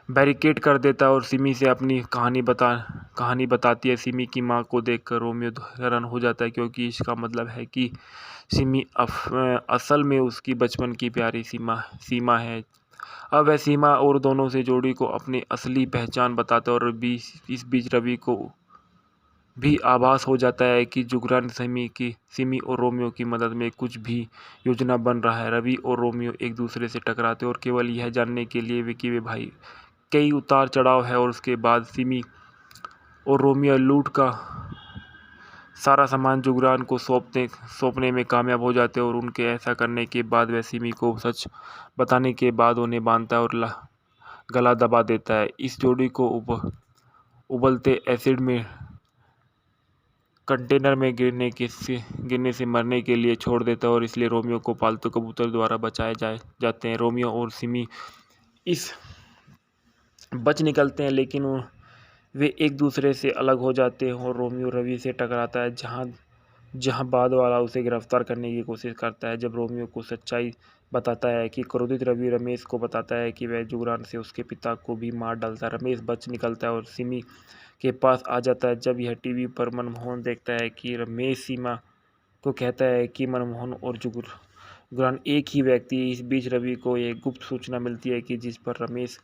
बैरिकेड कर देता है और सिमी से अपनी कहानी बताती है। सिमी की माँ को देखकर रोमियो हैरान हो जाता है, क्योंकि इसका मतलब है कि सिमी असल में उसकी बचपन की प्यारी सीमा है। अब वह सीमा और दोनों से जोड़ी को अपनी असली पहचान बताता है, और इस बीच रवि को भी आभास हो जाता है कि जुगरान सिमी और रोमियो की मदद में कुछ भी योजना बन रहा है। रवि और रोमियो एक दूसरे से टकराते और केवल यह जानने के लिए कि वे भाई कई उतार चढ़ाव है, और उसके बाद सिमी और रोमियो लूट का सारा सामान जुगरान को सौंपने में कामयाब हो जाते हैं, और उनके ऐसा करने के बाद वह सिमी को सच बताने के बाद उन्हें बांधता है और गला दबा देता है। इस जोड़ी को उबलते एसिड में कंटेनर में गिरने से मरने के लिए छोड़ देता है, और इसलिए रोमियो को पालतू कबूतर द्वारा बचाए जाते हैं। रोमियो और सिमी इस बच निकलते हैं, लेकिन वे एक दूसरे से अलग हो जाते हैं, और रोमियो रवि से टकराता है, जहां बाद वाला उसे गिरफ्तार करने की कोशिश करता है। जब रोमियो को सच्चाई बताता है कि क्रोधित रवि रमेश को बताता है कि वह जुगरान से उसके पिता को भी मार डालता है। रमेश बच निकलता है और सिमी के पास आ जाता है। जब यह टीवी पर मनमोहन देखता है कि रमेश सीमा को कहता है कि मनमोहन और जुगरान एक ही व्यक्ति है। इस बीच रवि को एक गुप्त सूचना मिलती है कि जिस पर रमेश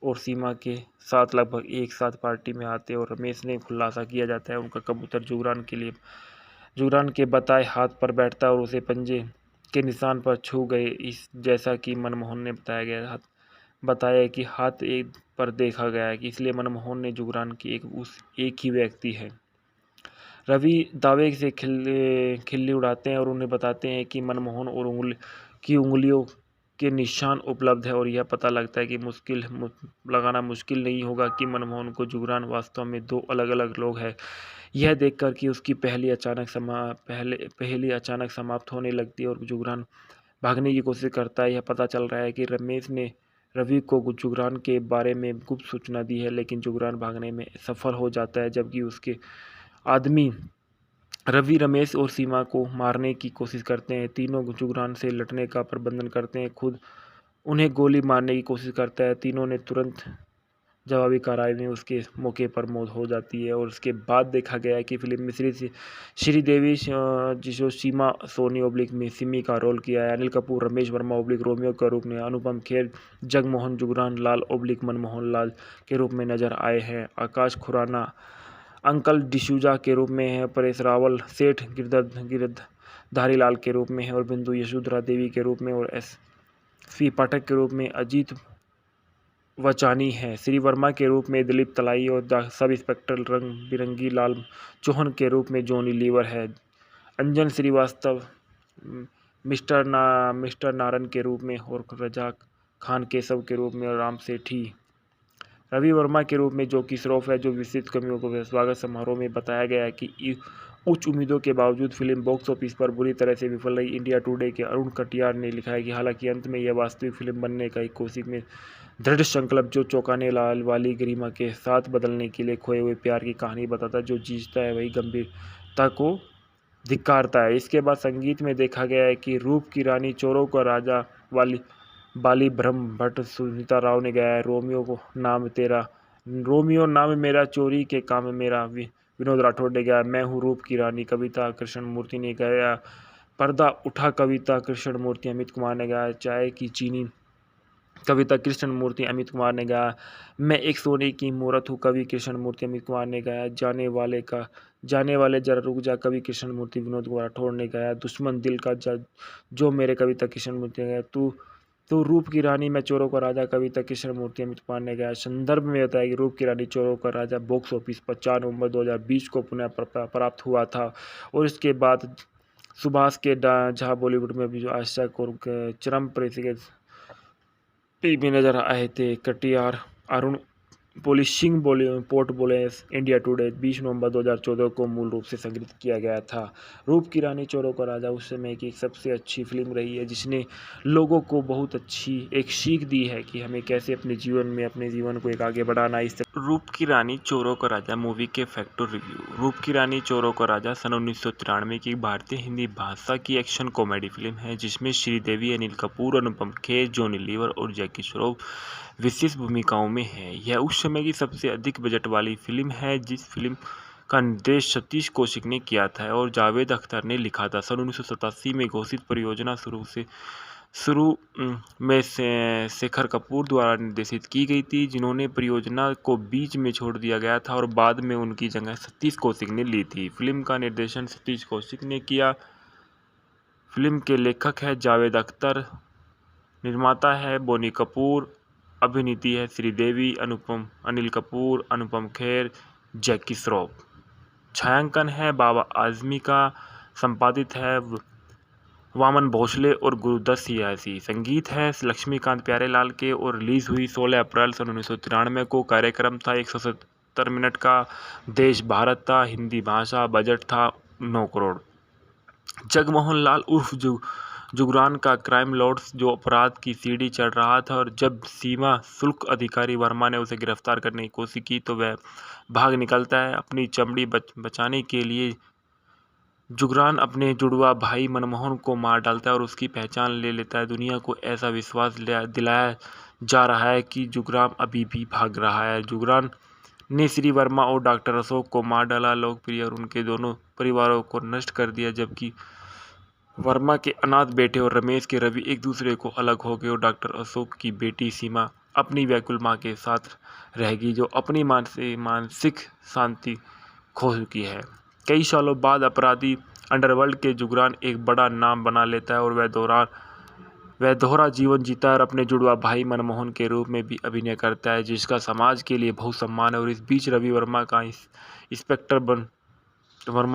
और सीमा के साथ लगभग एक साथ पार्टी में आते हैं, और रमेश ने खुलासा किया जाता है उनका कबूतर जुगरान के बताए हाथ पर बैठता है और उसे पंजे के निशान पर छू गए। इस जैसा कि मनमोहन ने बताया कि हाथ एक पर देखा गया है, कि इसलिए मनमोहन ने जुगरान की एक ही व्यक्ति है। रवि दावे से खिल्ली उड़ाते हैं और उन्हें बताते हैं कि मनमोहन और उंगलियों के निशान उपलब्ध है, और यह पता लगता है कि लगाना मुश्किल नहीं होगा कि मनमोहन को जुगरान वास्तव में दो अलग अलग लोग हैं। यह देखकर कि उसकी पहली अचानक समाप्त होने लगती है और जुगरान भागने की कोशिश करता है। यह पता चल रहा है कि रमेश ने रवि को जुगरान के बारे में गुप्त सूचना दी है, लेकिन जुगरान भागने में सफल हो जाता है, जबकि उसके आदमी रवि रमेश और सीमा को मारने की कोशिश करते हैं। तीनों जुगरान से लड़ने का प्रबंधन करते हैं, खुद उन्हें गोली मारने की कोशिश करता है। तीनों ने तुरंत जवाबी कार्रवाई में उसके मौके पर मौत हो जाती है। और उसके बाद देखा गया है कि फिल्म में श्रीदेवी जिसो सीमा सोनी ओब्लिक में सिमी का रोल किया है, अनिल कपूर रमेश वर्मा ओब्लिक रोमियो के रूप में, अनुपम खेर जगमोहन जुगरान लाल ओब्लिक मनमोहन लाल के रूप में नजर आए हैं। आकाश खुराना अंकल डिसूजा के रूप में है, परेश रावल सेठ गिरधारी लाल के रूप में है, और बिंदु यशोधरा देवी के रूप में, और एस.पी. पाठक के रूप में अजीत वचानी है। श्री वर्मा के रूप में दिलीप तलाई, और सब इंस्पेक्टर रंग बिरंगी लाल चौहान के रूप में जॉनी लीवर है। अंजन श्रीवास्तव मिस्टर नारन के रूप में, और रजा खान केशव के रूप में, और राम सेठी रवि वर्मा के रूप में जो कि श्रॉफ है। जो विस्तृत कमियों को स्वागत समारोह में बताया गया है कि उच्च उम्मीदों के बावजूद फिल्म बॉक्स ऑफिस पर बुरी तरह से विफल रही। इंडिया टुडे के अरुण कटियार ने लिखा है कि हालांकि अंत में यह वास्तविक फिल्म बनने का एक कोशिश में दृढ़ संकल्प जो चौंकाने वाली गरिमा के साथ बदलने के लिए खोए हुए प्यार की कहानी बताता है। जो जीतता है वही गंभीरता को धिक्कारता है। इसके बाद संगीत में देखा गया है कि रूप की रानी चोरों का राजा बाली ब्रह्म भट्ट सुनीता राव ने गाया है। रोमियो नाम मेरा चोरी के काम मेरा विनोद राठौड़ ने गाया। मैं हूँ रूप की रानी कविता कृष्णमूर्ति ने गाया। पर्दा उठा कविता कृष्णमूर्ति अमित कुमार ने गाया। चाय की चीनी कविता कृष्णमूर्ति अमित कुमार ने गाया। मैं एक सोने की मूरत हूँ कवि कृष्णमूर्ति अमित कुमार ने गाया। जाने वाले जरा रुक जा कवि कृष्णमूर्ति विनोद राठौड़ ने गाया। दुश्मन दिल का जो मेरे कविता कृष्णमूर्ति ने गाया। तू रूप की रानी मैं चोरों का राजा कविता कृष्णमूर्ति अमित कुमार ने गाया। संदर्भ में बताया कि रूप की रानी चोरों का राजा बॉक्स ऑफिस पर 4 नवंबर 2020 को पुनः प्राप्त हुआ था, और इसके बाद सुभाष के झा बॉलीवुड में भी जो आशा और चरम में नजर आए थे। कटियार अरुण पोलिशिंग पोर्ट बोले इंडिया टुडे 20 नवंबर 2014 को मूल रूप से संग्रहित किया गया था। रूप की रानी चोरों का राजा उस समय की सबसे अच्छी फिल्म रही है, जिसने लोगों को बहुत अच्छी एक सीख दी है कि हमें कैसे अपने जीवन को एक आगे बढ़ाना। इस तरह रूप की रानी चोरों का राजा मूवी के फैक्टर रिव्यू। रूप की रानी चोरों का राजा सन 1993 की भारतीय हिंदी भाषा की एक्शन कॉमेडी फिल्म है, जिसमें श्रीदेवी अनिल कपूर अनुपम खेर जॉनी लीवर और जैकी श्रॉफ विशेष भूमिकाओं में हैं। यह उस समय की सबसे अधिक बजट वाली फिल्म है। जिस फिल्म का निर्देश सतीश कौशिक ने किया था और जावेद अख्तर ने लिखा था। सन 1987 में घोषित परियोजना शुरू में शेखर कपूर द्वारा निर्देशित की गई थी, जिन्होंने परियोजना को बीच में छोड़ दिया गया था और बाद में उनकी जगह सतीश कौशिक ने ली थी। फिल्म का निर्देशन सतीश कौशिक ने किया। फिल्म के लेखक है जावेद अख्तर, निर्माता है बोनी कपूर, अभिनीति है श्रीदेवी, अनिल कपूर, अनुपम खेर, जैकी श्रॉफ। छायांकन है बाबा आजमी का, संपादित है वामन भोसले और गुरुदत्त सियासी। संगीत है लक्ष्मीकांत प्यारेलाल के और रिलीज हुई 16 अप्रैल सन 1993 को। कार्यक्रम था 170 मिनट का। देश भारत था। हिंदी भाषा। बजट था 9 करोड़। जगमोहन लाल उर्फ जुगरान का क्राइम लॉर्ड्स जो अपराध की सीढ़ी चढ़ रहा था, और जब सीमा शुल्क अधिकारी वर्मा ने उसे गिरफ्तार करने की कोशिश की तो वह भाग निकलता है। अपनी चमड़ी बचाने के लिए जुगरान अपने जुड़वा भाई मनमोहन को मार डालता है और उसकी पहचान ले लेता है। दुनिया को ऐसा विश्वास दिलाया जा रहा है कि जुगरान अभी भी भाग रहा है। जुगरान ने श्री वर्मा और डॉक्टर अशोक को मार डाला, लोकप्रिय और उनके दोनों परिवारों को नष्ट कर दिया, जबकि वर्मा के अनाथ बेटे और रमेश के रवि एक दूसरे को अलग हो गए और डॉक्टर अशोक की बेटी सीमा अपनी व्याकुल माँ के साथ रहेगी, जो अपनी मानसिक शांति खो चुकी है। कई सालों बाद अपराधी अंडरवर्ल्ड के जुगरान एक बड़ा नाम बना लेता है और वह दोहरा जीवन जीता है और अपने जुड़वा भाई मनमोहन के रूप में भी अभिनय करता है, जिसका समाज के लिए बहुत सम्मान है। और इस बीच रवि वर्मा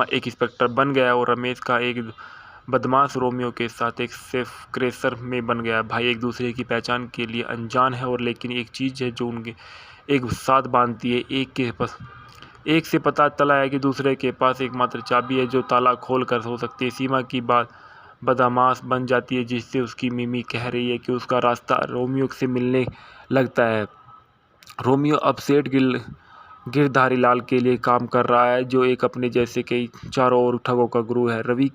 एक इंस्पेक्टर बन गया और रमेश का एक बदमाश रोमियो के साथ एक सेफ क्रेशर में बन गया। भाई एक दूसरे की पहचान के लिए अनजान है, और लेकिन एक चीज़ है जो उनके एक साथ बांधती है। एक से पता चला है कि दूसरे के पास एकमात्र चाबी है जो ताला खोल कर हो सकती है। सीमा की बात बदमाश बन जाती है, जिससे उसकी मिमी कह रही है कि उसका रास्ता रोमियो से मिलने लगता है। रोमियो अब सेठ गिरधारी लाल के लिए काम कर रहा है, जो एक अपने जैसे कई चारों ओर ठगों का गुरु है। रवि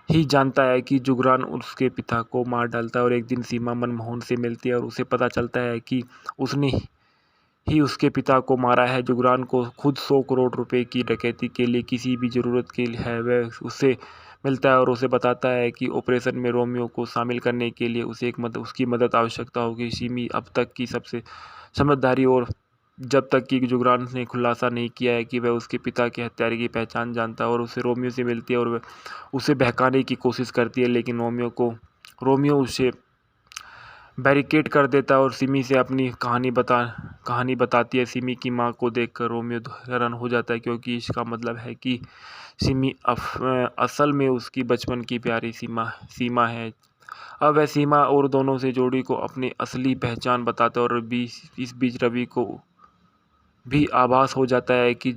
ही जानता है कि जुगरान उसके पिता को मार डालता है, और एक दिन सीमा मनमोहन से मिलती है और उसे पता चलता है कि उसने ही उसके पिता को मारा है। जुगरान को खुद 100 करोड़ रुपए की डकैती के लिए किसी भी ज़रूरत के है, वह उससे मिलता है और उसे बताता है कि ऑपरेशन में रोमियो को शामिल करने के लिए उसे उसकी मदद आवश्यकता होगी। सीमी अब तक की सबसे समझदारी और जब तक कि जुगरान ने खुलासा नहीं किया है कि वह उसके पिता के हत्यारे की पहचान जानता है, और उसे रोमियो से मिलती है और वह उसे बहकाने की कोशिश करती है, लेकिन रोमियो उसे बैरिकेड कर देता है और सिमी से अपनी कहानी बताती है। सिमी की मां को देखकर रोमियो हैरान हो जाता है, क्योंकि इसका मतलब है कि सिमी असल में उसकी बचपन की प्यारी सीमा है। अब वह सीमा और दोनों से जोड़ी को अपनी असली पहचान बताता है, और इस बीच रवि को भी आभास हो जाता है कि